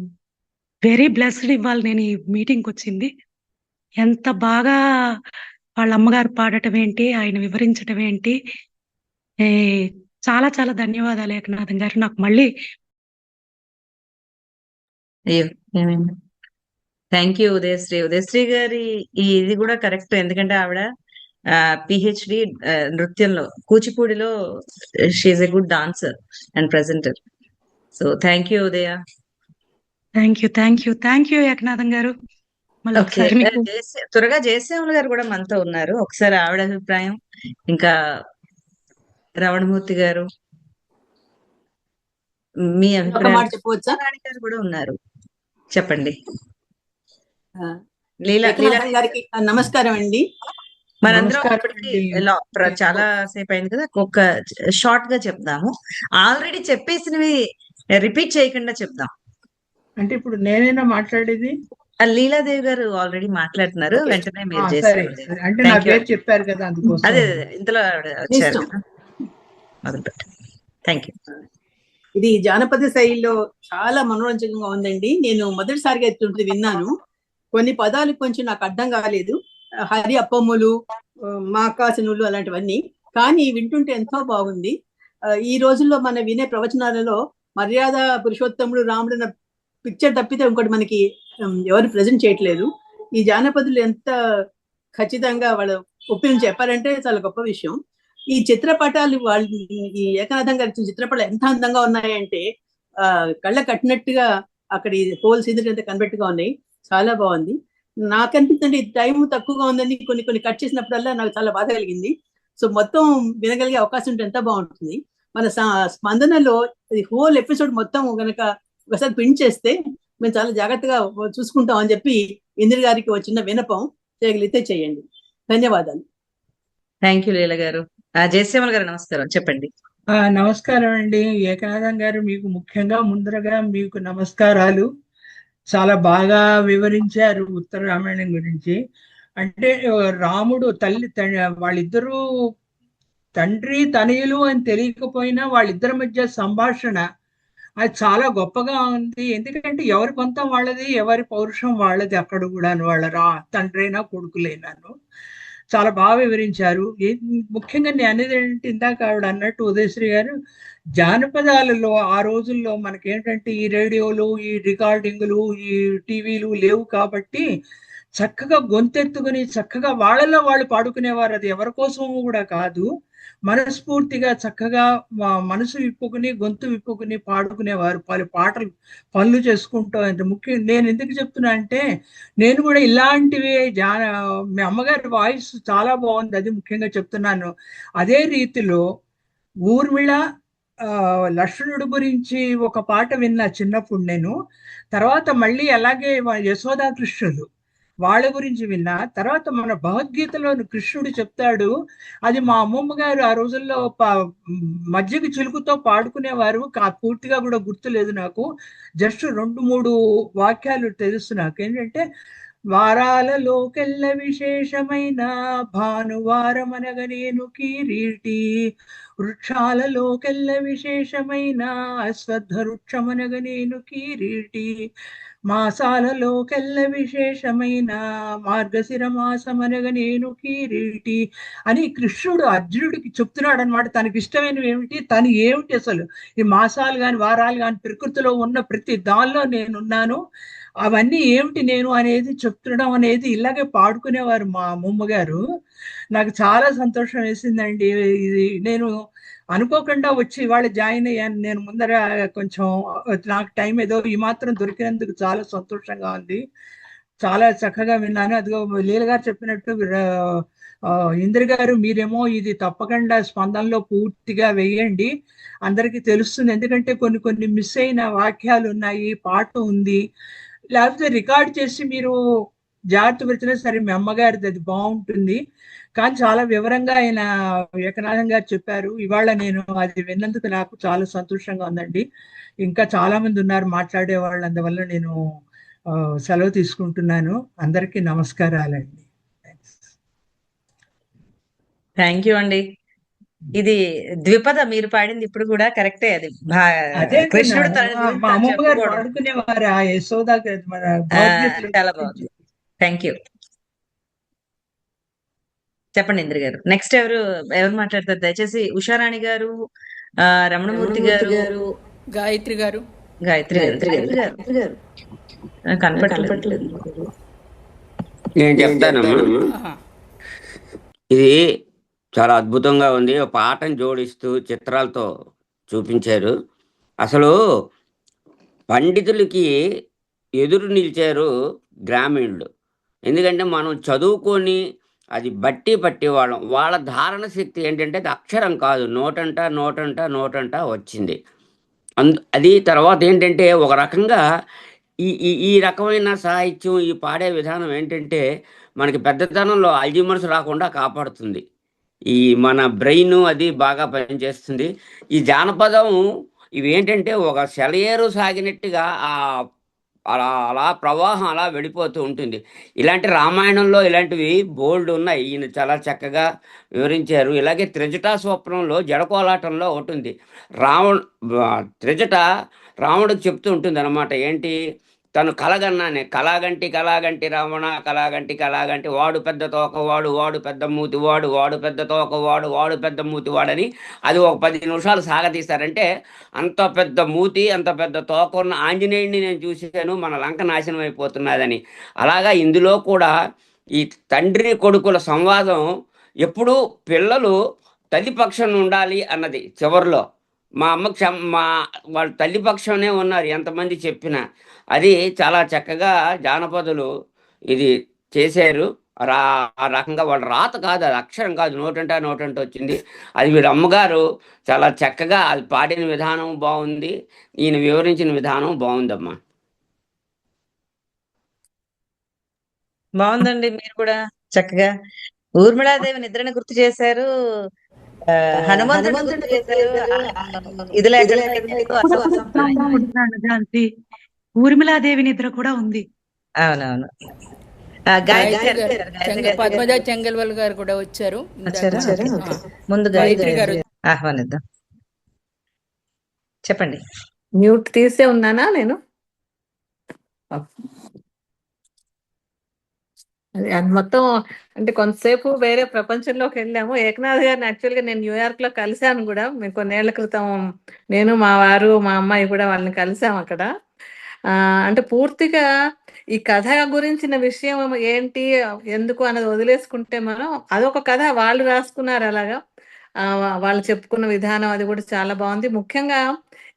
వెరీ బ్లెస్డ్ ఇవాళ నేను ఈ మీటింగ్‌కొచ్చింది. ఎంత బాగా వాళ్ళ అమ్మగారు పాడటం ఏంటి, ఆయన వివరించటం ఏంటి. ఏ చాలా చాలా ధన్యవాదాలు ఏకనాథం గారు. నాకు మళ్ళీ అయ్యో! ఏమైంది? Thank you Udayasri. ఉదయశ్రీ గారి ఇది కూడా కరెక్ట్. ఎందుకంటే ఆవిడ పిహెచ్డి నృత్యంలో కూచిపూడిలో she's a good dancer and presenter. So thank you Udaya. Thank you Ekanatham garu. మళ్ళీ ఓకే, ఒకసారి మీకు త్వరగా జయశ్యామల గారు కూడా మనతో ఉన్నారు. ఒకసారి ఆవిడ అభిప్రాయం, ఇంకా రమణమూర్తి గారు మీ ఒక అభిప్రాయం. మాట చెప్పవచ్చా? రాణి గారు కూడా ఉన్నారు, చెప్పండి. ఆ, లీలా ఏకనాథం గారికి నమస్కారం అండి. మనందరం ఇప్పటికీ చాలా సేపు అయింది కదా, ఒక షార్ట్ గా చెప్దాము. ఆల్రెడీ చెప్పేసినవి రిపీట్ చేయకుండా చెప్దాం. అంటే ఇప్పుడు నేనైనా మాట్లాడేది? లీలాదేవి గారు ఆల్రెడీ మాట్లాడుతున్నారు, వెంటనే మీరు సరే, చేస్తారు. అంటే నా పేరు చెప్పారు కదా, అందుకోసం. అదే ఇంతలో ఆవిడ వచ్చారు కదా, మొదలు పెట్టండి. Thank you. ఇది జానపద శైలిలో చాలా మనోరంజకంగా ఉందండి. నేను మొదటిసారిగా ఎత్తుంటే విన్నాను. కొన్ని పదాలు కొంచెం నాకు అర్థం కాలేదు. హరి అప్పమ్ములు, మాకాసనులు అలాంటివన్నీ. కానీ వింటుంటే ఎంతో బాగుంది. ఈ రోజుల్లో మన వినే ప్రవచనాలలో మర్యాద పురుషోత్తముడు రాముడు అన్న పిక్చర్ తప్పితే ఇంకోటి మనకి ఎవరు ప్రజెంట్ చేయట్లేదు. ఈ జానపదులు ఎంత ఖచ్చితంగా వాళ్ళ ఒపీనియన్ చెప్పారంటే చాలా గొప్ప విషయం. ఈ చిత్రపటాలు వాళ్ళు ఈ ఏకనాథం గారి చిత్రపటాలు ఎంత అందంగా ఉన్నాయంటే కళ్ళ కట్టినట్టుగా అక్కడ హోల్ సీనరీ అంతా కనిపెట్టుగా ఉన్నాయి. చాలా బాగుంది. నాకు అనిపిస్తుంది టైం తక్కువగా ఉందని కొన్ని కట్ చేసినప్పుడల్లా నాకు చాలా బాధ కలిగింది. సో మొత్తం వినగలిగే అవకాశం ఉంటే ఎంత బాగుంటుంది. మన స్పందనలో హోల్ ఎపిసోడ్ మొత్తం కనుక ఒకసారి ప్రింట్ చేస్తే మేము చాలా జాగ్రత్తగా చూసుకుంటాం అని చెప్పి ఇంద్ర గారికి వచ్చిన వినపం చేయగలిగితే చేయండి. ధన్యవాదాలు. థ్యాంక్ యూ లీల గారు. జయశ్యామల గారు నమస్కారం, చెప్పండి. నమస్కారం అండి ఏకనాథం గారు. మీకు ముఖ్యంగా ముందరగా మీకు నమస్కారాలు. చాలా బాగా వివరించారు ఉత్తర రామాయణం గురించి. అంటే రాముడు వాళ్ళిద్దరూ తండ్రి తనయులు అని తెలియకపోయినా వాళ్ళిద్దరి మధ్య సంభాషణ అది చాలా గొప్పగా ఉంది. ఎందుకంటే ఎవరి పంతం వాళ్ళది, ఎవరి పౌరుషం వాళ్ళది. అక్కడ కూడా వాళ్ళ తండ్రైనా కొడుకులైనాను చాలా బాగా వివరించారు. ముఖ్యంగా నేను అనేది ఏంటంటే ఇందాక ఆవిడ అన్నట్టు ఉదయశ్రీ గారు, జానపదాలలో ఆ రోజుల్లో మనకేంటంటే ఈ రేడియోలు, ఈ రికార్డింగులు, ఈ టీవీలు లేవు కాబట్టి చక్కగా గొంతెత్తుకుని చక్కగా వాళ్ళలో వాళ్ళు పాడుకునేవారు. అది ఎవరి కోసము కూడా కాదు, మనస్ఫూర్తిగా చక్కగా మనసు విప్పుకుని గొంతు విప్పుకుని పాడుకునేవారు. పాటలు పనులు చేసుకుంటూ. అంటే ముఖ్యంగా నేను ఎందుకు చెప్తున్నా అంటే నేను కూడా ఇలాంటివి మీ అమ్మగారి వాయిస్ చాలా బాగుంది, అది ముఖ్యంగా చెప్తున్నాను. అదే రీతిలో ఊర్మిళ లక్ష్మణుడు గురించి ఒక పాట విన్నా చిన్నప్పుడు నేను. తర్వాత మళ్ళీ అలాగే యశోదా కృష్ణుడు వాళ్ళ గురించి విన్నా. తర్వాత మన భగవద్గీతలో కృష్ణుడు చెప్తాడు, అది మా అమ్మమ్మ గారు ఆ రోజుల్లో మధ్యకి చిలుకుతో పాడుకునేవారు. పూర్తిగా కూడా గుర్తులేదు నాకు, జస్ట్ 2-3 వాక్యాలు తెలుసు నాకు. ఏంటంటే వారాలలోకెల్ల విశేషమైన భానువారమనగ నేను కిరీటి, వృక్షాలలోకెల్ల విశేషమైన అశ్వత్థ వృక్షమనగ నేను కిరీటి, మాసాలలోకెల్ల విశేషమైన మార్గశిర మాసమనగ నేను కిరీటి అని కృష్ణుడు అర్జునుడికి చెప్తున్నాడు అనమాట. తనకి ఇష్టమైనవి ఏమిటి, తను ఏమిటి, అసలు ఈ మాసాలు కానీ వారాలు కానీ ప్రకృతిలో ఉన్న ప్రతి దానిలో నేనున్నాను, అవన్నీ ఏమిటి నేను అనేది చెప్తుండడం అనేది ఇలాగే పాడుకునేవారు మా అమ్మమ్మ గారు. నాకు చాలా సంతోషం వేసిందండి. ఇది నేను అనుకోకుండా వచ్చి ఇవాళ జాయిన్ అయ్యాను. నేను ముందర కొంచెం నాకు టైం ఏదో ఈ మాత్రం దొరికినందుకు చాలా సంతోషంగా ఉంది. చాలా చక్కగా విన్నాను. అదిగో లీల గారు చెప్పినట్టు ఇంద్ర గారు మీరేమో ఇది తప్పకుండా స్పందనలో పూర్తిగా వేయండి, అందరికీ తెలుస్తుంది. ఎందుకంటే కొన్ని కొన్ని మిస్ అయిన వాక్యాలు ఉన్నాయి, పాట ఉంది, లేకపోతే రికార్డ్ చేసి మీరు జాగ్రత్త పెట్టినా సరే మీ అమ్మగారిది అది బాగుంటుంది. కానీ చాలా వివరంగా ఆయన ఏకనాథం గారు చెప్పారు. ఇవాళ నేను అది విన్నందుకు నాకు చాలా సంతోషంగా ఉందండి. ఇంకా చాలా మంది ఉన్నారు మాట్లాడే వాళ్ళు, అందువల్ల నేను సెలవు తీసుకుంటున్నాను. అందరికీ నమస్కారాలండి. థ్యాంక్ యూ అండి. ఇది ద్విపద మీరు పాడింది ఇప్పుడు కూడా కరెక్టే. అది అదే కృష్ణుడు మా అమ్మమ్మ గారు పాడుకునేవారు ఆ యశోద మన చాలా బాగుంది. Thank you. చెప్పండి ఇంద్ర గారు. నెక్స్ట్ ఎవరు మాట్లాడతారు? దయచేసి ఉషారాణి గారు, రమణమూర్తి గారు, గాయత్రి గారు. కనపడలేదు. నేను చెప్తానమ్మా. ఇది చాలా అద్భుతంగా ఉంది. ఒక పాటను జోడిస్తూ చిత్రాలతో చూపించారు. అసలు పండితులకి ఎదురు నిలిచారు గ్రామీణులు. ఎందుకంటే మనం చదువుకొని అది పట్టి వాళ్ళ ధారణ శక్తి ఏంటంటే అది అక్షరం కాదు, నోటంట వచ్చింది. అది తర్వాత ఏంటంటే ఒక రకంగా ఈ రకమైన సాహిత్యం, ఈ పాడే విధానం ఏంటంటే మనకి పెద్దతనంలో అల్జీమర్స్ రాకుండా కాపాడుతుంది. ఈ మన బ్రెయిన్ అది బాగా పనిచేస్తుంది. ఈ జానపదం ఇవి ఏంటంటే ఒక సెలయేరు సాగినట్టుగా అలా ప్రవాహం అలా వెళ్ళిపోతూ ఉంటుంది. ఇలాంటి రామాయణంలో ఇలాంటివి బోల్డ్ ఉన్నాయి. ఈయన చాలా చక్కగా వివరించారు. ఇలాగే త్రిజట స్వప్నంలో జడకోలాటంలో ఒకటి ఉంది. త్రిజట రాముడికి చెప్తూ ఉంటుంది అనమాట. ఏంటి, తను కలగన్నానే కలాగంటి రావణ కలాగంటి వాడు పెద్ద తోకవాడు, వాడు పెద్ద మూతివాడు, వాడు పెద్ద తోకవాడు, వాడు పెద్ద మూతివాడని అది ఒక 10 నిమిషాలు సాగతీస్తారంటే అంత పెద్ద మూతి, అంత పెద్ద తోక ఉన్న ఆంజనేయుడిని నేను చూశాను, మన లంక నాశనం అయిపోతున్నదని. అలాగా ఇందులో కూడా ఈ తండ్రి కొడుకుల సంవాదం ఎప్పుడూ పిల్లలు తల్లిపక్షం ఉండాలి అన్నది చివరిలో. మా వాళ్ళు తల్లిపక్షంనే ఉన్నారు ఎంతమంది చెప్పినా. అది చాలా చక్కగా జానపదులు ఇది చేశారు. ఆ రకంగా వాళ్ళ రాత కాదు, అది అక్షరం కాదు, నోటంట వచ్చింది. అది వీళ్ళ అమ్మగారు చాలా చక్కగా అది పాడిన విధానం బాగుంది, ఈయన వివరించిన విధానం బాగుందమ్మా. బాగుందండి. మీరు కూడా చక్కగా ఊర్మిళాదేవి నిద్రను గుర్తు చేశారు, హనుమంతుడు ఇది ఊర్మిళాదేవి నిద్ర కూడా ఉంది. అవునవును. పద్మజ చెంగల్వల్ గారు కూడా వచ్చారు. ముందు గాయత్రి గారు ఆహ్వానిద్దాం. చెప్పండి. మ్యూట్ తీసే ఉన్నానా నేను? అది మొత్తం అంటే కొంతసేపు వేరే ప్రపంచంలోకి వెళ్ళాము. ఏకనాథ్ గారిని యాక్చువల్గా నేను న్యూయార్క్ లో కలిశాను కూడా. మేము కొన్నేళ్ల క్రితం నేను, మా వారు, మా అమ్మాయి కూడా వాళ్ళని కలిసాం అక్కడ. అంటే పూర్తిగా ఈ కథ గురించిన విషయం ఏంటి, ఎందుకు అన్నది వదిలేసుకుంటే మనం అదొక కథ వాళ్ళు రాసుకున్నారు. అలాగా వాళ్ళు చెప్పుకున్న విధానం అది కూడా చాలా బాగుంది. ముఖ్యంగా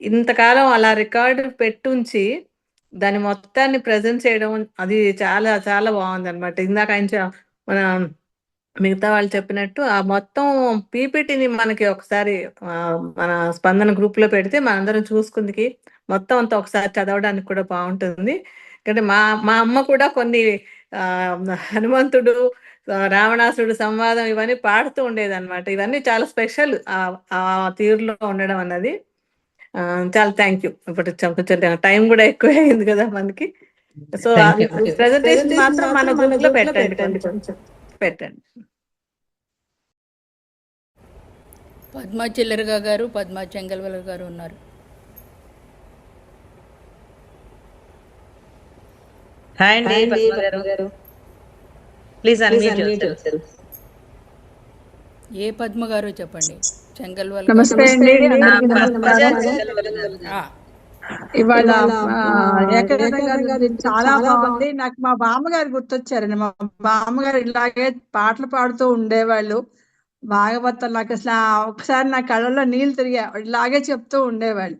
ఇంతకాలం అలా రికార్డు పెట్టుంచి దాని మొత్తాన్ని ప్రజెంట్ చేయడం అది చాలా చాలా బాగుంది అనమాట. ఇందాక ఆయన మన మిగతా వాళ్ళు చెప్పినట్టు ఆ మొత్తం పీపీటీని మనకి ఒకసారి మన స్పందన గ్రూప్ లో పెడితే మనందరం చూసుకుందికి మొత్తం అంతా ఒకసారి చదవడానికి కూడా బాగుంటుంది. ఎందుకంటే మా అమ్మ కూడా కొన్ని హనుమంతుడు, రావణాసుడు సంవాదం ఇవన్నీ పాడుతూ ఉండేది అనమాట. ఇవన్నీ చాలా స్పెషల్ ఆ తీరులో ఉండడం అన్నది. చాలా థ్యాంక్ యూ. ఇప్పుడు కొంచెం టైం కూడా ఎక్కువ అయింది కదా మనకి. So thank you. ప్రెజెంటేషన్ మాత్రం మన గ్రూప్ లో పెట్టండి, కొంచెం పెట్టండి. పద్మా చిల్లరగా గారు, పద్మా చెంగల్వల గారు ఉన్నారు. హాయ్ అండి పద్మ గారు, ప్లీజ్ అన్మ్యూట్ యువర్సెల్ఫ్. ఏ పద్మ గారు చెప్పండి. చెంగల్వల్ నమస్తే అండి, అందరికీ పద్మజ నమస్కారం. చెంగల్వల గారు. ఇవాళ ఏకనాథం గారి చాలా బాగుంది. నాకు మా బామ్మగారు గుర్తొచ్చారండి. మా బామ్మగారు ఇలాగే పాటలు పాడుతూ ఉండేవాళ్ళు. భాగవతం నాకు అసలు ఒకసారి నా కళ్ళల్లో నీళ్ళు తిరిగా, ఇలాగే చెప్తూ ఉండేవాళ్ళు.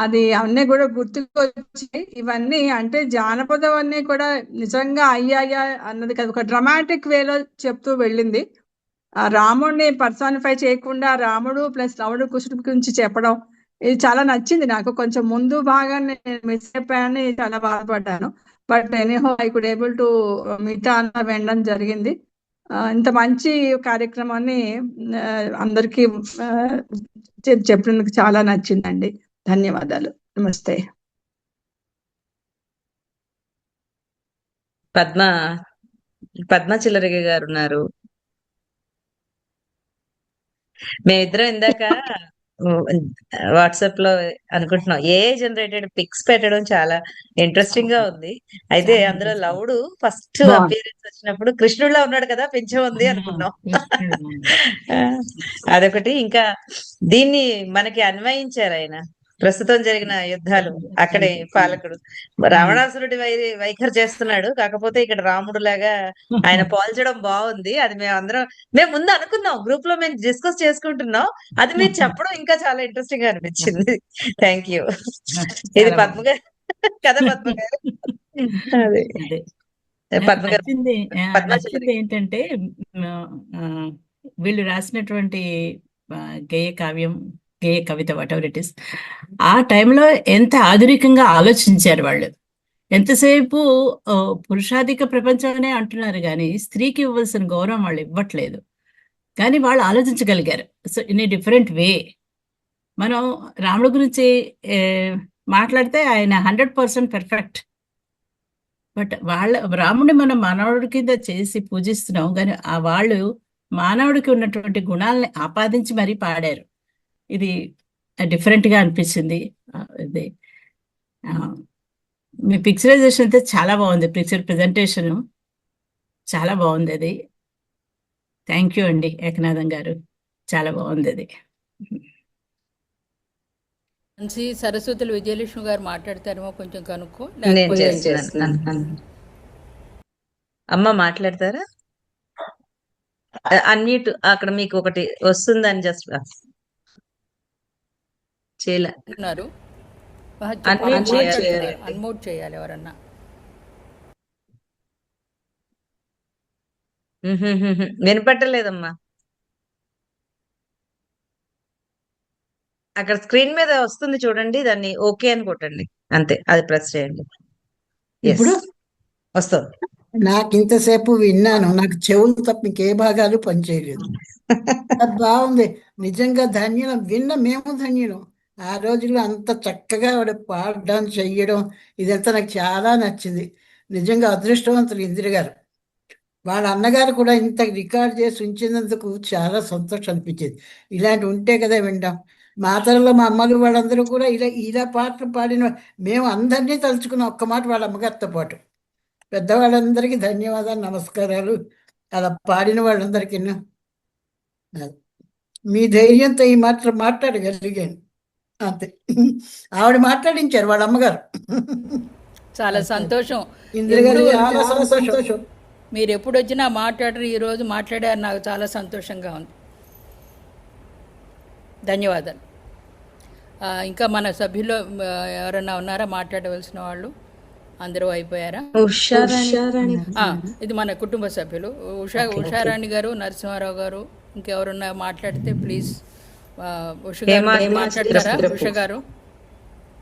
అది అన్నీ కూడా గుర్తుకొచ్చి, ఇవన్నీ అంటే జానపదం అన్నీ కూడా నిజంగా అయ్యాయా అన్నది కదా, ఒక డ్రమాటిక్ వేలో చెప్తూ వెళ్ళింది. ఆ రాముడిని పర్సానిఫై చేయకుండా రాముడు ప్లస్ రాముడు కుశుడు గురించి చెప్పడం, ఇది చాలా నచ్చింది నాకు. కొంచెం ముందు భాగాన్ని నేను మిస్ అయిపోయానని చాలా బాధపడ్డాను. But anyhow I could able to మిగతా అంతా వినడం జరిగింది. ఇంత మంచి కార్యక్రమాన్ని అందరికీ చెప్పినందుకు చాలా నచ్చిందండి. ధన్యవాదాలు. నమస్తే. పద్మ చిల్లరగి గారు ఉన్నారు. మేమిద్దరం ఇందాక వాట్సాప్ లో అనుకుంటున్నాం, ఏ జనరేటెడ్ పిక్స్ పెట్టడం చాలా ఇంట్రెస్టింగ్ గా ఉంది. అయితే అందులో లవుడు ఫస్ట్ అపియరెన్స్ వచ్చినప్పుడు కృష్ణుడిలో ఉన్నాడు కదా, పెంచే ఉంది అనుకున్నాం. అదొకటి. ఇంకా దీన్ని మనకి అన్వయించారు ఆయన. ప్రస్తుతం జరిగిన యుద్ధాలు అక్కడే పాలకుడు రావణాసురుడి వైఖరి చేస్తున్నాడు, కాకపోతే ఇక్కడ రాముడు లాగా ఆయన పోల్చడం బాగుంది. అది మేము ముందు అనుకున్నాం, గ్రూప్ లో మేము డిస్కస్ చేసుకుంటున్నాం, అది మీరు చెప్పడం ఇంకా చాలా ఇంట్రెస్టింగ్ గా అనిపించింది. Thank you. ఇది పద్మ గారు కదా, పద్మ గారు. అదే పద్మ గారు నచ్చింది ఏంటంటే వీళ్ళు రాసినటువంటి గేయ కావ్యం, గేయ కవిత, వాట్ ఎవర్ ఇట్ ఇస్, ఆ టైంలో ఎంత ఆధునికంగా ఆలోచించారు వాళ్ళు. ఎంతసేపు పురుషాధిక ప్రపంచమనే అంటున్నారు కానీ స్త్రీకి ఇవ్వాల్సిన గౌరవం వాళ్ళు ఇవ్వట్లేదు. కానీ వాళ్ళు ఆలోచించగలిగారు. So in a different way. మనం రాముడి గురించి మాట్లాడితే ఆయన 100% పర్ఫెక్ట్. బట్ రాముడిని మనం మానవుడి కింద చేసి పూజిస్తున్నాం, కానీ ఆ వాళ్ళు మానవుడికి ఉన్నటువంటి గుణాలని ఆపాదించి మరీ పాడారు. ఇది డిఫరెంట్గా అనిపించింది. ఇది మీ పిక్చరైజేషన్ అయితే చాలా బాగుంది, పిక్చర్ ప్రజెంటేషన్ చాలా బాగుంది. అది థ్యాంక్ యూ అండి ఏకనాథం గారు, చాలా బాగుంది అది. సరస్వతులు విజయలక్ష్మి గారు మాట్లాడతారేమో కొంచెం కనుక్కో. నేను చేస్తున్నాను. అమ్మ మాట్లాడతారా? అన్మ్యూట్ అక్కడ మీకు ఒకటి వస్తుందని జస్ట్ చేయలేరు. అన్మ్యూట్ చేయాలి ఎవరన్నా. వినపట్టలేదమ్మా. అక్కడ స్క్రీన్ మీద వస్తుంది చూడండి, దాన్ని ఓకే అని కొట్టండి, అంతే. అది ప్రెస్ చేయండి. ఇప్పుడు వస్తుంది. నాకు ఇంతసేపు విన్నాను, నాకు చెవులు తప్ప ఇంకే భాగాలు పనిచేయలేదు. బాగుంది నిజంగా, ధన్యులం. మేము ధన్యులం. ఆ రోజుల్లో అంత చక్కగా ఆవిడ పాడడం చెయ్యడం ఇదంతా నాకు చాలా నచ్చింది. నిజంగా అదృష్టవంతులు ఇందిర గారు. వాళ్ళ అన్నగారు కూడా ఇంత రికార్డ్ చేసి ఉంచినందుకు చాలా సంతోషం అనిపించేది. ఇలాంటి ఉంటే కదా వింటాం. మా తరంలో మా అమ్మలు వాళ్ళందరూ కూడా ఇలా పాటలు పాడిన మేము అందరినీ తలుచుకున్నాం, ఒక్క మాట వాళ్ళ అమ్మగారితో పాటు. పెద్దవాళ్ళందరికీ ధన్యవాదాలు, నమస్కారాలు. అలా పాడిన వాళ్ళందరికీ మీ ధైర్యంతో ఈ మాట్లాడగలిగాను, అంతే. ఆవిడ మాట్లాడించారు వాళ్ళ అమ్మగారు. చాలా సంతోషం. చాలా సంతోషం. మీరు ఎప్పుడు వచ్చినా మాట్లాడరు, ఈరోజు మాట్లాడారు, నాకు చాలా సంతోషంగా ఉంది. ధన్యవాదాలు. ఇంకా మన సభ్యుల్లో ఎవరన్నా ఉన్నారా మాట్లాడవలసిన వాళ్ళు? అందరూ అయిపోయారా? ఇది మన కుటుంబ సభ్యులు. ఉషారాణి గారు, నరసింహారావు గారు, ఇంకెవరున్నా మాట్లాడితే ప్లీజ్. మాట్లాడతారా ఉష గారు?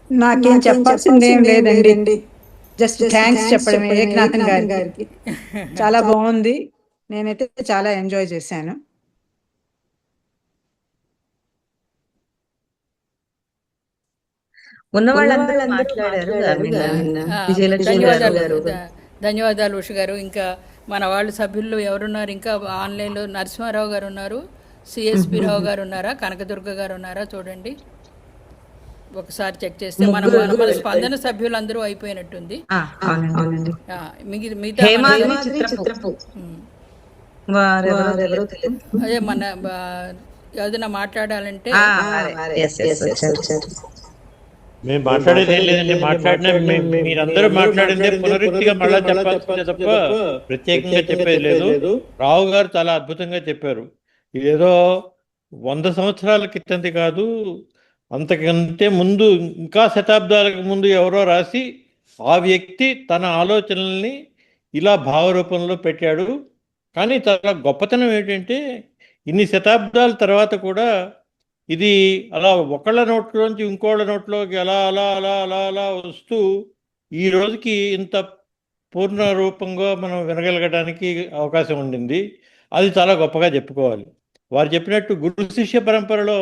నాకేం చెప్పాల్సింది ఏం లేదండి, జస్ట్ థ్యాంక్స్ చెప్పడమే ఏకనాథం గారికి. చాలా బాగుంది, నేనైతే చాలా ఎంజాయ్ చేశాను. ఉన్న వాళ్ళందరూ మాట్లాడారు. విజయలక్ష్మి ధన్యవాదాలు గారు ధన్యవాదాలు ఉష గారు. ఇంకా మన వాళ్ళు సభ్యుల్లో ఎవరున్నారు? ఇంకా ఆన్లైన్లో నరసింహారావు గారు ఉన్నారు, సిఎస్పి రావు గారు ఉన్నారా, కనకదుర్గ గారు ఉన్నారా చూడండి. ఒకసారి చెక్ చేస్తే మన స్పందన సభ్యులందరూ అయిపోయినట్టుంది. మిగతా అదే మన ఏదైనా మాట్లాడాలంటే మేము మాట్లాడేది ఏం లేదండి. మాట్లాడినా మీరందరూ మాట్లాడిందే పునరుక్తిగా మళ్ళా చెప్పాల్సిందే తప్ప ప్రత్యేకంగా చెప్పేది లేదు. రావు గారు చాలా అద్భుతంగా చెప్పారు. ఇదేదో 100 సంవత్సరాల క్రితంది కాదు, అంతకంటే ముందు, ఇంకా శతాబ్దాలకు ముందు ఎవరో రాసి ఆ వ్యక్తి తన ఆలోచనల్ని ఇలా భావరూపంలో పెట్టాడు. కానీ చాలా గొప్పతనం ఏంటంటే ఇన్ని శతాబ్దాల తర్వాత కూడా ఇది అలా ఒకళ్ళ నోట్లోంచి ఇంకోళ్ళ నోట్లోకి అలా అలా అలా అలా అలా వస్తూ ఈ రోజుకి ఇంత పూర్ణ రూపంగా మనం వినగలగడానికి అవకాశం ఉండింది. అది చాలా గొప్పగా చెప్పుకోవాలి. వారు చెప్పినట్టు గురు శిష్య పరంపరలో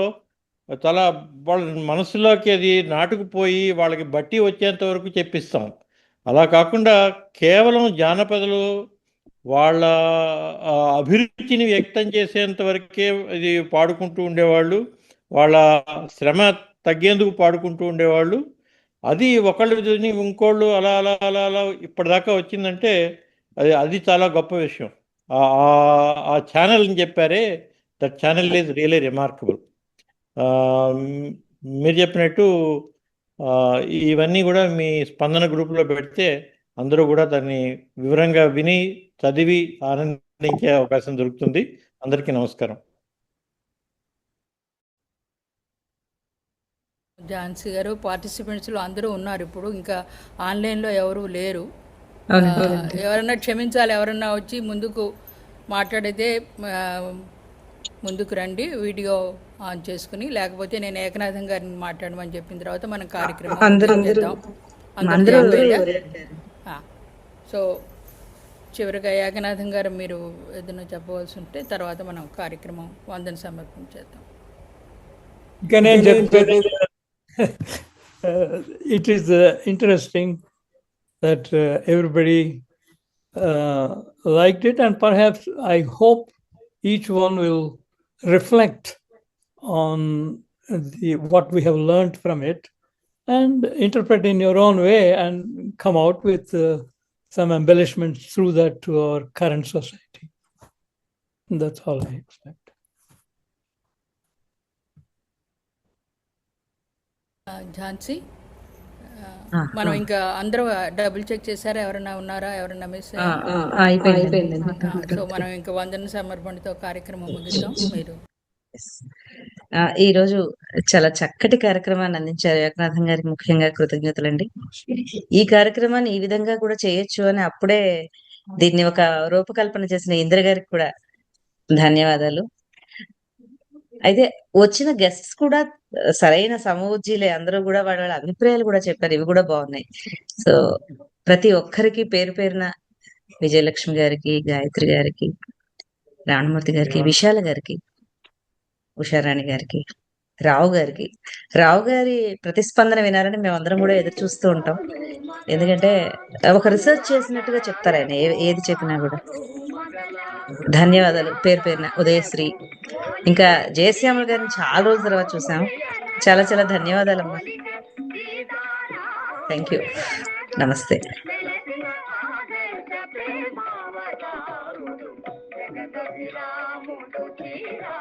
చాలా వాళ్ళ మనసులోకి అది నాటుకుపోయి వాళ్ళకి బట్టి వచ్చేంత వరకు చెప్పిస్తాం. అలా కాకుండా కేవలం జానపదలు వాళ్ళ అభిరుచిని వ్యక్తం చేసేంత వరకే ఇది పాడుకుంటూ ఉండేవాళ్ళు, వాళ్ళ శ్రమ తగ్గేందుకు పాడుకుంటూ ఉండేవాళ్ళు. అది ఒకళ్ళు ఇంకోళ్ళు అలా అలా అలా అలా ఇప్పటిదాకా వచ్చిందంటే అది చాలా గొప్ప విషయం. ఆ ఛానల్ అని చెప్పారే, that channel is really remarkable. మీరు చెప్పినట్టు ఇవన్నీ కూడా మీ స్పందన గ్రూప్లో పెడితే అందరూ కూడా దాన్ని వివరంగా విని చదివి ఆనందించే అవకాశం దొరుకుతుంది. అందరికీ నమస్కారం. ఝాన్సీ గారు, పార్టిసిపెంట్స్లో అందరూ ఉన్నారు. ఇప్పుడు ఇంకా ఆన్లైన్లో ఎవరు లేరు. ఎవరన్నా క్షమించాలి, ఎవరన్నా వచ్చి ముందుకు మాట్లాడితే ముందుకు రండి, వీడియో ఆన్ చేసుకుని. లేకపోతే నేను ఏకనాథం గారిని మాట్లాడమని చెప్పిన తర్వాత మనం కార్యక్రమం చేద్దాం. సో చివరిగా ఏకనాథం గారు మీరు ఏదైనా చెప్పవలసి ఉంటే తర్వాత మనం కార్యక్రమం వందన సమర్పించేద్దాం. ఇంకా నేను చెప్పేది it is interesting that everybody liked it, and perhaps I hope each one will reflect on what we have learned from it and interpret in your own way and come out with some embellishments through that to our current society. That's all I expect. Jhansi, మనం ఇంకా అందరూ double check చేశారా? ఎవరన్నా ఉన్నారా? ఎవరన్నా miss? అయిపోయింది. So మనం ఇంకా వందన సమర్పణతో కార్యక్రమం ముగిద్దాం. మీరు ఈరోజు చాలా చక్కటి కార్యక్రమాన్ని అందించారు ఏకనాథం గారికి ముఖ్యంగా కృతజ్ఞతలండి. ఈ కార్యక్రమాన్ని ఈ విధంగా కూడా చేయొచ్చు అని అప్పుడే దీన్ని ఒక రూపకల్పన చేసిన ఇంద్ర గారికి కూడా ధన్యవాదాలు. అయితే వచ్చిన గెస్ట్స్ కూడా సరైన సమవుజ్జీలే, అందరూ కూడా వాళ్ళ అభిప్రాయాలు కూడా చెప్పారు, ఇవి కూడా బాగున్నాయి. సో ప్రతి ఒక్కరికి పేరు పేరున విజయలక్ష్మి గారికి, గాయత్రి గారికి, రాణమూర్తి గారికి, విశాల గారికి, ఉషారాణి గారికి, రావు గారి ప్రతిస్పందన వినాలని మేమందరం కూడా ఎదురు చూస్తూ ఉంటాం. ఎందుకంటే ఒక రీసెర్చ్ చేసినట్టుగా చెప్తారు ఆయన, ఏది చెప్పినా కూడా. ధన్యవాదాలు పేరు పేరున. ఉదయశ్రీ, ఇంకా జయశ్యామల గారిని చాలా రోజుల తర్వాత చూసాం. చాలా చాలా ధన్యవాదాలమ్మా. Thank you. నమస్తే. రాముడు